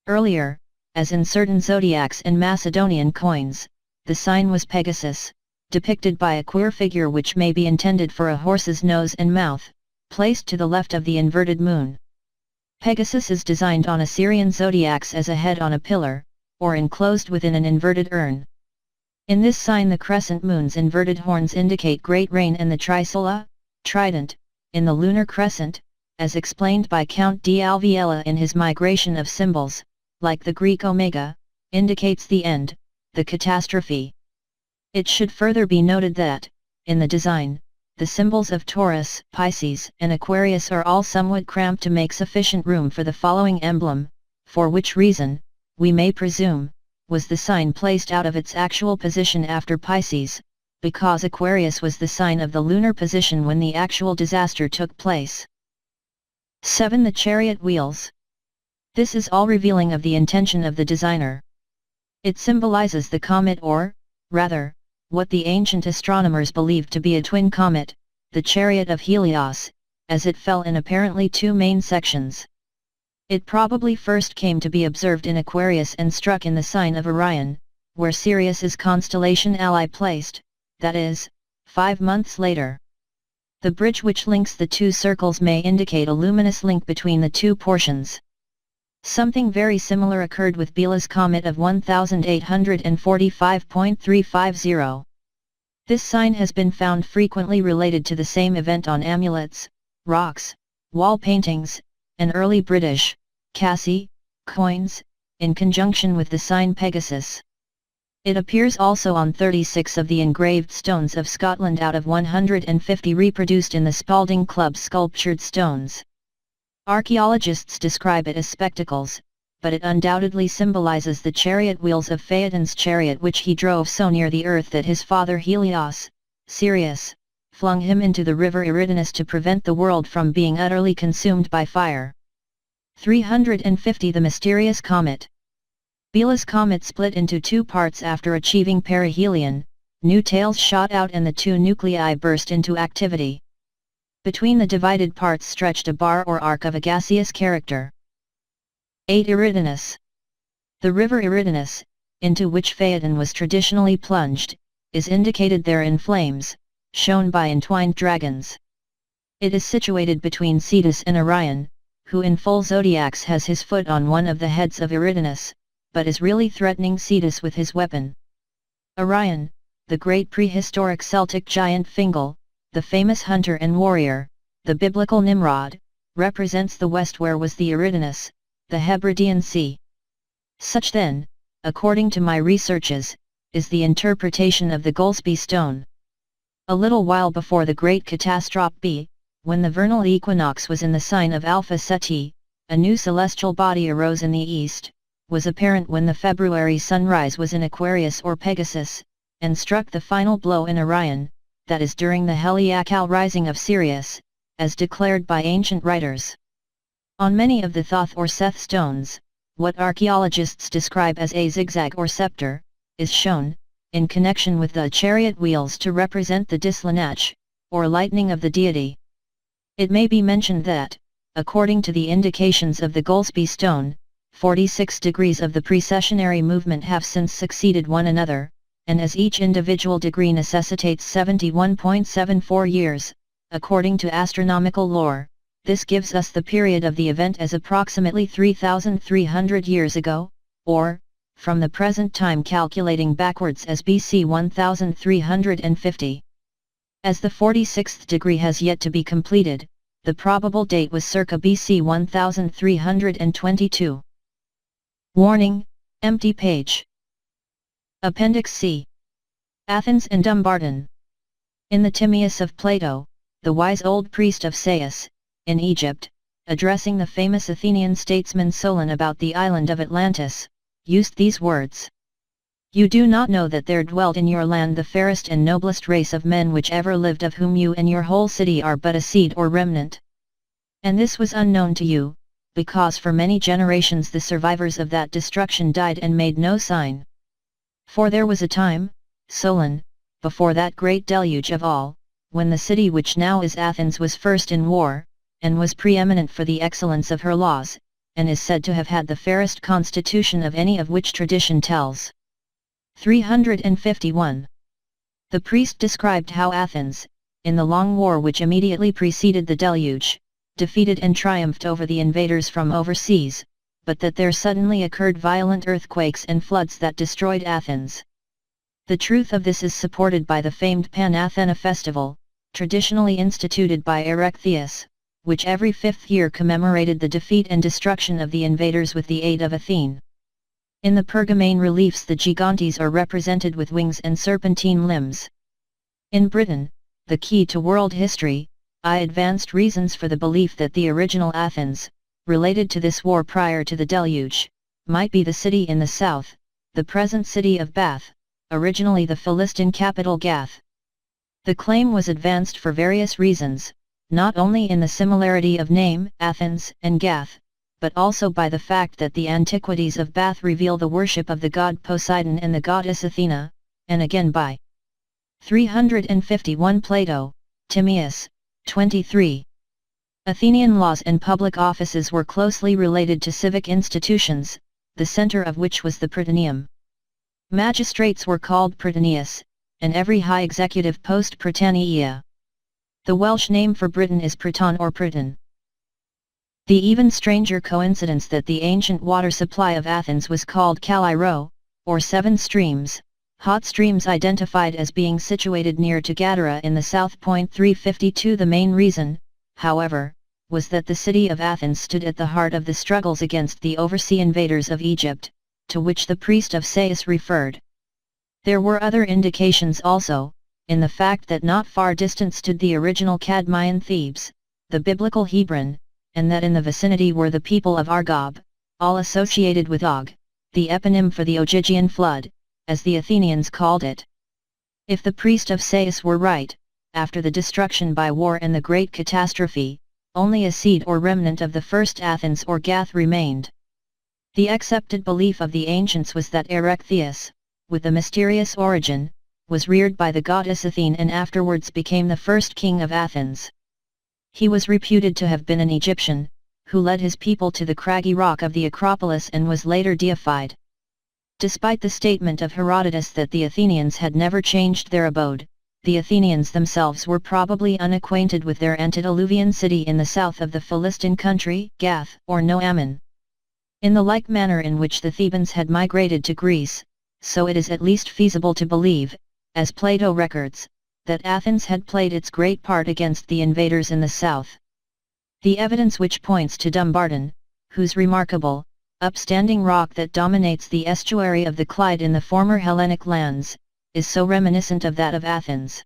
Earlier, as in certain zodiacs and Macedonian coins, the sign was Pegasus, depicted by a queer figure which may be intended for a horse's nose and mouth, placed to the left of the inverted moon. Pegasus is designed on Assyrian zodiacs as a head on a pillar, or enclosed within an inverted urn. In this sign the crescent moon's inverted horns indicate great rain, and the trisola, trident, in the lunar crescent, as explained by Count d'Alviela in his Migration of Symbols, like the Greek omega, indicates the end, the catastrophe. It should further be noted that, in the design, the symbols of Taurus, Pisces, and Aquarius are all somewhat cramped to make sufficient room for the following emblem, for which reason, we may presume, was the sign placed out of its actual position after Pisces, because Aquarius was the sign of the lunar position when the actual disaster took place. 7. The chariot wheels. This is all revealing of the intention of the designer. It symbolizes the comet, or, rather, what the ancient astronomers believed to be a twin comet, the chariot of Helios, as it fell in apparently two main sections. It probably first came to be observed in Aquarius and struck in the sign of Orion, where Sirius's constellation ally placed, that is, 5 months later. The bridge which links the two circles may indicate a luminous link between the two portions. Something very similar occurred with Biela's comet of 1845.350. This sign has been found frequently related to the same event on amulets, rocks, wall paintings, and early British, Cassie, coins, in conjunction with the sign Pegasus. It appears also on 36 of the engraved stones of Scotland out of 150 reproduced in the Spalding Club sculptured stones. Archaeologists describe it as spectacles, but it undoubtedly symbolizes the chariot wheels of Phaeton's chariot, which he drove so near the earth that his father Helios, Sirius, flung him into the river Eridanus to prevent the world from being utterly consumed by fire. 350. The mysterious comet. Biela's comet split into two parts after achieving perihelion, new tails shot out and the two nuclei burst into activity. Between the divided parts stretched a bar or arc of a gaseous character. 8. Eridanus. The river Eridanus, into which Phaeton was traditionally plunged, is indicated there in flames, shown by entwined dragons. It is situated between Cetus and Orion, who in full zodiacs has his foot on one of the heads of Eridanus, but is really threatening Cetus with his weapon. Orion, the great prehistoric Celtic giant Fingal, the famous hunter and warrior, the biblical Nimrod, represents the west where was the Eridanus, the Hebridean Sea. Such then, according to my researches, is the interpretation of the Goldsby stone. A little while before the great catastrophe, when the vernal equinox was in the sign of Alpha Ceti, a new celestial body arose in the east, was apparent when the February sunrise was in Aquarius or Pegasus, and struck the final blow in Orion, that is during the heliacal rising of Sirius, as declared by ancient writers. On many of the Thoth or Seth stones, what archaeologists describe as a zigzag or scepter, is shown, in connection with the chariot wheels to represent the dislinach, or lightning of the deity. It may be mentioned that, according to the indications of the Goldsby stone, 46 degrees of the precessionary movement have since succeeded one another, and as each individual degree necessitates 71.74 years, according to astronomical lore, this gives us the period of the event as approximately 3,300 years ago, or, from the present time calculating backwards as BC 1350. As the 46th degree has yet to be completed, the probable date was circa BC 1322. Warning, empty page. Appendix C. Athens and Dumbarton. In the Timaeus of Plato, the wise old priest of Sais, in Egypt, addressing the famous Athenian statesman Solon about the island of Atlantis, used these words. You do not know that there dwelt in your land the fairest and noblest race of men which ever lived, of whom you and your whole city are but a seed or remnant. And this was unknown to you, because for many generations the survivors of that destruction died and made no sign. For there was a time, Solon, before that great deluge of all, when the city which now is Athens was first in war, and was preeminent for the excellence of her laws, and is said to have had the fairest constitution of any of which tradition tells. 351. The priest described how Athens, in the long war which immediately preceded the deluge, defeated and triumphed over the invaders from overseas, but that there suddenly occurred violent earthquakes and floods that destroyed Athens. The truth of this is supported by the famed Pan-Athena festival, traditionally instituted by Erechtheus, which every 5th year commemorated the defeat and destruction of the invaders with the aid of Athene. In the Pergamene reliefs the Gigantes are represented with wings and serpentine limbs. In Britain, the key to world history, I advanced reasons for the belief that the original Athens, related to this war prior to the deluge, might be the city in the south, the present city of Bath, originally the Philistine capital Gath. The claim was advanced for various reasons, not only in the similarity of name, Athens and Gath, but also by the fact that the antiquities of Bath reveal the worship of the god Poseidon and the goddess Athena, and again by 351 Plato, Timaeus, 23. Athenian laws and public offices were closely related to civic institutions, the center of which was the Prytaneum. Magistrates were called Prytaneus, and every high executive post Prytaneia. The Welsh name for Britain is Pryton or Pryton. The even stranger coincidence that the ancient water supply of Athens was called Kaliro, or Seven Streams, hot streams identified as being situated near to Gadara in the south. 352. The main reason, however, was that the city of Athens stood at the heart of the struggles against the oversea invaders of Egypt, to which the priest of Sais referred. There were other indications also, in the fact that not far distant stood the original Cadmean Thebes, the biblical Hebron, and that in the vicinity were the people of Argob, all associated with Og, the eponym for the Ogygian flood, as the Athenians called it. If the priest of Sais were right, after the destruction by war and the great catastrophe, only a seed or remnant of the first Athens or Gath remained. The accepted belief of the ancients was that Erechtheus, with a mysterious origin, was reared by the goddess Athene and afterwards became the first king of Athens. He was reputed to have been an Egyptian, who led his people to the craggy rock of the Acropolis and was later deified. Despite the statement of Herodotus that the Athenians had never changed their abode, the Athenians themselves were probably unacquainted with their antediluvian city in the south of the Philistine country, Gath or Noaman. In the like manner in which the Thebans had migrated to Greece, so it is at least feasible to believe, as Plato records, that Athens had played its great part against the invaders in the south. The evidence which points to Dumbarton, whose remarkable, upstanding rock that dominates the estuary of the Clyde in the former Hellenic lands, is so reminiscent of that of Athens.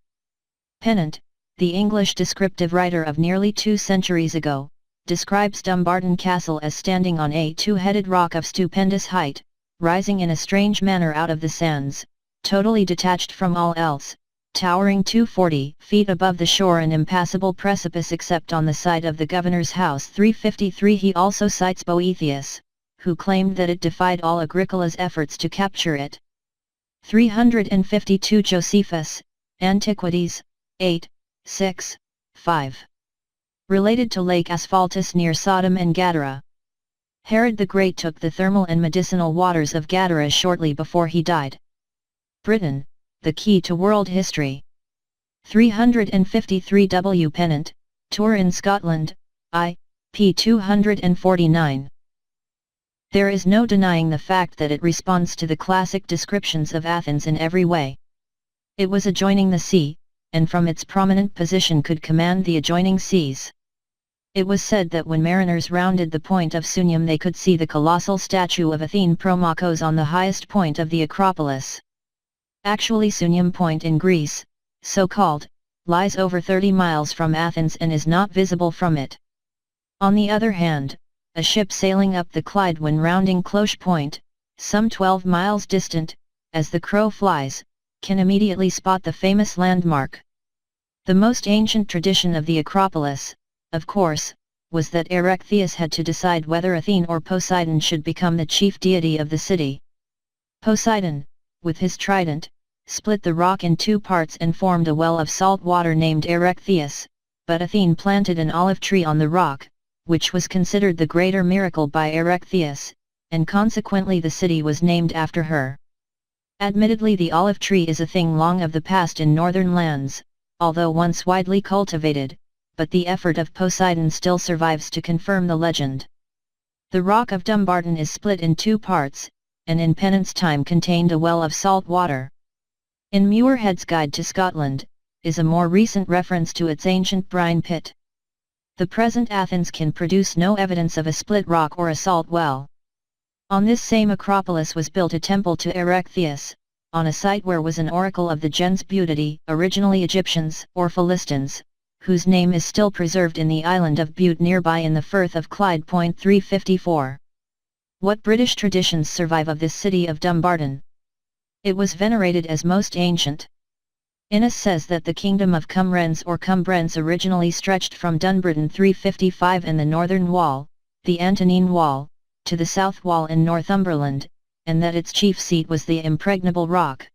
Pennant, the English descriptive writer of nearly 2 centuries ago, describes Dumbarton Castle as standing on a two-headed rock of stupendous height, rising in a strange manner out of the sands, totally detached from all else, towering 240 feet above the shore, an impassable precipice except on the site of the governor's house. 353. He also cites Boethius, who claimed that it defied all Agricola's efforts to capture it. 352. Josephus, Antiquities, 8, 6, 5. Related to Lake Asphaltus near Sodom and Gadara. Herod the Great took the thermal and medicinal waters of Gadara shortly before he died. Britain, the key to world history. 353. W. Pennant, Tour in Scotland, I, p. 249. There is no denying the fact that it responds to the classic descriptions of Athens in every way. It was adjoining the sea, and from its prominent position could command the adjoining seas. It was said that when mariners rounded the point of Sunium they could see the colossal statue of Athene Promachos on the highest point of the Acropolis. Actually, Sunium Point in Greece, so called, lies over 30 miles from Athens and is not visible from it. On the other hand, a ship sailing up the Clyde when rounding Cloche Point, some 12 miles distant, as the crow flies, can immediately spot the famous landmark. The most ancient tradition of the Acropolis, of course, was that Erechtheus had to decide whether Athene or Poseidon should become the chief deity of the city. Poseidon, with his trident, split the rock in 2 parts and formed a well of salt water named Erechtheus, but Athene planted an olive tree on the rock, which was considered the greater miracle by Erechtheus, and consequently the city was named after her. Admittedly, the olive tree is a thing long of the past in northern lands, although once widely cultivated, but the effort of Poseidon still survives to confirm the legend. The rock of Dumbarton is split in 2 parts, and in Pennant's time contained a well of salt water. In Muirhead's Guide to Scotland, is a more recent reference to its ancient brine pit. The present Athens can produce no evidence of a split rock or a salt well. On this same Acropolis was built a temple to Erechtheus, on a site where was an oracle of the gens Butidi, originally Egyptians or Philistines, whose name is still preserved in the island of Bute nearby in the Firth of Clyde. 354. What British traditions survive of this city of Dumbarton? It was venerated as most ancient. Innes says that the kingdom of Comyns or Cumbrens originally stretched from Dunbarton 355 and the northern wall, the Antonine Wall, to the south wall in Northumberland, and that its chief seat was the Impregnable Rock.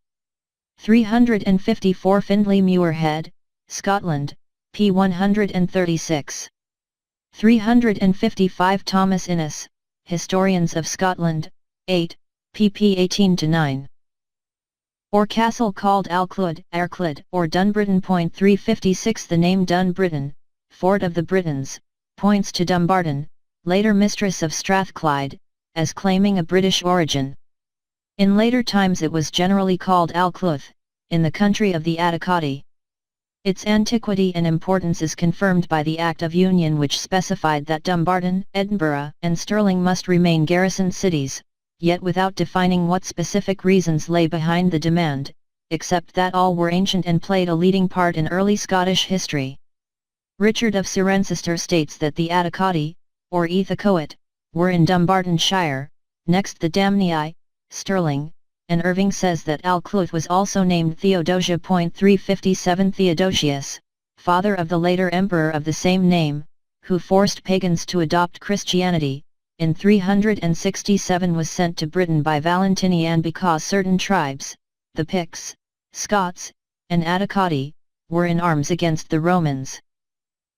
354. Findlay Muirhead, Scotland, p. 136. 355. Thomas Innes, Historians of Scotland, 8, pp. 18-9. Or castle called Alclud, or Dunbritain. 356. The name Dunbritain, Fort of the Britons, points to Dumbarton, later mistress of Strathclyde, as claiming a British origin. In later times it was generally called Alcluth, in the country of the Atticoti. Its antiquity and importance is confirmed by the Act of Union, which specified that Dumbarton, Edinburgh, and Stirling must remain garrisoned cities, yet without defining what specific reasons lay behind the demand, except that all were ancient and played a leading part in early Scottish history. Richard of Cirencester states that the Atticoti, or Ethicoit, were in Dumbartonshire, next the Damnii, Stirling, and Irving says that Alcluth was also named Theodosia. 357. Theodosius, father of the later emperor of the same name, who forced pagans to adopt Christianity, in 367 was sent to Britain by Valentinian because certain tribes, the Picts, Scots, and Atticoti, were in arms against the Romans.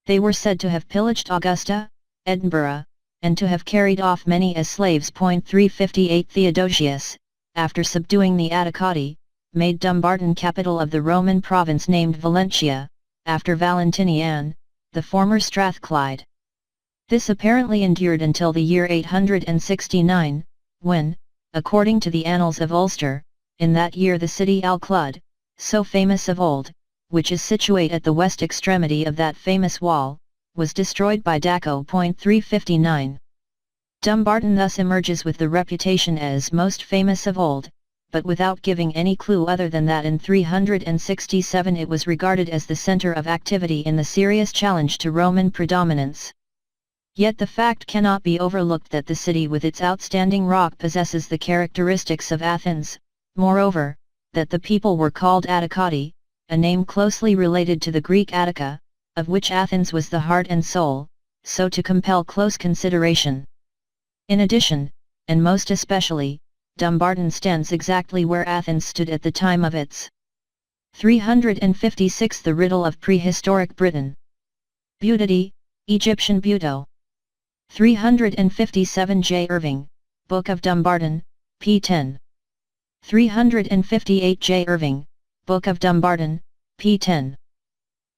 They were said to have pillaged Augusta, Edinburgh, and to have carried off many as slaves. 358. Theodosius, after subduing the Atticoti, made Dumbarton capital of the Roman province named Valentia, after Valentinian, the former Strathclyde. This apparently endured until the year 869, when, according to the Annals of Ulster, in that year the city Alclud, so famous of old, which is situate at the west extremity of that famous wall, was destroyed by Daco. 359. Dumbarton thus emerges with the reputation as most famous of old, but without giving any clue other than that in 367 it was regarded as the center of activity in the serious challenge to Roman predominance. Yet the fact cannot be overlooked that the city with its outstanding rock possesses the characteristics of Athens, moreover, that the people were called Atticati, a name closely related to the Greek Attica, of which Athens was the heart and soul, so to compel close consideration. In addition, and most especially, Dumbarton stands exactly where Athens stood at the time of its 356 The Riddle of Prehistoric Britain. Beauty, Egyptian Buto. 357 J. Irving, Book of Dumbarton, p. 10. 358 J. Irving, Book of Dumbarton, p. 10.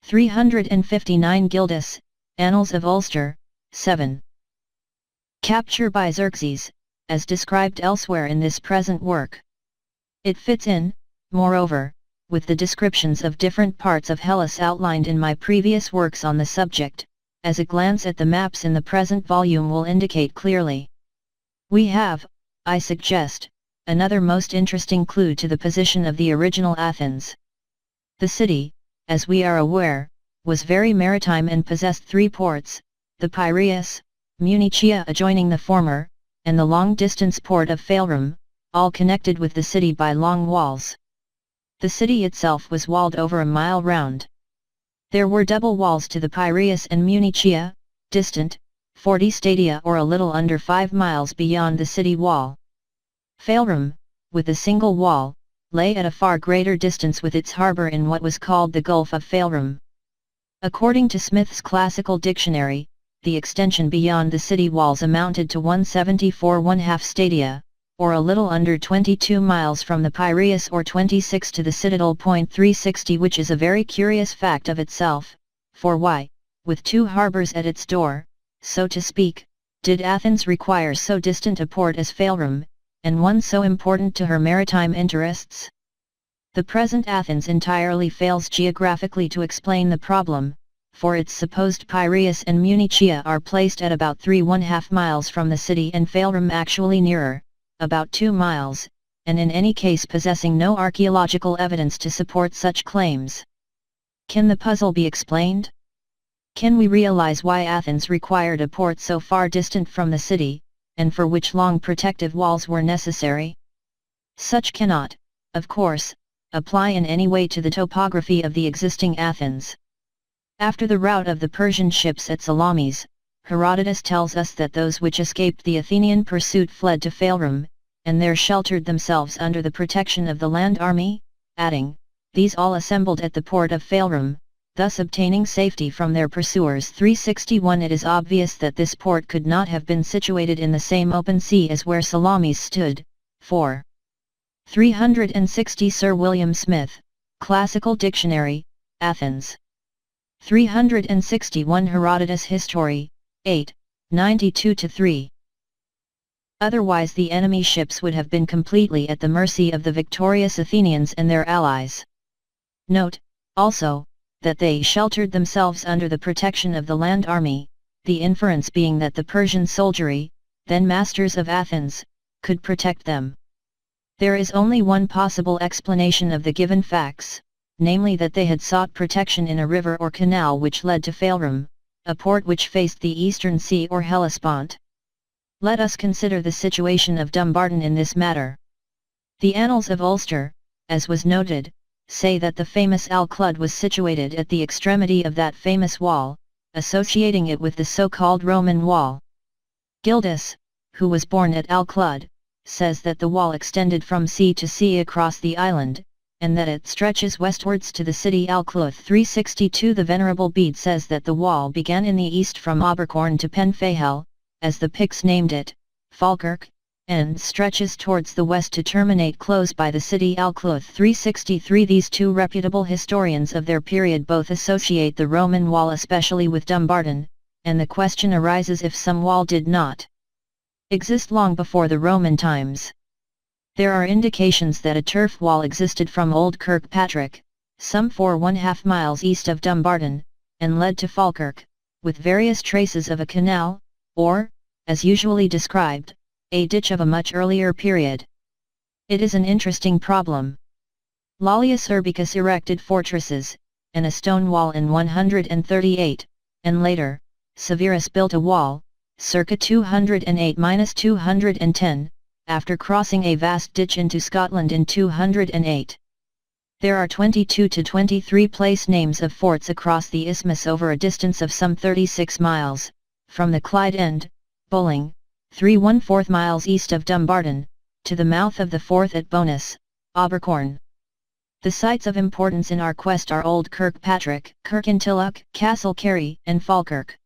359 Gildas, Annals of Ulster, 7. Capture by Xerxes, as described elsewhere in this present work. It fits in, moreover, with the descriptions of different parts of Hellas outlined in my previous works on the subject, as a glance at the maps in the present volume will indicate clearly. We have, I suggest, another most interesting clue to the position of the original Athens. The city, as we are aware, was very maritime and possessed three ports, the Piraeus, Munichia adjoining the former, and the long-distance port of Phalerum, all connected with the city by long walls. The city itself was walled over a mile round. There were double walls to the Piraeus and Munichia, distant, 40 stadia or a little under 5 miles beyond the city wall. Phalerum, with a single wall, lay at a far greater distance with its harbour in what was called the Gulf of Phalerum. According to Smith's Classical Dictionary, the extension beyond the city walls amounted to 174 1/2 stadia, or a little under 22 miles from the Piraeus or 26 to the citadel. 360 which is a very curious fact of itself, for why, with two harbours at its door, so to speak, did Athens require so distant a port as Phalerum, and one so important to her maritime interests? The present Athens entirely fails geographically to explain the problem, for its supposed Piraeus and Munichia are placed at about 3½ miles from the city and Phalerum actually nearer, about 2 miles, and in any case possessing no archaeological evidence to support such claims. Can the puzzle be explained? Can we realize why Athens required a port so far distant from the city, and for which long protective walls were necessary? Such cannot, of course, apply in any way to the topography of the existing Athens. After the rout of the Persian ships at Salamis, Herodotus tells us that those which escaped the Athenian pursuit fled to Phalerum, and there sheltered themselves under the protection of the land army, adding, these all assembled at the port of Phalerum, thus obtaining safety from their pursuers. 361 It is obvious that this port could not have been situated in the same open sea as where Salamis stood, for 360 Sir William Smith, Classical Dictionary, Athens. 361 Herodotus History, 8, 92-3. Otherwise the enemy ships would have been completely at the mercy of the victorious Athenians and their allies. Note, also, that they sheltered themselves under the protection of the land army, the inference being that the Persian soldiery, then masters of Athens, could protect them. There is only one possible explanation of the given facts, namely that they had sought protection in a river or canal which led to Phalerum, a port which faced the eastern sea or Hellespont. Let us consider the situation of Dumbarton in this matter. The Annals of Ulster, as was noted, say that the famous Al-Clud was situated at the extremity of that famous wall, associating it with the so-called Roman wall. Gildas, who was born at Al-Clud, says that the wall extended from sea to sea across the island, and that it stretches westwards to the city Al-Cluth. 362 The Venerable Bede says that the wall began in the east from Abercorn to Penfahel, as the Picts named it, Falkirk, and stretches towards the west to terminate close by the city Al-Cluth. 363 These two reputable historians of their period both associate the Roman wall especially with Dumbarton, and the question arises if some wall did not exist long before the Roman times. There are indications that a turf wall existed from Old Kirkpatrick, some 4½ miles east of Dumbarton, and led to Falkirk, with various traces of a canal, or, as usually described, a ditch of a much earlier period. It is an interesting problem. Lollius Urbicus erected fortresses, and a stone wall in 138, and later, Severus built a wall, circa 208–210, after crossing a vast ditch into Scotland in 208. There are 22 to 23 place names of forts across the isthmus over a distance of some 36 miles, from the Clyde end, Bowling, 3¼ miles east of Dumbarton, to the mouth of the Forth at Bowness, Abercorn. The sites of importance in our quest are Old Kirkpatrick, Kirkintilloch, Castlecarry, and Falkirk.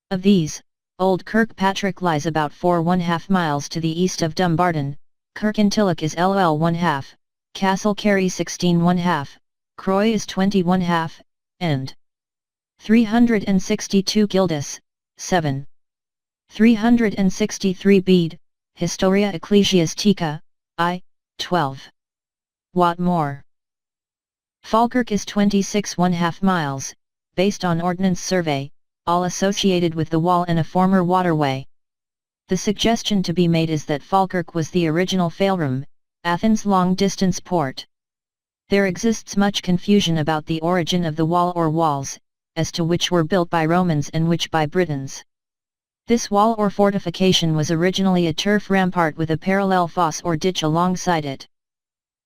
Of these, Old Kirkpatrick lies about 4½ miles to the east of Dumbarton, Kirkintilloch is LL½ Castlecarry 16½ Croy is 20½ and 362 Gildas, 7. 363 Bede, Historia Ecclesiastica, I, 12. Watmore. Falkirk is 26½ miles, based on Ordnance Survey, all associated with the wall and a former waterway. The suggestion to be made is that Falkirk was the original Failrum, Athens' long-distance port. There exists much confusion about the origin of the wall or walls, as to which were built by Romans and which by Britons. This wall or fortification was originally a turf rampart with a parallel fosse or ditch alongside it.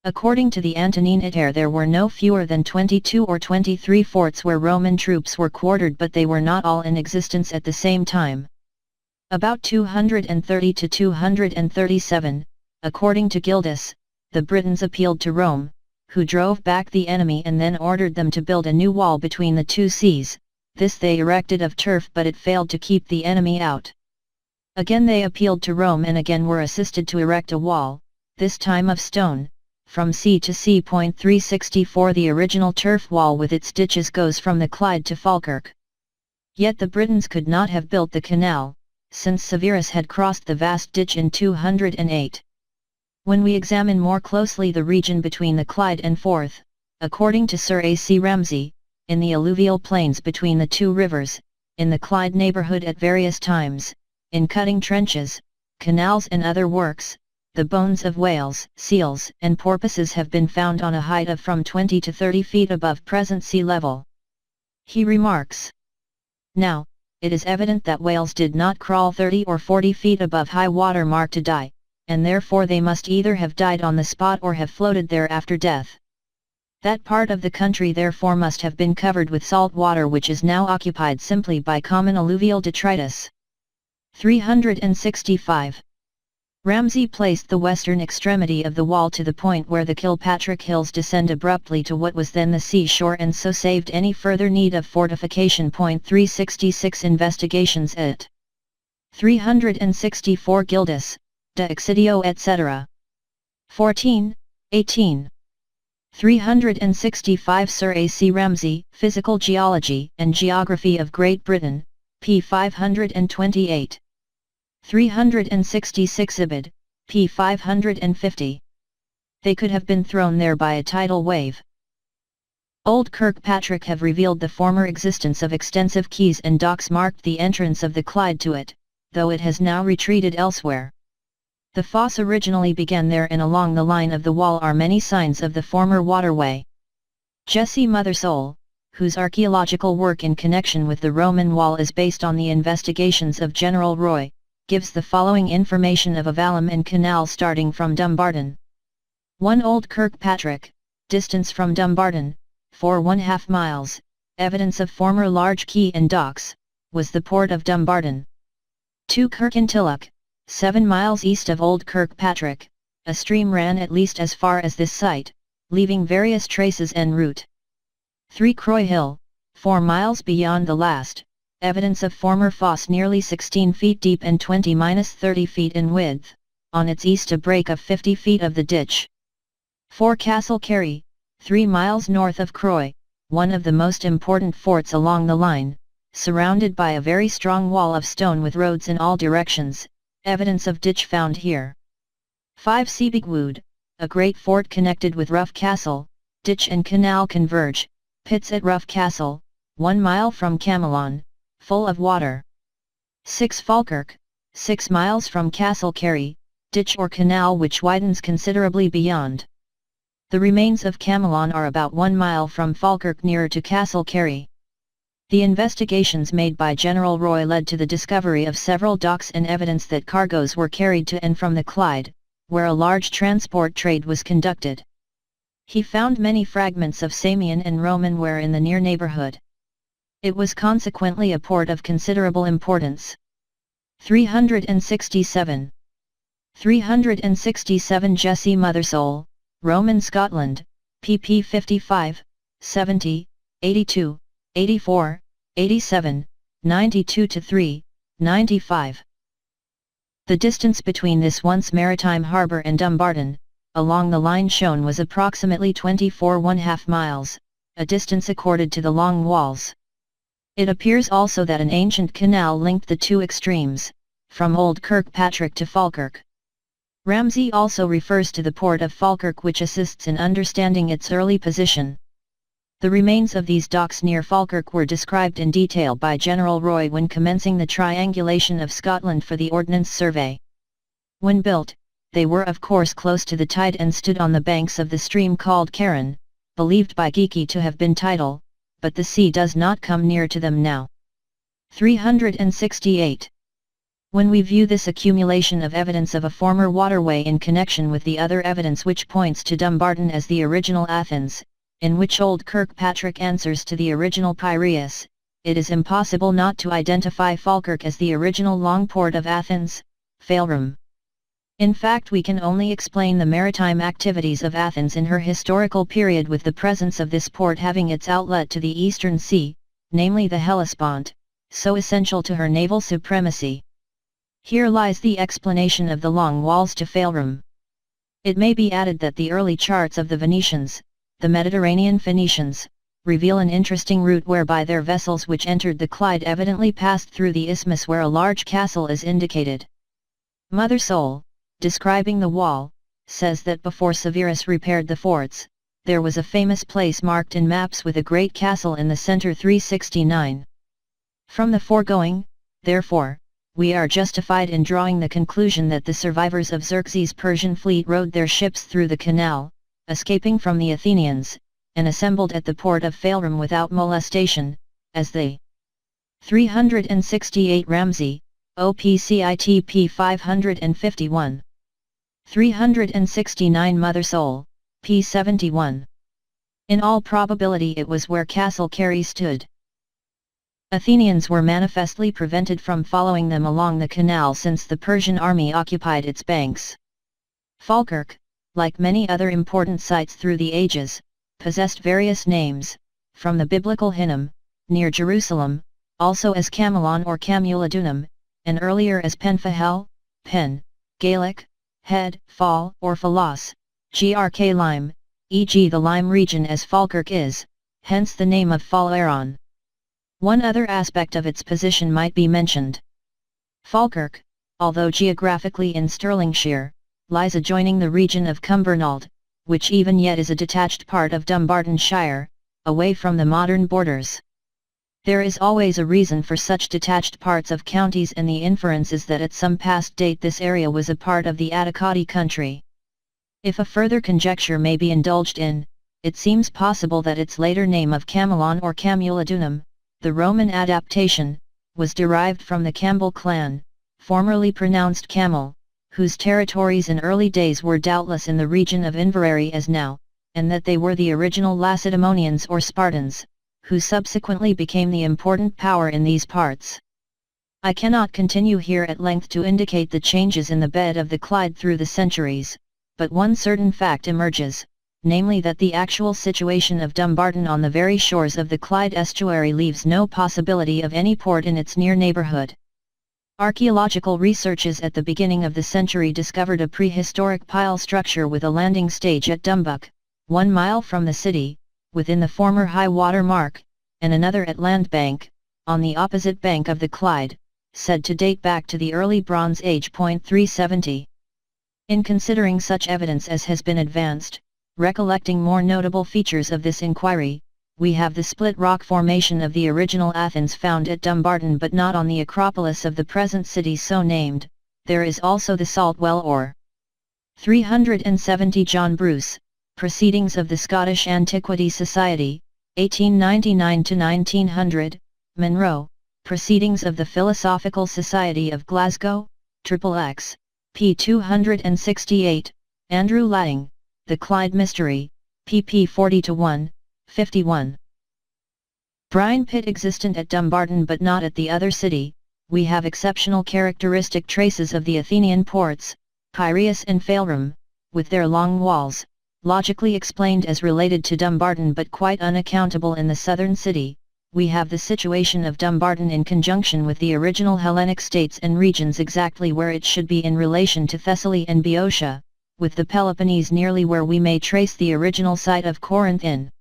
According to the Antonine Iter, there were no fewer than 22 or 23 forts where Roman troops were quartered, but they were not all in existence at the same time. About 230 to 237, according to Gildas, the Britons appealed to Rome, who drove back the enemy and then ordered them to build a new wall between the two seas. This they erected of turf, but it failed to keep the enemy out. Again they appealed to Rome and again were assisted to erect a wall, this time of stone, from sea to sea. 364 The original turf wall with its ditches goes from the Clyde to Falkirk. Yet the Britons could not have built the canal, since Severus had crossed the vast ditch in 208. When we examine more closely the region between the Clyde and Forth, according to Sir A. C. Ramsay, in the alluvial plains between the two rivers, in the Clyde neighbourhood at various times, in cutting trenches, canals and other works, the bones of whales, seals and porpoises have been found on a height of from 20 to 30 feet above present sea level. He remarks, "Now, it is evident that whales did not crawl 30 or 40 feet above high water mark to die, and therefore they must either have died on the spot or have floated there after death. That part of the country therefore must have been covered with salt water, which is now occupied simply by common alluvial detritus." 365. Ramsay placed the western extremity of the wall to the point where the Kilpatrick Hills descend abruptly to what was then the seashore, and so saved any further need of fortification. 366 Investigations at 364 Gildas, De Excidio etc. 14, 18. 365 Sir A. C. Ramsay, Physical Geology and Geography of Great Britain, p. 528. 366 Ibid, p. 550. They could have been thrown there by a tidal wave. Old Kirkpatrick have revealed the former existence of extensive quays and docks marked the entrance of the Clyde to it, though it has now retreated elsewhere. The fosse originally began there, and along the line of the wall are many signs of the former waterway. Jesse Mothersole, whose archaeological work in connection with the Roman wall is based on the investigations of General Roy, gives the following information of a vallum and canal starting from Dumbarton. 1 Old Kirkpatrick, distance from Dumbarton, 4½ miles, evidence of former large quay and docks, was the port of Dumbarton. 2 Kirkintilloch, 7 miles east of Old Kirkpatrick, a stream ran at least as far as this site, leaving various traces en route. 3 Croy Hill, 4 miles beyond the last, evidence of former fosse nearly 16 feet deep and 20–30 feet in width, on its east a break of 50 feet of the ditch. 4 Castlecarry, 3 miles north of Croy, one of the most important forts along the line, surrounded by a very strong wall of stone with roads in all directions, evidence of ditch found here. 5 Seabigwood, a great fort connected with Rough Castle, ditch and canal converge, pits at Rough Castle, 1 mile from Camelon, full of water. 6. Falkirk, 6 miles from Castle Carey, ditch or canal which widens considerably beyond. The remains of Camelon are about 1 mile from Falkirk nearer to Castle Carey. The investigations made by General Roy led to the discovery of several docks and evidence that cargoes were carried to and from the Clyde, where a large transport trade was conducted. He found many fragments of Samian and Roman ware in the near neighborhood. It was consequently a port of considerable importance. 367. 367 Jessie Mothersole, Roman Scotland, pp 55, 70, 82, 84, 87, 92-3, 95. The distance between this once maritime harbour and Dumbarton, along the line shown was approximately 24½ miles, a distance accorded to the long walls. It appears also that an ancient canal linked the two extremes, from Old Kirkpatrick to Falkirk. Ramsay also refers to the port of Falkirk, which assists in understanding its early position. The remains of these docks near Falkirk were described in detail by General Roy when commencing the triangulation of Scotland for the Ordnance Survey. When built, they were of course close to the tide and stood on the banks of the stream called Carron, believed by Geeky to have been tidal, but the sea does not come near to them now. 368. When we view this accumulation of evidence of a former waterway in connection with the other evidence which points to Dumbarton as the original Athens, in which Old Kirkpatrick answers to the original Piraeus, it is impossible not to identify Falkirk as the original long port of Athens, Failrum. In fact, we can only explain the maritime activities of Athens in her historical period with the presence of this port having its outlet to the Eastern Sea, namely the Hellespont, so essential to her naval supremacy. Here lies the explanation of the long walls to Failrum. It may be added that the early charts of the Venetians, the Mediterranean Phoenicians, reveal an interesting route whereby their vessels which entered the Clyde evidently passed through the isthmus where a large castle is indicated. Mothersole, describing the wall, says that before Severus repaired the forts, there was a famous place marked in maps with a great castle in the center. 369. From the foregoing, therefore, we are justified in drawing the conclusion that the survivors of Xerxes' Persian fleet rowed their ships through the canal, escaping from the Athenians, and assembled at the port of Failrum without molestation, as they. 368 Ramsay, OPCITP 551. 369 Mothersole, p. 71. In all probability it was where Castle Carey stood. Athenians were manifestly prevented from following them along the canal since the Persian army occupied its banks. Falkirk, like many other important sites through the ages, possessed various names, from the biblical Hinnom, near Jerusalem, also as Camelon or Camuladunum, and earlier as Penphahel, Pen, Gaelic, Head, Fall or Phalos, Grk Lime, e.g. the Lime region as Falkirk is, hence the name of Falaron. One other aspect of its position might be mentioned. Falkirk, although geographically in Stirlingshire, lies adjoining the region of Cumbernauld, which even yet is a detached part of Dumbartonshire, away from the modern borders. There is always a reason for such detached parts of counties, and the inference is that at some past date this area was a part of the Atticati country. If a further conjecture may be indulged in, it seems possible that its later name of Camelon or Camuladunum, the Roman adaptation, was derived from the Campbell clan, formerly pronounced Camel, whose territories in early days were doubtless in the region of Inverary as now, and that they were the original Lacedaemonians or Spartans, who subsequently became the important power in these parts. I cannot continue here at length to indicate the changes in the bed of the Clyde through the centuries, but one certain fact emerges, namely that the actual situation of Dumbarton on the very shores of the Clyde estuary leaves no possibility of any port in its near neighborhood. Archaeological researches at the beginning of the century discovered a prehistoric pile structure with a landing stage at Dumbuck, 1 mile from the city, within the former high water mark, and another at Landbank, on the opposite bank of the Clyde, said to date back to the early Bronze Age. 370. In considering such evidence as has been advanced, Recollecting more notable features of this inquiry, we have the split rock formation of the original Athens found at Dumbarton but not on the Acropolis of the present city so named. There is also the salt well or 370 John Bruce, Proceedings of the Scottish Antiquity Society, 1899–1900, Monroe, Proceedings of the Philosophical Society of Glasgow, XXX, p. 268, Andrew Lang, The Clyde Mystery, pp. 40–1, 51. Brine pit existent at Dumbarton but not at the other city. We have exceptional characteristic traces of the Athenian ports, Piraeus and Failrum, with their long walls, logically explained as related to Dumbarton but quite unaccountable in the southern city. We have the situation of Dumbarton in conjunction with the original Hellenic states and regions exactly where it should be in relation to Thessaly and Boeotia, with the Peloponnese nearly where we may trace the original site of Corinth in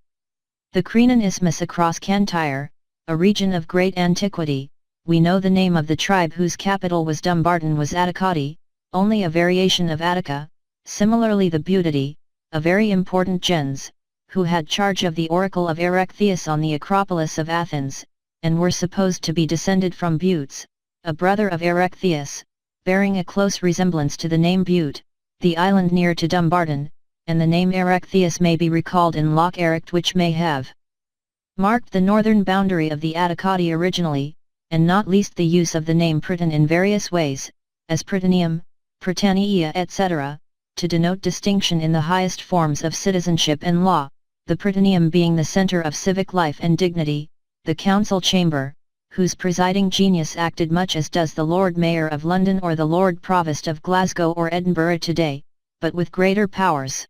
the Cretan Isthmus across Cantyre, a region of great antiquity. We know the name of the tribe whose capital was Dumbarton was Atticati, only a variation of Attica. Similarly the Butidi, a very important gens, who had charge of the oracle of Erechtheus on the Acropolis of Athens, and were supposed to be descended from Butes, a brother of Erechtheus, bearing a close resemblance to the name Bute, the island near to Dumbarton, and the name Erechtheus may be recalled in Loch Erech, which may have marked the northern boundary of the Atticati originally, and not least the use of the name Priton in various ways, as Prytaneum, Prytania etc., to denote distinction in the highest forms of citizenship and law, the Prytaneum being the centre of civic life and dignity, the council chamber, whose presiding genius acted much as does the Lord Mayor of London or the Lord Provost of Glasgow or Edinburgh today, but with greater powers.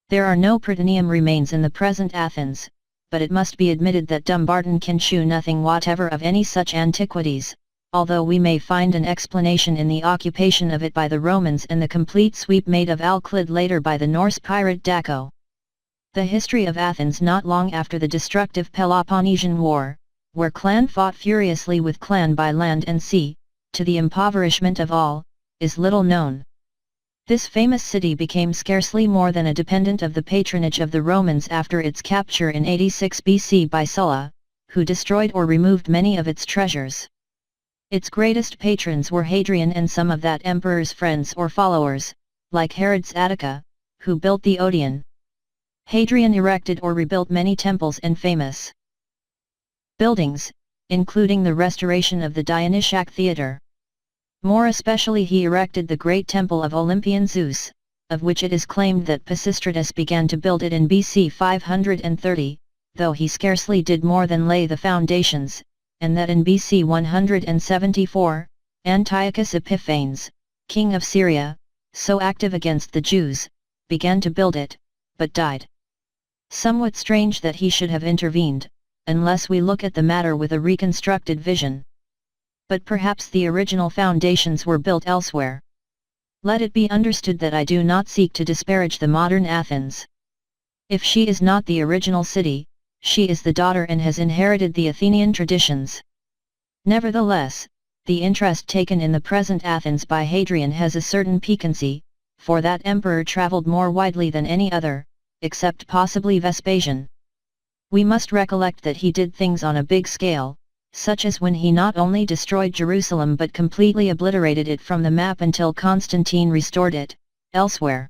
There are no Prytaneum remains in the present Athens, but it must be admitted that Dumbarton can shew nothing whatever of any such antiquities, although we may find an explanation in the occupation of it by the Romans and the complete sweep made of Alclid later by the Norse pirate Daco. The history of Athens not long after the destructive Peloponnesian War, where clan fought furiously with clan by land and sea, to the impoverishment of all, is little known. This famous city became scarcely more than a dependent of the patronage of the Romans after its capture in 86 BC by Sulla, who destroyed or removed many of its treasures. Its greatest patrons were Hadrian and some of that emperor's friends or followers, like Herod's Attica, who built the Odeon. Hadrian erected or rebuilt many temples and famous buildings, including the restoration of the Dionysiac Theatre. More especially he erected the great temple of Olympian Zeus, of which it is claimed that Pisistratus began to build it in BC 530, though he scarcely did more than lay the foundations, and that in BC 174, Antiochus Epiphanes, king of Syria, so active against the Jews, began to build it, but died. Somewhat strange that he should have intervened, unless we look at the matter with a reconstructed vision. But perhaps the original foundations were built elsewhere. Let it be understood that I do not seek to disparage the modern Athens. If she is not the original city, she is the daughter and has inherited the Athenian traditions. Nevertheless, the interest taken in the present Athens by Hadrian has a certain piquancy, for that emperor travelled more widely than any other, except possibly Vespasian. We must recollect that he did things on a big scale, such as when he not only destroyed Jerusalem but completely obliterated it from the map until Constantine restored it, elsewhere.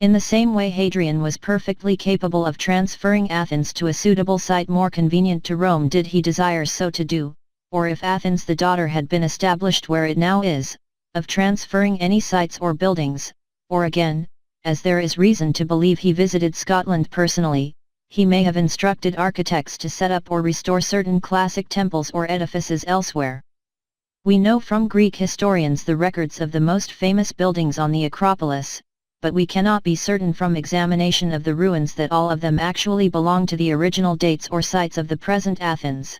In the same way Hadrian was perfectly capable of transferring Athens to a suitable site more convenient to Rome did he desire so to do, or if Athens the daughter had been established where it now is, of transferring any sites or buildings, or again, as there is reason to believe he visited Scotland personally, he may have instructed architects to set up or restore certain classic temples or edifices elsewhere. We know from Greek historians the records of the most famous buildings on the Acropolis, but we cannot be certain from examination of the ruins that all of them actually belong to the original dates or sites of the present Athens.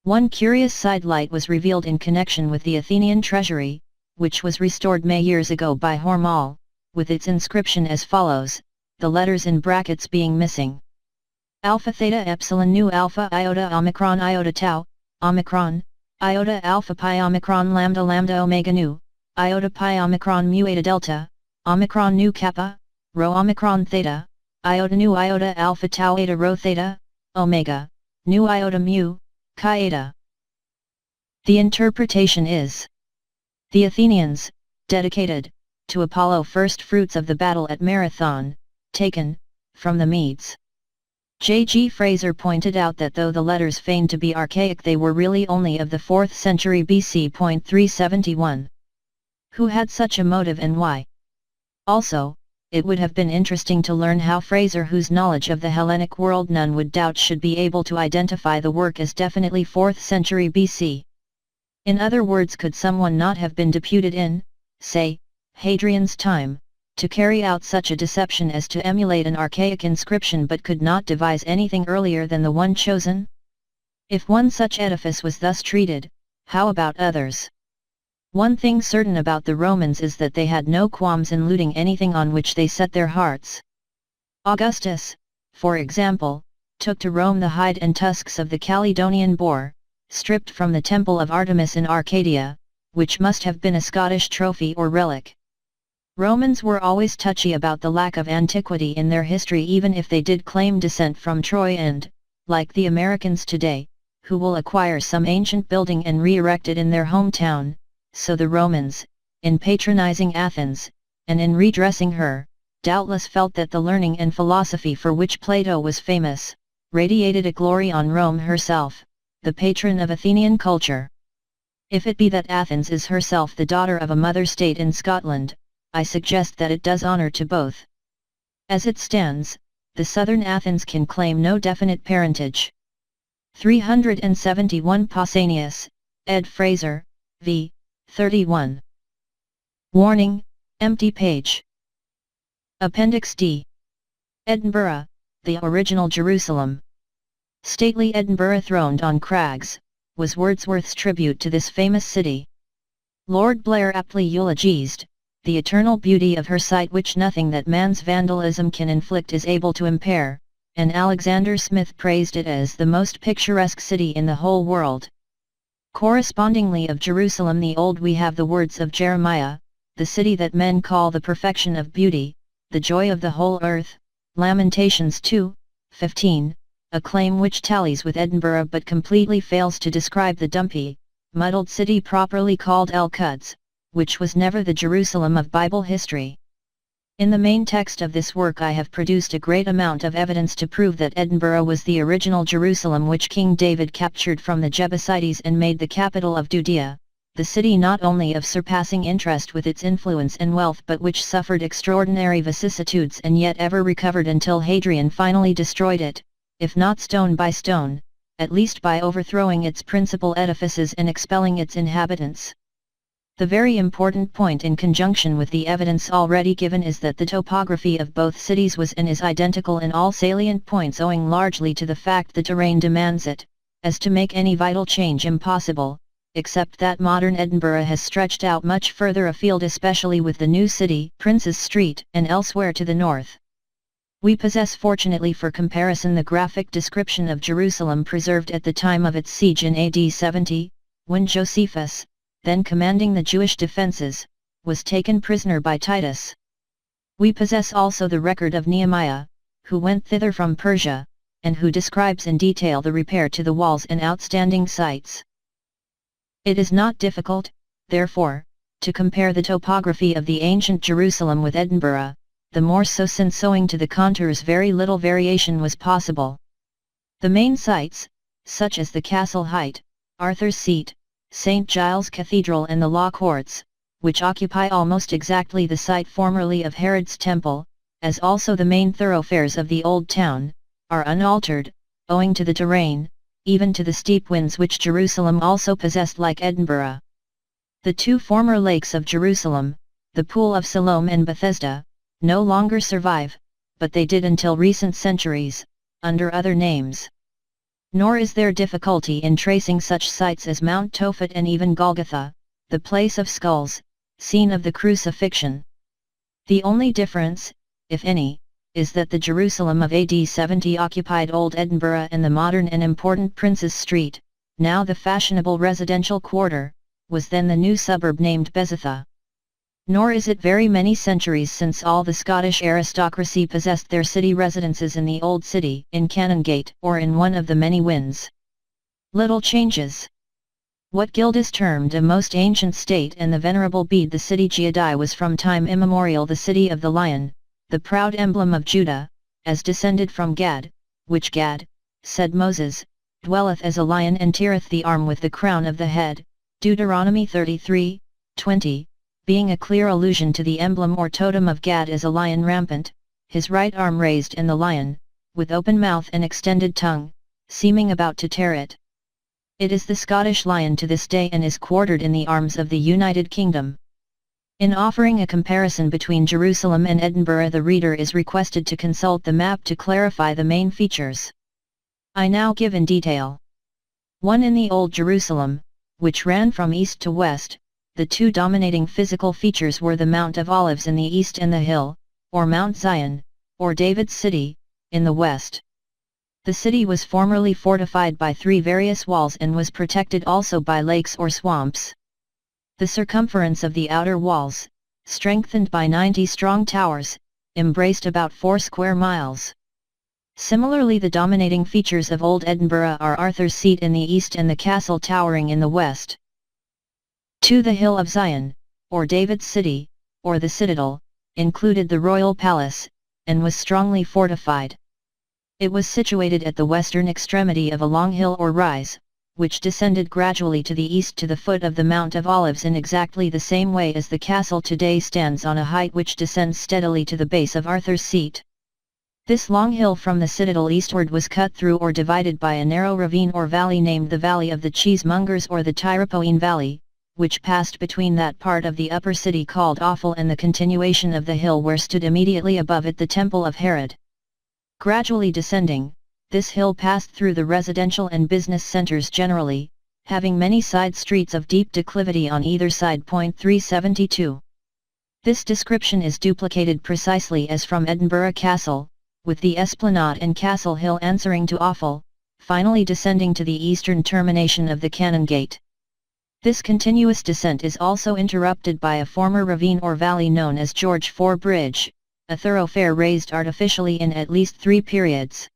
One curious sidelight was revealed in connection with the Athenian treasury, which was restored many years ago by Hormel, with its inscription as follows, the letters in brackets being missing. Alpha theta epsilon nu alpha iota omicron iota tau, omicron, iota alpha pi omicron lambda lambda omega nu, iota pi omicron mu eta delta, omicron nu kappa, rho omicron theta, iota nu iota alpha tau eta rho theta, omega, nu iota mu, chi eta. The interpretation is: the Athenians, dedicated, to Apollo first fruits of the battle at Marathon, taken, from the Medes. J. G. Fraser pointed out that though the letters feigned to be archaic, they were really only of the 4th century BC. 371. Who had such a motive and why? Also, it would have been interesting to learn how Fraser, whose knowledge of the Hellenic world none would doubt, should be able to identify the work as definitely 4th century BC. In other words, could someone not have been deputed in, say, Hadrian's time, to carry out such a deception as to emulate an archaic inscription, but could not devise anything earlier than the one chosen? If one such edifice was thus treated, how about others? One thing certain about the Romans is that they had no qualms in looting anything on which they set their hearts. Augustus, for example, took to Rome the hide and tusks of the Caledonian boar, stripped from the temple of Artemis in Arcadia, which must have been a Scottish trophy or relic. Romans were always touchy about the lack of antiquity in their history, even if they did claim descent from Troy and, like the Americans today, who will acquire some ancient building and re-erect it in their hometown, so the Romans, in patronizing Athens, and in redressing her, doubtless felt that the learning and philosophy for which Plato was famous, radiated a glory on Rome herself, the patron of Athenian culture. If it be that Athens is herself the daughter of a mother state in Scotland, I suggest that it does honor to both. As it stands, the southern Athens can claim no definite parentage. 371 Pausanias, ed. Fraser, v. 31. Warning, empty page. Appendix D. Edinburgh, the original Jerusalem. Stately Edinburgh throned on crags, was Wordsworth's tribute to this famous city. Lord Blair aptly eulogized the eternal beauty of her site, which nothing that man's vandalism can inflict is able to impair, and Alexander Smith praised it as the most picturesque city in the whole world. Correspondingly, of Jerusalem the Old we have the words of Jeremiah, the city that men call the perfection of beauty, the joy of the whole earth, Lamentations 2:15, a claim which tallies with Edinburgh but completely fails to describe the dumpy, muddled city properly called El-Quds, which was never the Jerusalem of Bible history. In the main text of this work I have produced a great amount of evidence to prove that Edinburgh was the original Jerusalem which King David captured from the Jebusites and made the capital of Judea, the city not only of surpassing interest with its influence and wealth, but which suffered extraordinary vicissitudes and yet ever recovered until Hadrian finally destroyed it, if not stone by stone, at least by overthrowing its principal edifices and expelling its inhabitants. The very important point in conjunction with the evidence already given is that the topography of both cities was and is identical in all salient points, owing largely to the fact the terrain demands it, as to make any vital change impossible, except that modern Edinburgh has stretched out much further afield, especially with the new city, Princes Street, and elsewhere to the north. We possess, fortunately for comparison, the graphic description of Jerusalem preserved at the time of its siege in AD 70, when Josephus, then commanding the Jewish defences, was taken prisoner by Titus. We possess also the record of Nehemiah, who went thither from Persia, and who describes in detail the repair to the walls and outstanding sites. It is not difficult, therefore, to compare the topography of the ancient Jerusalem with Edinburgh, the more so since owing to the contours very little variation was possible. The main sites, such as the Castle Height, Arthur's Seat, St. Giles Cathedral and the Law Courts, which occupy almost exactly the site formerly of Herod's Temple, as also the main thoroughfares of the Old Town, are unaltered, owing to the terrain, even to the steep winds which Jerusalem also possessed like Edinburgh. The two former lakes of Jerusalem, the Pool of Siloam and Bethesda, no longer survive, but they did until recent centuries, under other names. Nor is there difficulty in tracing such sites as Mount Tophet and even Golgotha, the place of skulls, scene of the crucifixion. The only difference, if any, is that the Jerusalem of AD 70 occupied Old Edinburgh and the modern and important Princes Street, now the fashionable residential quarter, was then the new suburb named Bezatha. Nor is it very many centuries since all the Scottish aristocracy possessed their city residences in the Old City, in Canongate, or in one of the many Wynds. Little changes. What Gildas termed a most ancient state and the venerable Bede the city Giadi was from time immemorial the city of the lion, the proud emblem of Judah, as descended from Gad, which Gad, said Moses, dwelleth as a lion and teareth the arm with the crown of the head, Deuteronomy 33:20, being a clear allusion to the emblem or totem of Gad as a lion rampant, his right arm raised and the lion, with open mouth and extended tongue, seeming about to tear it. It is the Scottish lion to this day and is quartered in the arms of the United Kingdom. In offering a comparison between Jerusalem and Edinburgh, the reader is requested to consult the map to clarify the main features. I now give in detail. 1. In the Old Jerusalem, which ran from east to west, the two dominating physical features were the Mount of Olives in the east and the hill, or Mount Zion, or David's city, in the west. The city was formerly fortified by 3 various walls and was protected also by lakes or swamps. The circumference of the outer walls, strengthened by 90 strong towers, embraced about 4 square miles. Similarly, the dominating features of Old Edinburgh are Arthur's Seat in the east and the castle towering in the west. 2. The Hill of Zion, or David's city, or the citadel, included the royal palace, and was strongly fortified. It was situated at the western extremity of a long hill or rise, which descended gradually to the east to the foot of the Mount of Olives in exactly the same way as the castle today stands on a height which descends steadily to the base of Arthur's Seat. This long hill from the citadel eastward was cut through or divided by a narrow ravine or valley named the Valley of the Cheesemongers or the Tyropoean Valley, which passed between that part of the upper city called Offal and the continuation of the hill where stood immediately above it the temple of Herod. Gradually descending, this hill passed through the residential and business centers generally, having many side streets of deep declivity on either side. 372. This description is duplicated precisely as from Edinburgh Castle, with the esplanade and Castle Hill answering to Offal, finally descending to the eastern termination of the Canongate. This continuous descent is also interrupted by a former ravine or valley known as George Fore Bridge, a thoroughfare raised artificially in at least 3 periods.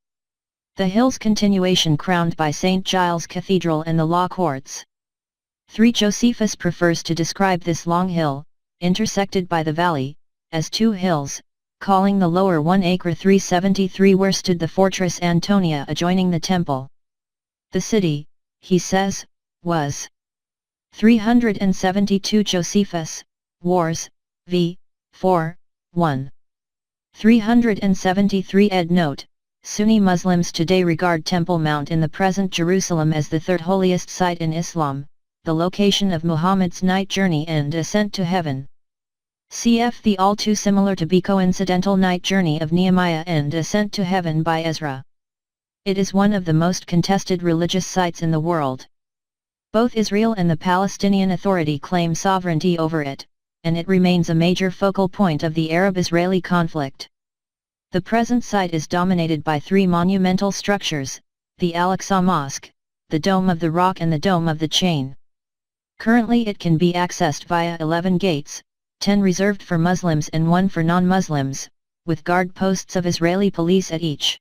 The hill's continuation crowned by St. Giles Cathedral and the Law Courts. 3. Josephus prefers to describe this long hill, intersected by the valley, as 2 hills, calling the lower 1 acre 373 where stood the fortress Antonia adjoining the temple. The city, he says, was 372 Josephus, Wars, v. 4, 1. 373 ed. Note, Sunni Muslims today regard Temple Mount in the present Jerusalem as the 3rd holiest site in Islam, the location of Muhammad's night journey and ascent to heaven. Cf. the all too similar to be coincidental night journey of Nehemiah and ascent to heaven by Ezra. It is one of the most contested religious sites in the world. Both Israel and the Palestinian Authority claim sovereignty over it, and it remains a major focal point of the Arab-Israeli conflict. The present site is dominated by 3 monumental structures, the Al-Aqsa Mosque, the Dome of the Rock and the Dome of the Chain. Currently it can be accessed via 11 gates, 10 reserved for Muslims and 1 for non-Muslims, with guard posts of Israeli police at each.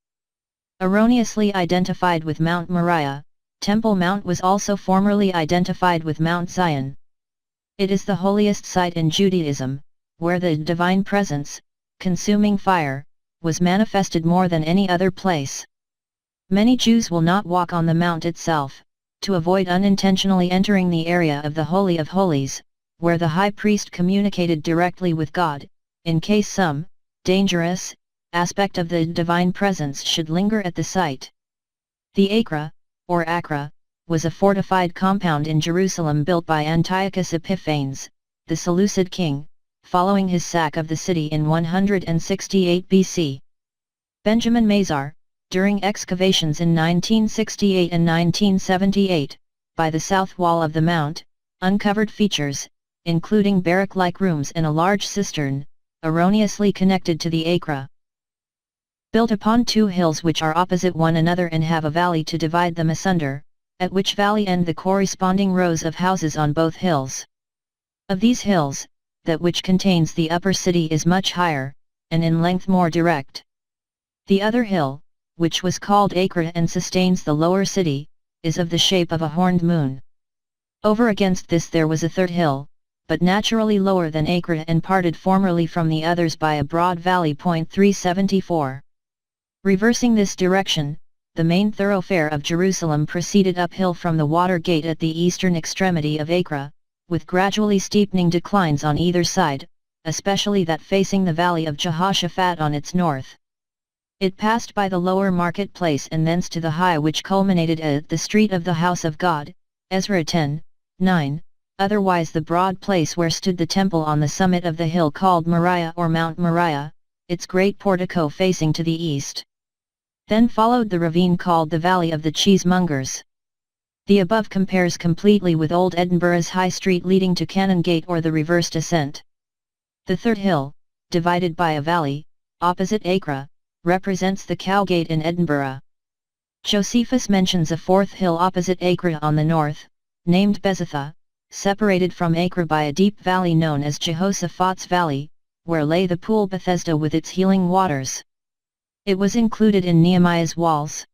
Erroneously identified with Mount Moriah, Temple Mount was also formerly identified with Mount Zion. It is the holiest site in Judaism, where the divine presence, consuming fire, was manifested more than any other place. Many Jews will not walk on the mount itself, to avoid unintentionally entering the area of the Holy of Holies, where the high priest communicated directly with God, in case some dangerous aspect of the divine presence should linger at the site. The Acra, or Acra, was a fortified compound in Jerusalem built by Antiochus Epiphanes, the Seleucid king, following his sack of the city in 168 BC. Benjamin Mazar, during excavations in 1968 and 1978, by the south wall of the mount, uncovered features, including barrack-like rooms and a large cistern, erroneously connected to the Acra. Built upon 2 hills which are opposite one another and have a valley to divide them asunder, at which valley end the corresponding rows of houses on both hills. Of these hills, that which contains the upper city is much higher, and in length more direct. The other hill, which was called Acra and sustains the lower city, is of the shape of a horned moon. Over against this there was a third hill, but naturally lower than Acra and parted formerly from the others by a broad valley. 374. Reversing this direction, the main thoroughfare of Jerusalem proceeded uphill from the water gate at the eastern extremity of Acra, with gradually steepening declines on either side, especially that facing the valley of Jehoshaphat on its north. It passed by the lower marketplace and thence to the high which culminated at the street of the house of God, Ezra 10:9, otherwise the broad place where stood the temple on the summit of the hill called Moriah or Mount Moriah, its great portico facing to the east. Then followed the ravine called the Valley of the Cheesemongers. The above compares completely with Old Edinburgh's High Street leading to Canongate or the reversed ascent. The third hill, divided by a valley, opposite Acra, represents the Cowgate in Edinburgh. Josephus mentions a fourth hill opposite Acra on the north, named Bezatha, separated from Acra by a deep valley known as Jehoshaphat's Valley, where lay the pool Bethesda with its healing waters. It was included in Nehemiah's walls.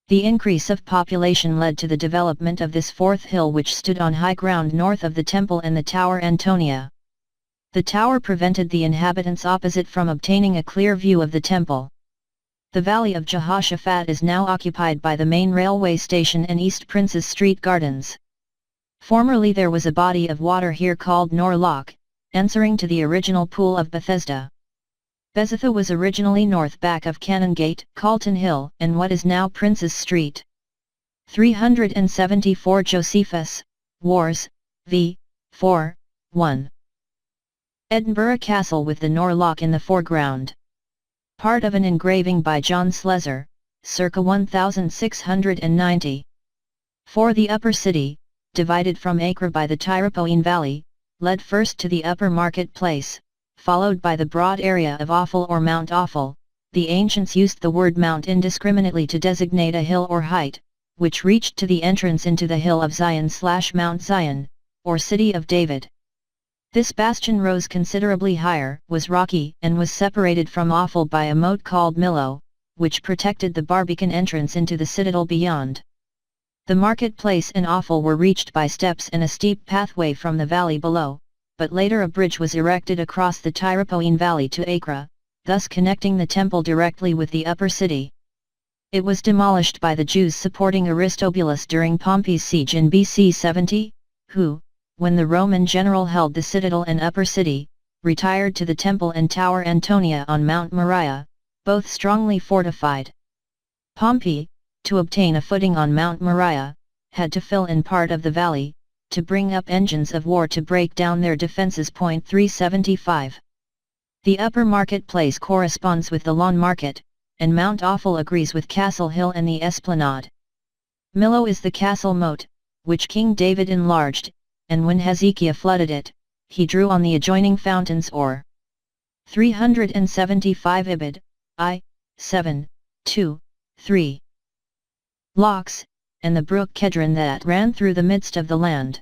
The increase of population led to the development of this fourth hill which stood on high ground north of the temple and the Tower Antonia. The tower prevented the inhabitants opposite from obtaining a clear view of the temple. The Valley of Jehoshaphat is now occupied by the main railway station and East Princes Street Gardens. Formerly there was a body of water here called Nor Loch, answering to the original pool of Bethesda. Bezatha was originally north back of Canongate, Calton Hill, and what is now Princes Street. 374 Josephus, Wars, v. 4, 1. Edinburgh Castle with the Nor Loch in the foreground. Part of an engraving by John Slezer, circa 1690. 4. The upper city, divided from Acre by the Tyropoeon Valley, led first to the upper market place, followed by the broad area of Ophel or Mount Ophel. The ancients used the word mount indiscriminately to designate a hill or height, which reached to the entrance into the hill of Zion/Mount Zion, or City of David. This bastion rose considerably higher, was rocky, and was separated from Ophel by a moat called Millo, which protected the Barbican entrance into the citadel beyond. The marketplace and Ophel were reached by steps and a steep pathway from the valley below, but later a bridge was erected across the Tyropoeon Valley to Acra, thus connecting the temple directly with the upper city. It was demolished by the Jews supporting Aristobulus during Pompey's siege in BC 70, who, when the Roman general held the citadel and upper city, retired to the temple and Tower Antonia on Mount Moriah, both strongly fortified. Pompey, to obtain a footing on Mount Moriah, had to fill in part of the valley, to bring up engines of war to break down their defences. 375. The upper marketplace corresponds with the Lawn Market, and Mount Ophel agrees with Castle Hill and the Esplanade. Millo is the castle moat, which King David enlarged, and when Hezekiah flooded it, he drew on the adjoining fountains or 375 Ibid, I, 7, 2, 3. Locks, and the brook Kedron that ran through the midst of the land.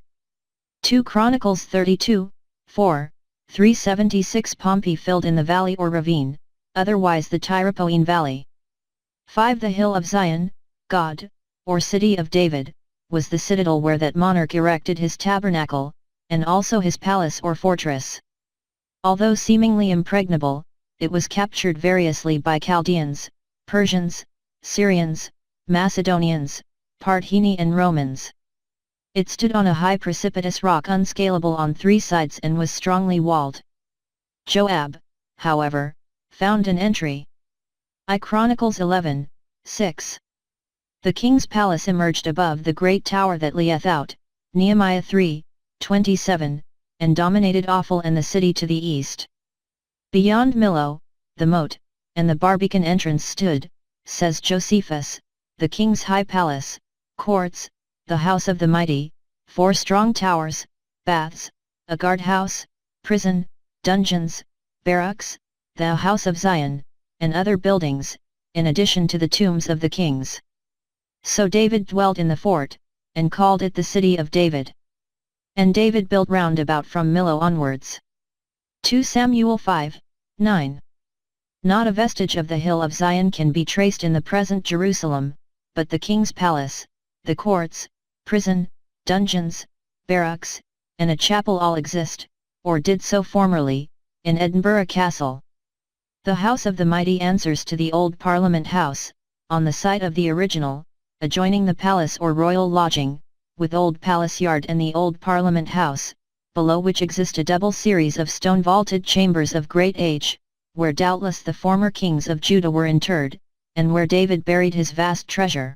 2 Chronicles 32, 4, 376 Pompey filled in the valley or ravine, otherwise the Tyropoeon Valley. 5 The hill of Zion, God, or City of David, was the citadel where that monarch erected his tabernacle, and also his palace or fortress. Although seemingly impregnable, it was captured variously by Chaldeans, Persians, Syrians, Macedonians, Partheni and Romans. It stood on a high precipitous rock unscalable on 3 sides and was strongly walled. Joab, however, found an entry. I Chronicles 11, 6. The king's palace emerged above the great tower that lieth out, Nehemiah 3, 27, and dominated Ophel and the city to the east. Beyond Millo, the moat, and the Barbican entrance stood, says Josephus, the king's high palace, courts, the house of the mighty, 4 strong towers, baths, a guardhouse, prison, dungeons, barracks, the house of Zion, and other buildings, in addition to the tombs of the kings. So David dwelt in the fort, and called it the City of David. And David built round about from Millo onwards. 2 Samuel 5:9. Not a vestige of the hill of Zion can be traced in the present Jerusalem, but the king's palace, the courts, prison, dungeons, barracks, and a chapel all exist, or did so formerly, in Edinburgh Castle. The House of the Mighty answers to the old Parliament House, on the site of the original, adjoining the palace or royal lodging, with Old Palace Yard and the old Parliament House, below which exist a double series of stone-vaulted chambers of great age, where doubtless the former kings of Judah were interred, and where David buried his vast treasure.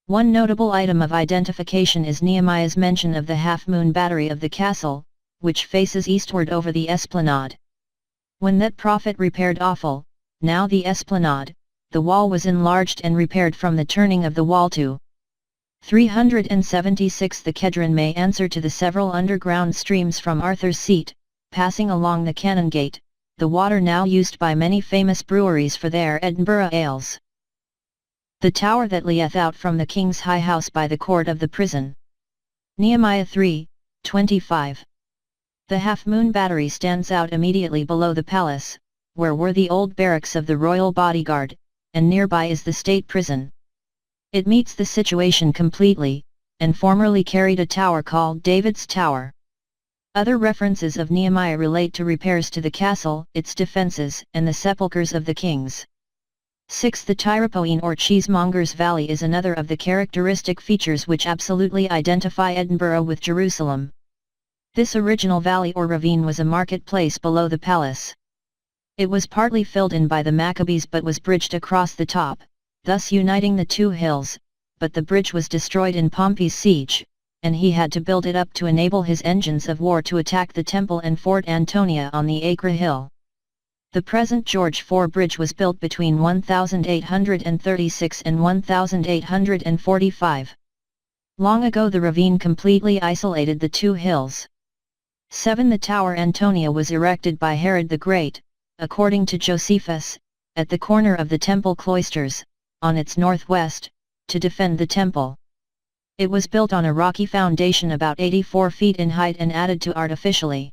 One notable item of identification is Nehemiah's mention of the half-moon battery of the castle, which faces eastward over the esplanade. When that prophet repaired Ophel, now the esplanade, the wall was enlarged and repaired from the turning of the wall to 376. The Kedron may answer to the several underground streams from Arthur's Seat, passing along the Canongate, the water now used by many famous breweries for their Edinburgh ales. The tower that leeth out from the king's high house by the court of the prison. Nehemiah 3:25. The half-moon battery stands out immediately below the palace, where were the old barracks of the royal bodyguard, and nearby is the state prison. It meets the situation completely, and formerly carried a tower called David's Tower. Other references of Nehemiah relate to repairs to the castle, its defences, and the sepulchres of the kings. 6. The Tyropoein or Cheesemongers Valley is another of the characteristic features which absolutely identify Edinburgh with Jerusalem. This original valley or ravine was a marketplace below the palace. It was partly filled in by the Maccabees but was bridged across the top, thus uniting the two hills, but the bridge was destroyed in Pompey's siege, and he had to build it up to enable his engines of war to attack the temple and Fort Antonia on the Acre Hill. The present George IV Bridge was built between 1836 and 1845. Long ago the ravine completely isolated the two hills. 7. The Tower Antonia was erected by Herod the Great, according to Josephus, at the corner of the temple cloisters, on its northwest, to defend the temple. It was built on a rocky foundation about 84 feet in height and added to artificially.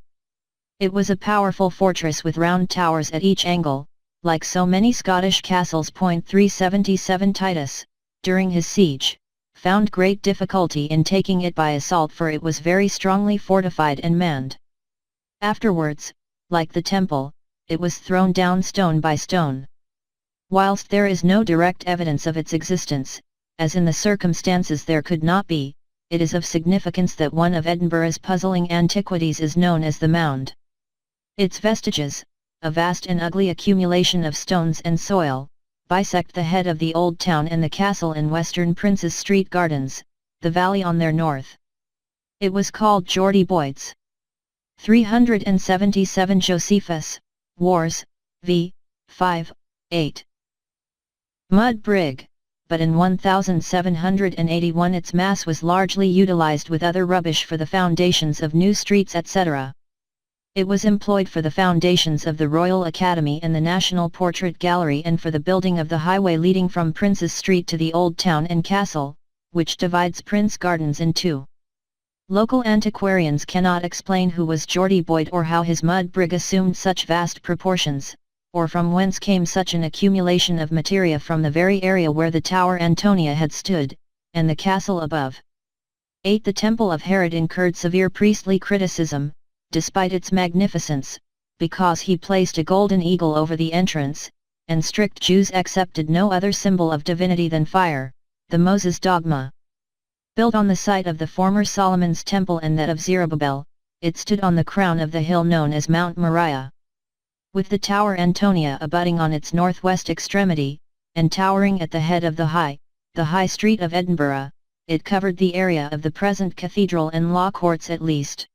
It was a powerful fortress with round towers at each angle, like so many Scottish castles. 377 Titus, during his siege, found great difficulty in taking it by assault, for it was very strongly fortified and manned. Afterwards, like the temple, it was thrown down stone by stone. Whilst there is no direct evidence of its existence, as in the circumstances there could not be, it is of significance that one of Edinburgh's puzzling antiquities is known as the Mound. Its vestiges, a vast and ugly accumulation of stones and soil, bisect the head of the old town and the castle in western Princes Street Gardens, the valley on their north. It was called Geordie Boyd's. 377 Josephus, Wars, v. 5:8. Mud brig, but in 1781 its mass was largely utilized with other rubbish for the foundations of new streets etc. It was employed for the foundations of the Royal Academy and the National Portrait Gallery and for the building of the highway leading from Princes Street to the Old Town and Castle, which divides Prince Gardens in two. Local antiquarians cannot explain who was Geordie Boyd or how his mud brig assumed such vast proportions, or from whence came such an accumulation of materia from the very area where the Tower Antonia had stood, and the castle above. 8. The Temple of Herod incurred severe priestly criticism, despite its magnificence, because he placed a golden eagle over the entrance, and strict Jews accepted no other symbol of divinity than fire, the Moses dogma. Built on the site of the former Solomon's Temple and that of Zerubbabel, it stood on the crown of the hill known as Mount Moriah. With the Tower Antonia abutting on its northwest extremity, and towering at the head of the High Street of Edinburgh, it covered the area of the present cathedral and law courts at least.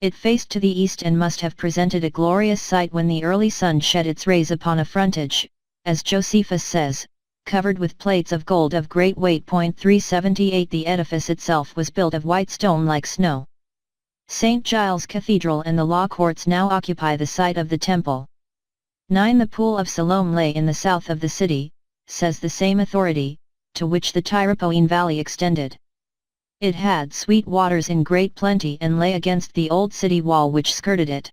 It faced to the east and must have presented a glorious sight when the early sun shed its rays upon a frontage, as Josephus says, covered with plates of gold of great weight. 378 The edifice itself was built of white stone like snow. St. Giles Cathedral and the law courts now occupy the site of the temple. 9. The Pool of Siloam lay in the south of the city, says the same authority, to which the Tyropoein Valley extended. It had sweet waters in great plenty and lay against the old city wall which skirted it.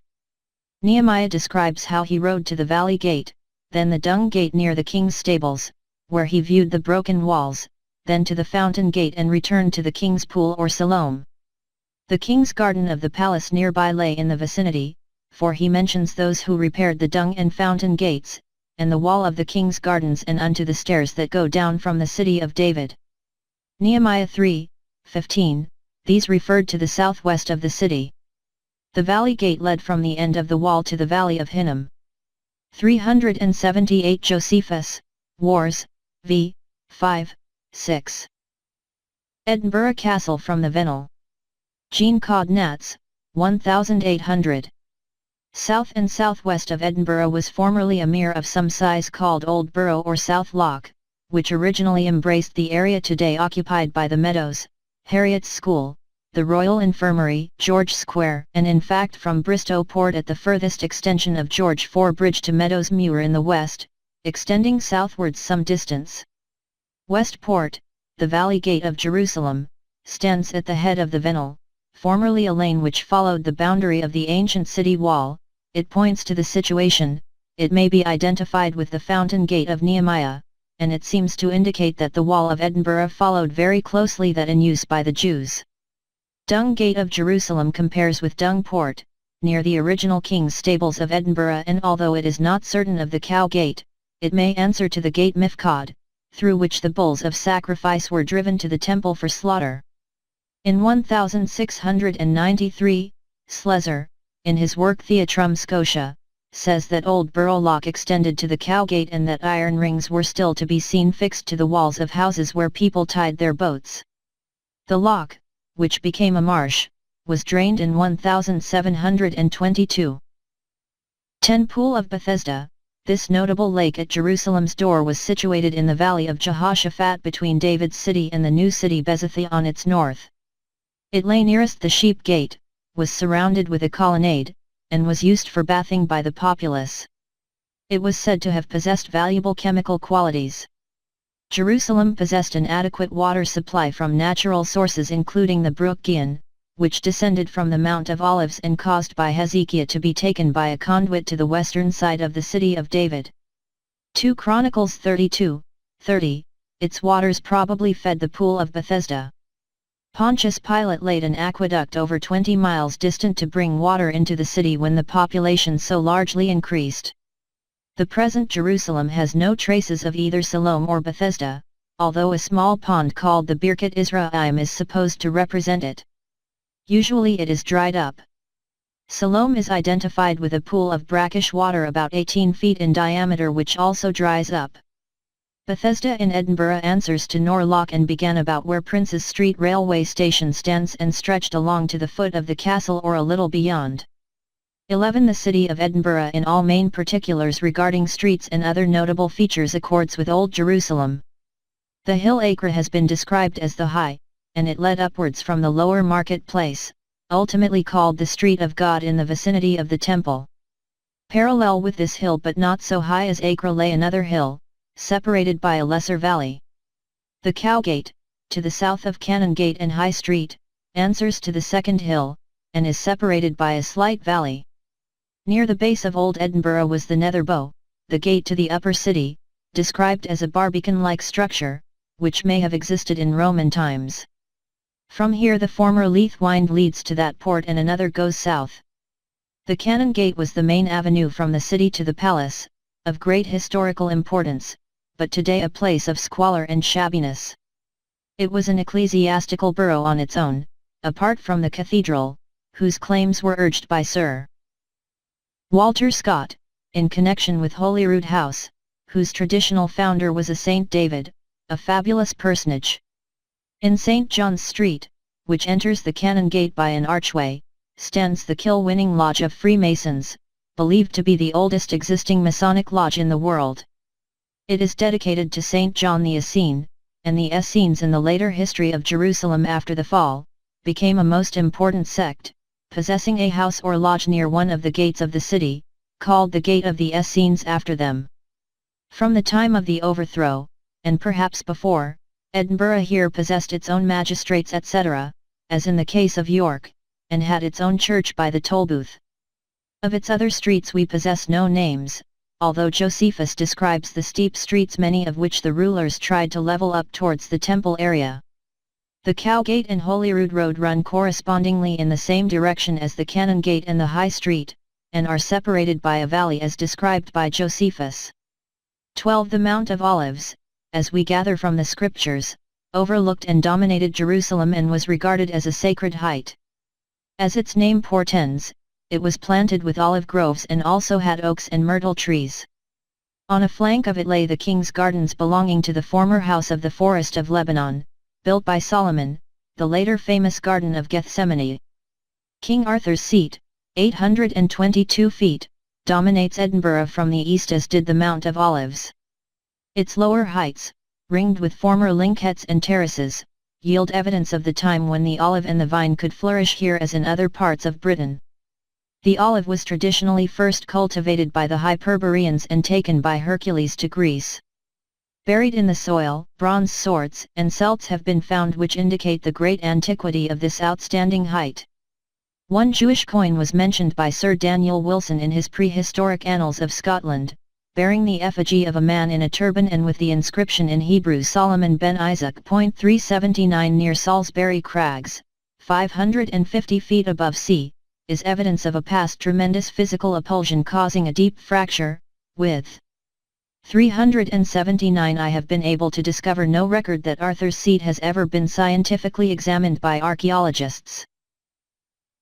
Nehemiah describes how he rode to the valley gate, then the dung gate near the king's stables, where he viewed the broken walls, then to the fountain gate and returned to the king's pool or Siloam. The king's garden of the palace nearby lay in the vicinity, for he mentions those who repaired the dung and fountain gates, and the wall of the king's gardens and unto the stairs that go down from the city of David. Nehemiah 3:15, these referred to the southwest of the city. The valley gate led from the end of the wall to the valley of Hinnom. 378 Josephus, Wars, v. 5, 6. Edinburgh Castle from the Venel. Jean Caudnats, 1800. South and southwest of Edinburgh was formerly a mere of some size called Old Borough or South Loch, which originally embraced the area today occupied by the Meadows, Harriet's School, the Royal Infirmary, George Square, and in fact from Bristow Port at the furthest extension of George IV Bridge to Meadows Muir in the west, extending southwards some distance. Westport, the Valley Gate of Jerusalem, stands at the head of the Venel, formerly a lane which followed the boundary of the ancient city wall. It points to the situation, it may be identified with the fountain gate of Nehemiah, and it seems to indicate that the wall of Edinburgh followed very closely that in use by the Jews. Dung Gate of Jerusalem compares with Dung Port, near the original king's stables of Edinburgh, and although it is not certain of the Cow Gate, it may answer to the Gate Mifkad, through which the bulls of sacrifice were driven to the temple for slaughter. In 1693, Slezer, in his work Theatrum Scotia, says that Old Borough Loch extended to the Cow Gate and that iron rings were still to be seen fixed to the walls of houses where people tied their boats. The loch, which became a marsh, was drained in 1722. 10 Pool of Bethesda. This notable lake at Jerusalem's door was situated in the valley of Jehoshaphat between David's city and the new city Bezithia on its north. It lay nearest the Sheep Gate, was surrounded with a colonnade, and was used for bathing by the populace. It was said to have possessed valuable chemical qualities. Jerusalem possessed an adequate water supply from natural sources including the brook Gihon, which descended from the Mount of Olives and caused by Hezekiah to be taken by a conduit to the western side of the city of David. 2 Chronicles 32:30, its waters probably fed the Pool of Bethesda. Pontius Pilate laid an aqueduct over 20 miles distant to bring water into the city when the population so largely increased. The present Jerusalem has no traces of either Siloam or Bethesda, although a small pond called the Birkat Isra'im is supposed to represent it. Usually it is dried up. Siloam is identified with a pool of brackish water about 18 feet in diameter which also dries up. Bethesda in Edinburgh answers to Nor Loch and began about where Princes Street railway station stands and stretched along to the foot of the castle or a little beyond. 11 The city of Edinburgh in all main particulars regarding streets and other notable features accords with Old Jerusalem. The hill Acre has been described as the high, and it led upwards from the lower market place, ultimately called the Street of God in the vicinity of the temple. Parallel with this hill but not so high as Acre lay another hill, separated by a lesser valley. The Cowgate, to the south of Canongate and High Street, answers to the second hill, and is separated by a slight valley. Near the base of Old Edinburgh was the Netherbow, the gate to the upper city, described as a barbican-like structure, which may have existed in Roman times. From here the former Leith Wynd leads to that port and another goes south. The Canongate was the main avenue from the city to the palace, of great historical importance, but today a place of squalor and shabbiness. It was an ecclesiastical borough on its own, apart from the cathedral, whose claims were urged by Sir Walter Scott, in connection with Holyrood House, whose traditional founder was a Saint David, a fabulous personage. In St. John's Street, which enters the Canongate by an archway, stands the Kilwinning Lodge of Freemasons, believed to be the oldest existing Masonic lodge in the world. It is dedicated to St. John the Essene, and the Essenes in the later history of Jerusalem after the fall, became a most important sect, possessing a house or lodge near one of the gates of the city, called the Gate of the Essenes after them. From the time of the overthrow, and perhaps before, Edinburgh here possessed its own magistrates etc., as in the case of York, and had its own church by the Tolbooth. Of its other streets we possess no names, although Josephus describes the steep streets, many of which the rulers tried to level up towards the temple area. The Cowgate and Holyrood Road run correspondingly in the same direction as the Canongate and the High Street, and are separated by a valley as described by Josephus. 12. The Mount of Olives, as we gather from the scriptures, overlooked and dominated Jerusalem and was regarded as a sacred height. As its name portends, it was planted with olive groves and also had oaks and myrtle trees. On a flank of it lay the king's gardens belonging to the former house of the Forest of Lebanon, built by Solomon, the later famous Garden of Gethsemane. King Arthur's seat, 822 feet, dominates Edinburgh from the east, as did the Mount of Olives. Its lower heights, ringed with former linkheads and terraces, yield evidence of the time when the olive and the vine could flourish here as in other parts of Britain. The olive was traditionally first cultivated by the Hyperboreans and taken by Hercules to Greece. Buried in the soil, bronze swords and celts have been found which indicate the great antiquity of this outstanding height. One Jewish coin was mentioned by Sir Daniel Wilson in his Prehistoric Annals of Scotland, bearing the effigy of a man in a turban and with the inscription in Hebrew Solomon ben Isaac. 379 near Salisbury Crags, 550 feet above sea, is evidence of a past tremendous physical appulsion causing a deep fracture. With 379 I have been able to discover no record that Arthur's seat has ever been scientifically examined by archaeologists.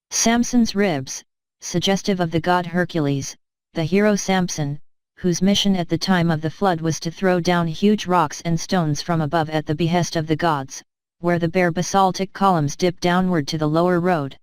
Samson's ribs, suggestive of the god Hercules, the hero Samson, whose mission at the time of the flood was to throw down huge rocks and stones from above at the behest of the gods, where the bare basaltic columns dip downward to the lower road.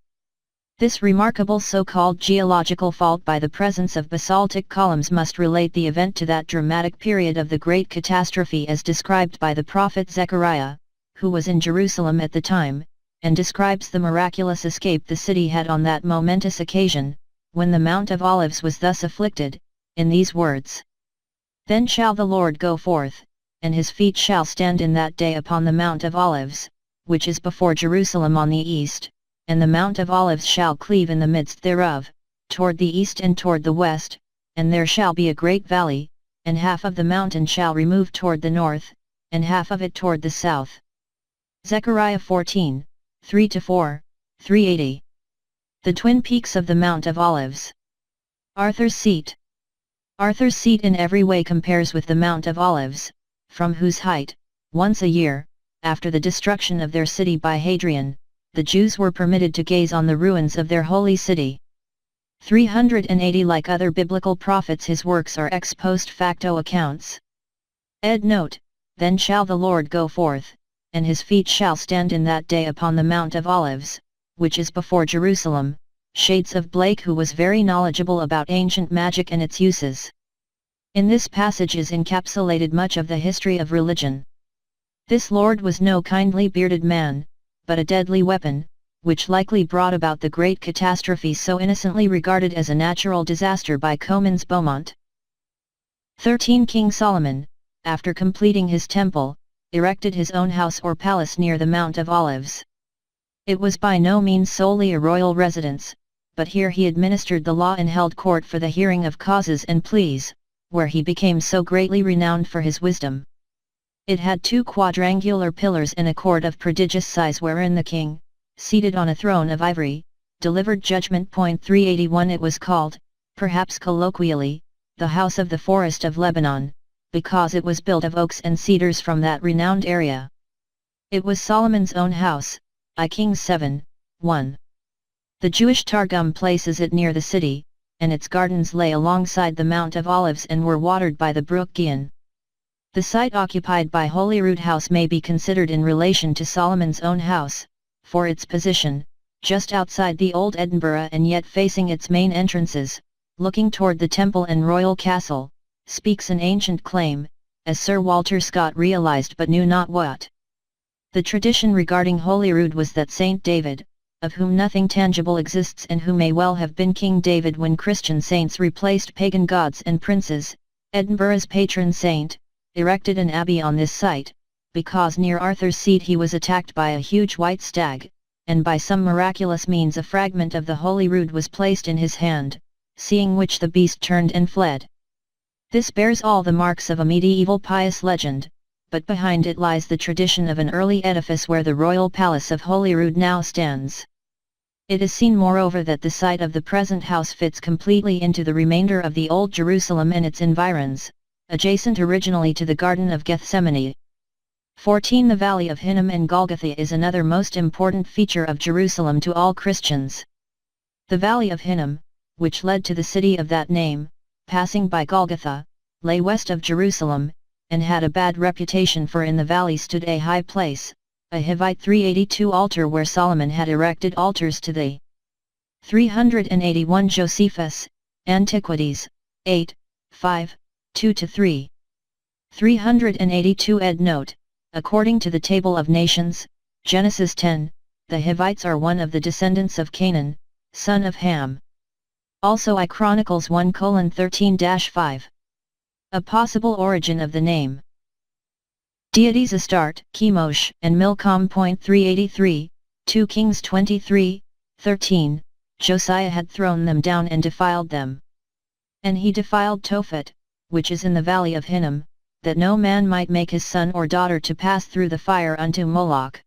This remarkable so-called geological fault by the presence of basaltic columns must relate the event to that dramatic period of the great catastrophe as described by the prophet Zechariah, who was in Jerusalem at the time, and describes the miraculous escape the city had on that momentous occasion, when the Mount of Olives was thus afflicted, in these words: "Then shall the Lord go forth, and his feet shall stand in that day upon the Mount of Olives, which is before Jerusalem on the east, and the Mount of Olives shall cleave in the midst thereof, toward the east and toward the west, and there shall be a great valley, and half of the mountain shall remove toward the north, and half of it toward the south." Zechariah 14, 3-4, 380. The twin peaks of the Mount of Olives. Arthur's seat. Arthur's seat in every way compares with the Mount of Olives, from whose height, once a year, after the destruction of their city by Hadrian, the Jews were permitted to gaze on the ruins of their holy city. 380 Like other biblical prophets, his works are ex post facto accounts. Ed note, "Then shall the Lord go forth, and his feet shall stand in that day upon the Mount of Olives, which is before Jerusalem." Shades of Blake, who was very knowledgeable about ancient magic and its uses. In this passage is encapsulated much of the history of religion. This Lord was no kindly bearded man, but a deadly weapon, which likely brought about the great catastrophe so innocently regarded as a natural disaster by Comyns Beaumont. 13 King Solomon, after completing his temple, erected his own house or palace near the Mount of Olives. It was by no means solely a royal residence, but here he administered the law and held court for the hearing of causes and pleas, where he became so greatly renowned for his wisdom. It had 2 quadrangular pillars and a court of prodigious size wherein the king, seated on a throne of ivory, delivered judgment. 381 It was called, perhaps colloquially, the House of the Forest of Lebanon, because it was built of oaks and cedars from that renowned area. It was Solomon's own house, I Kings 7, 1. The Jewish Targum places it near the city, and its gardens lay alongside the Mount of Olives and were watered by the brook Gihon. The site occupied by Holyrood House may be considered in relation to Solomon's own house, for its position, just outside the old Edinburgh and yet facing its main entrances, looking toward the temple and royal castle, speaks an ancient claim, as Sir Walter Scott realized but knew not what. The tradition regarding Holyrood was that Saint David, of whom nothing tangible exists and who may well have been King David when Christian saints replaced pagan gods and princes, Edinburgh's patron saint, erected an abbey on this site, because near Arthur's seat he was attacked by a huge white stag, and by some miraculous means a fragment of the Holyrood was placed in his hand, seeing which the beast turned and fled. This bears all the marks of a medieval pious legend, but behind it lies the tradition of an early edifice where the royal palace of Holyrood now stands. It is seen moreover that the site of the present house fits completely into the remainder of the Old Jerusalem and its environs, adjacent originally to the Garden of Gethsemane. 14. The Valley of Hinnom and Golgotha is another most important feature of Jerusalem to all Christians. The Valley of Hinnom, which led to the city of that name, passing by Golgotha, lay west of Jerusalem, and had a bad reputation, for in the valley stood a high place, a Hivite 382 altar where Solomon had erected altars to the 381 Josephus, Antiquities, 8, 5, 2-3. 382 ed. Note, according to the Table of Nations, Genesis 10, the Hivites are one of the descendants of Canaan, son of Ham. Also I Chronicles 1:13-5. A possible origin of the name. Deities Astarte, Chemosh, and Milcom. 383, 2 Kings 23:13, Josiah had thrown them down and defiled them. And he defiled Tophet, which is in the valley of Hinnom, that no man might make his son or daughter to pass through the fire unto Moloch.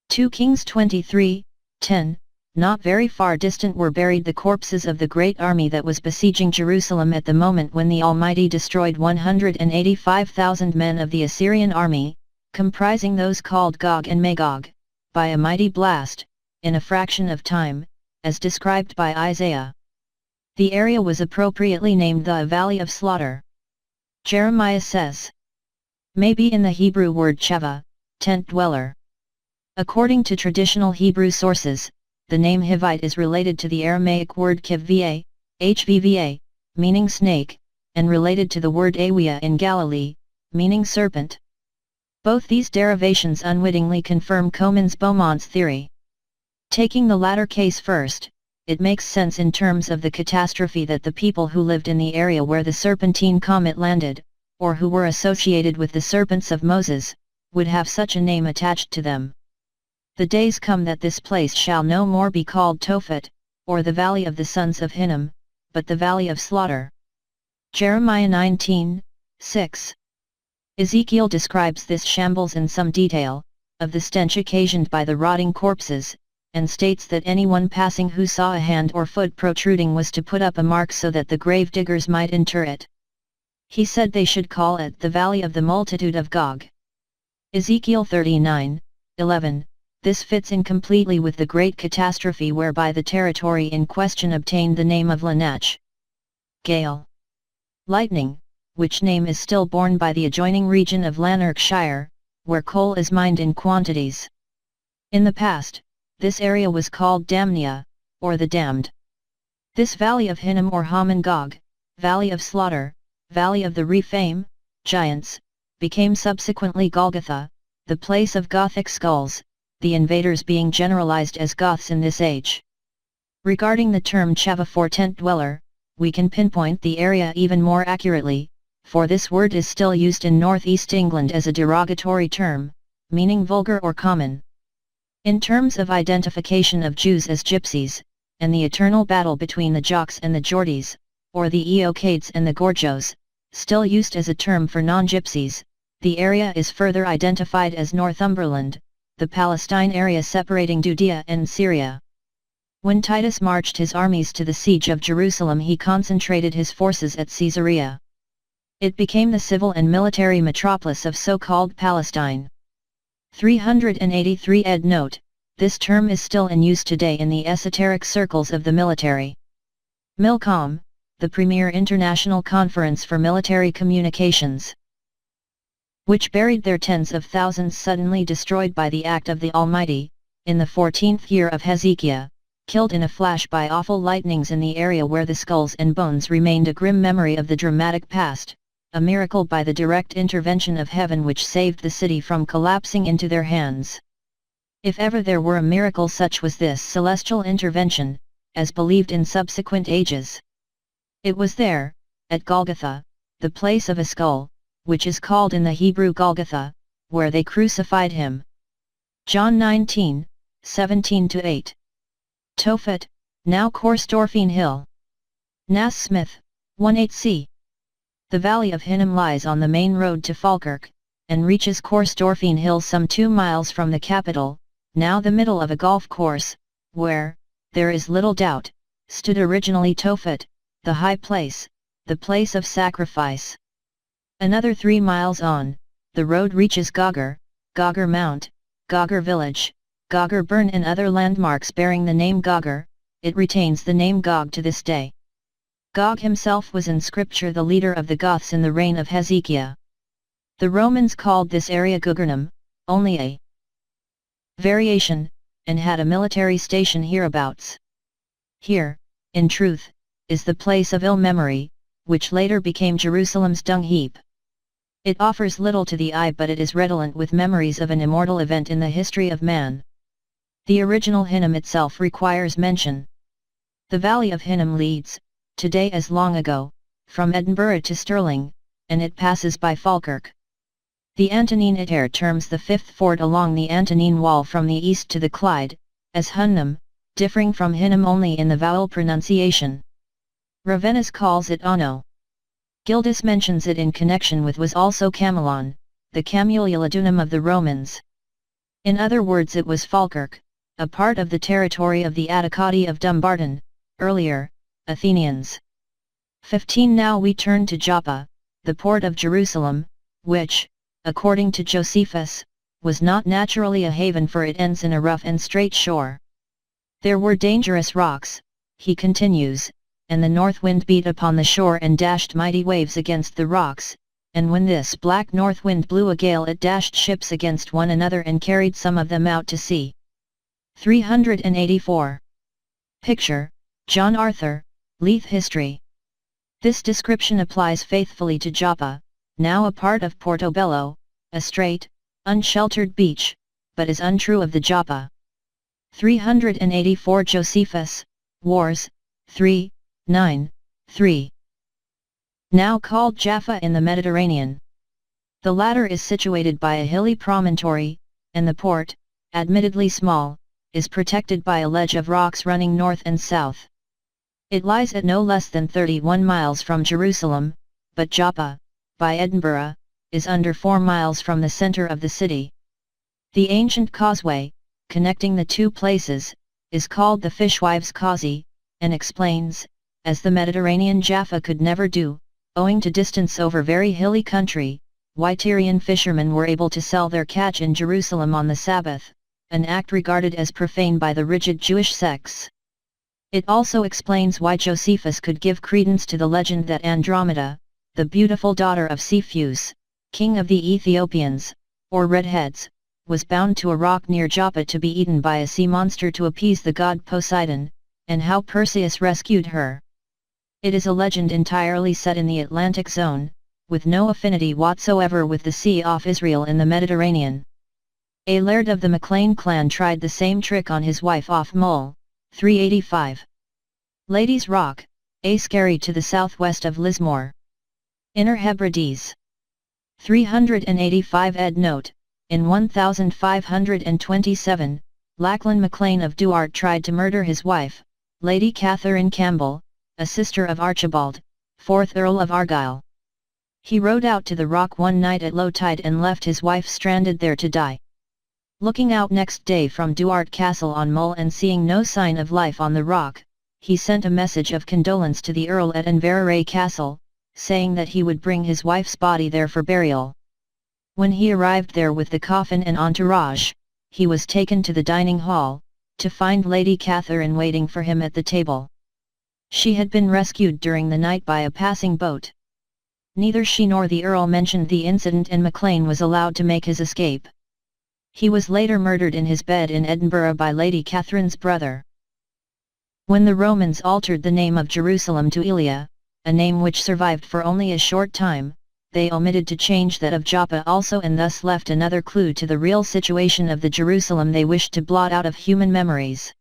2 Kings 23:10. Not very far distant were buried the corpses of the great army that was besieging Jerusalem at the moment when the Almighty destroyed 185,000 men of the Assyrian army, comprising those called Gog and Magog, by a mighty blast, in a fraction of time, as described by Isaiah. The area was appropriately named the Valley of Slaughter. Jeremiah says, may be in the Hebrew word cheva, tent dweller. According to traditional Hebrew sources, the name Hivite is related to the Aramaic word kivva, hvva, meaning snake, and related to the word awia in Galilee, meaning serpent. Both these derivations unwittingly confirm Comyns' Beaumont's theory. Taking the latter case first, it makes sense in terms of the catastrophe that the people who lived in the area where the serpentine comet landed, or who were associated with the serpents of Moses, would have such a name attached to them. The days come that this place shall no more be called Tophet, or the Valley of the Sons of Hinnom, but the Valley of Slaughter. Jeremiah 19:6. Ezekiel describes this shambles in some detail, of the stench occasioned by the rotting corpses, and states that anyone passing who saw a hand or foot protruding was to put up a mark so that the grave diggers might inter it. He said they should call it the Valley of the Multitude of Gog. Ezekiel 39:11. This fits in completely with the great catastrophe whereby the territory in question obtained the name of Lanach. Gale. Lightning, which name is still borne by the adjoining region of Lanarkshire, where coal is mined in quantities. In the past, this area was called Damnia, or the Damned. This Valley of Hinnom or Hamon-Gog, Valley of Slaughter, Valley of the Rephaim, Giants, became subsequently Golgotha, the place of Gothic skulls, the invaders being generalized as Goths in this age. Regarding the term cheva for tent dweller, we can pinpoint the area even more accurately, for this word is still used in northeast England as a derogatory term, meaning vulgar or common. In terms of identification of Jews as gypsies, and the eternal battle between the Jocks and the Geordies, or the Eocades and the Gorgios, still used as a term for non-gypsies, the area is further identified as Northumberland, the Palestine area separating Judea and Syria. When Titus marched his armies to the siege of Jerusalem, he concentrated his forces at Caesarea. It became the civil and military metropolis of so-called Palestine. 383 ed. Note, this term is still in use today in the esoteric circles of the military. Milcom, the premier international conference for military communications, which buried their tens of thousands suddenly destroyed by the act of the Almighty, in the 14th year of Hezekiah, killed in a flash by awful lightnings in the area where the skulls and bones remained a grim memory of the dramatic past, a miracle by the direct intervention of heaven which saved the city from collapsing into their hands. If ever there were a miracle, such was this celestial intervention, as believed in subsequent ages. It was there, at Golgotha, the place of a skull, which is called in the Hebrew Golgotha, where they crucified him. John 19:17-8. Tophet, now Korsdorfine Hill. Nass Smith, 18c. The valley of Hinnom lies on the main road to Falkirk, and reaches Corstorphine Hill some 2 miles from the capital, now the middle of a golf course, where, there is little doubt, stood originally Tophet, the high place, the place of sacrifice. Another 3 miles on, the road reaches Gogger, Gogger Mount, Gogger Village, Gogger Burn and other landmarks bearing the name Gogger. It retains the name Gog to this day. Gog himself was in scripture the leader of the Goths in the reign of Hezekiah. The Romans called this area Gugernum, only a variation, and had a military station hereabouts. Here, in truth, is the place of ill memory, which later became Jerusalem's dung heap. It offers little to the eye, but it is redolent with memories of an immortal event in the history of man. The original Hinnom itself requires mention. The Valley of Hinnom leads, today as long ago, from Edinburgh to Stirling, and it passes by Falkirk. The Antonine Iter terms the fifth ford along the Antonine Wall from the east to the Clyde, as Hunnam, differing from Hinnom only in the vowel pronunciation. Ravennas calls it Ono. Gildas mentions it in connection with was also Camelon, the Camululadunum of the Romans. In other words, it was Falkirk, a part of the territory of the Atticadi of Dumbarton, earlier, Athenians. 15. Now we turn to Joppa, the port of Jerusalem, which, according to Josephus, was not naturally a haven, for it ends in a rough and straight shore. There were dangerous rocks, he continues, and the north wind beat upon the shore and dashed mighty waves against the rocks, and when this black north wind blew a gale it dashed ships against one another and carried some of them out to sea. 384. Picture, John Arthur, Leith History. This description applies faithfully to Joppa, now a part of Portobello, a straight, unsheltered beach, but is untrue of the Joppa. 384. Josephus, Wars, 3, 9, 3. Now called Jaffa in the Mediterranean. The latter is situated by a hilly promontory, and the port, admittedly small, is protected by a ledge of rocks running north and south. It lies at no less than 31 miles from Jerusalem, but Joppa, by Edinburgh, is under 4 miles from the center of the city. The ancient causeway, connecting the two places, is called the Fishwives' Causey, and explains, as the Mediterranean Jaffa could never do, owing to distance over very hilly country, why Tyrian fishermen were able to sell their catch in Jerusalem on the Sabbath, an act regarded as profane by the rigid Jewish sects. It also explains why Josephus could give credence to the legend that Andromeda, the beautiful daughter of Cepheus, king of the Ethiopians, or Redheads, was bound to a rock near Joppa to be eaten by a sea monster to appease the god Poseidon, and how Perseus rescued her. It is a legend entirely set in the Atlantic zone, with no affinity whatsoever with the sea off Israel in the Mediterranean. A laird of the MacLean clan tried the same trick on his wife off Mull, 385. Ladies' Rock, a skerry to the southwest of Lismore. Inner Hebrides. 385. Ed note, in 1527, Lachlan MacLean of Duart tried to murder his wife, Lady Catherine Campbell, a sister of Archibald, 4th Earl of Argyll. He rode out to the rock one night at low tide and left his wife stranded there to die. Looking out next day from Duart Castle on Mull and seeing no sign of life on the rock, he sent a message of condolence to the Earl at Inverary Castle, saying that he would bring his wife's body there for burial. When he arrived there with the coffin and entourage, he was taken to the dining hall, to find Lady Catherine waiting for him at the table. She had been rescued during the night by a passing boat. Neither she nor the Earl mentioned the incident and MacLean was allowed to make his escape. He was later murdered in his bed in Edinburgh by Lady Catherine's brother. When the Romans altered the name of Jerusalem to Elia, a name which survived for only a short time, they omitted to change that of Joppa also, and thus left another clue to the real situation of the Jerusalem they wished to blot out of human memories.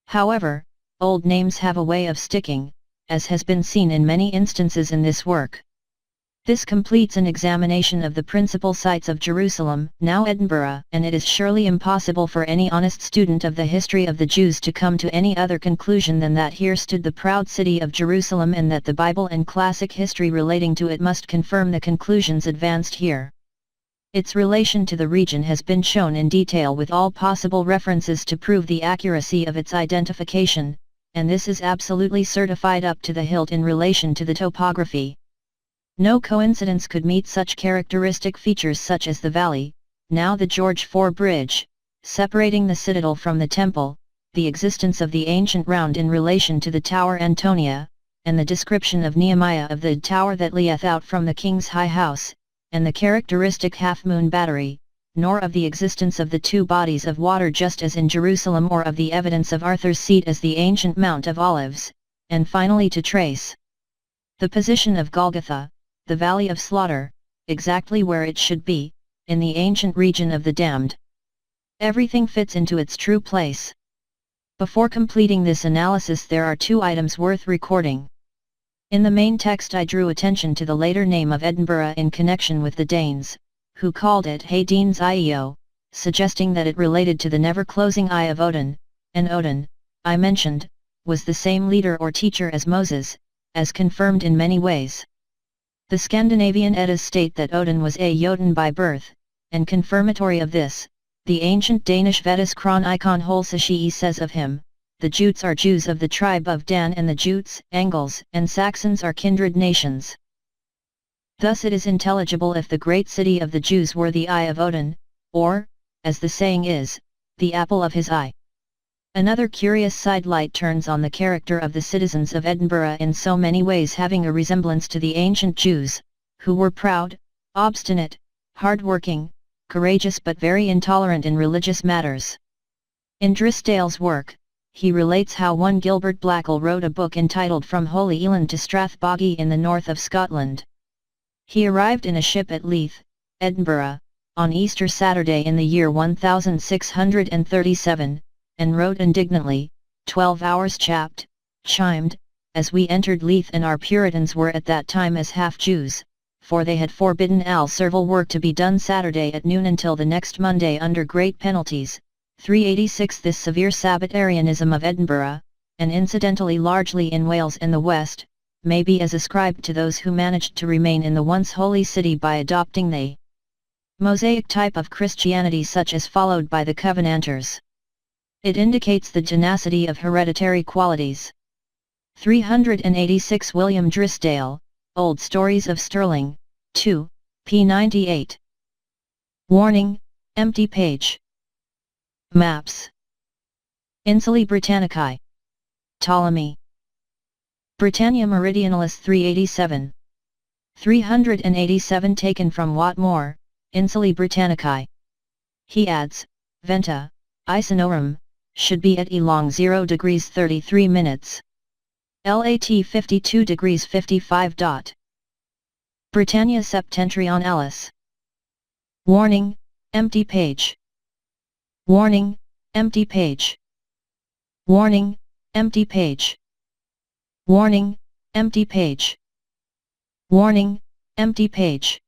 However, old names have a way of sticking, as has been seen in many instances in this work. This completes an examination of the principal sites of Jerusalem, now Edinburgh, and it is surely impossible for any honest student of the history of the Jews to come to any other conclusion than that here stood the proud city of Jerusalem, and that the Bible and classic history relating to it must confirm the conclusions advanced here. Its relation to the region has been shown in detail with all possible references to prove the accuracy of its identification, and this is absolutely certified up to the hilt in relation to the topography. No coincidence could meet such characteristic features such as the valley, now the George IV Bridge, separating the citadel from the temple, the existence of the ancient round in relation to the Tower Antonia, and the description of Nehemiah of the tower that leeth out from the king's high house, and the characteristic half-moon battery, nor of the existence of the two bodies of water just as in Jerusalem, or of the evidence of Arthur's seat as the ancient Mount of Olives, and finally to trace the position of Golgotha, the Valley of Slaughter, exactly where it should be, in the ancient region of the damned. Everything fits into its true place. Before completing this analysis, there are two items worth recording. In the main text I drew attention to the later name of Edinburgh in connection with the Danes, who called it Haydenes Ieo, suggesting that it related to the never-closing eye of Odin, and Odin, I mentioned, was the same leader or teacher as Moses, as confirmed in many ways. The Scandinavian Eddas state that Odin was a Jotun by birth, and confirmatory of this, the ancient Danish Vedas Chronicon Holsashii says of him, the Jutes are Jews of the tribe of Dan, and the Jutes, Angles, and Saxons are kindred nations. Thus it is intelligible if the great city of the Jews were the eye of Odin, or, as the saying is, the apple of his eye. Another curious sidelight turns on the character of the citizens of Edinburgh in so many ways having a resemblance to the ancient Jews, who were proud, obstinate, hard-working, courageous but very intolerant in religious matters. In Drysdale's work, he relates how one Gilbert Blackwell wrote a book entitled From Holy Eland to Strathbogie in the north of Scotland. He arrived in a ship at Leith, Edinburgh, on Easter Saturday in the year 1637, and wrote indignantly, 12 hours chapped, chimed, as we entered Leith, and our Puritans were at that time as half-Jews, for they had forbidden all servile work to be done Saturday at noon until the next Monday under great penalties. 386. This severe Sabbatarianism of Edinburgh, and incidentally largely in Wales and the West, may be as ascribed to those who managed to remain in the once holy city by adopting the Mosaic type of Christianity such as followed by the Covenanters. It indicates the tenacity of hereditary qualities. 386. William Drysdale, Old Stories of Stirling, 2, p. 98. Warning, empty page. Maps. Insulae Britannicae. Ptolemy. Britannia Meridionalis 387. 387 taken from Watmore, Insulae Britannicae. He adds, Venta, Icenorum, should be at E long 0 degrees 33 minutes. LAT 52 degrees 55. Britannia Septentrionalis. Warning, empty page. Warning, empty page. Warning, empty page. Warning, empty page. Warning, empty page.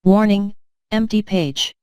Warning, empty page.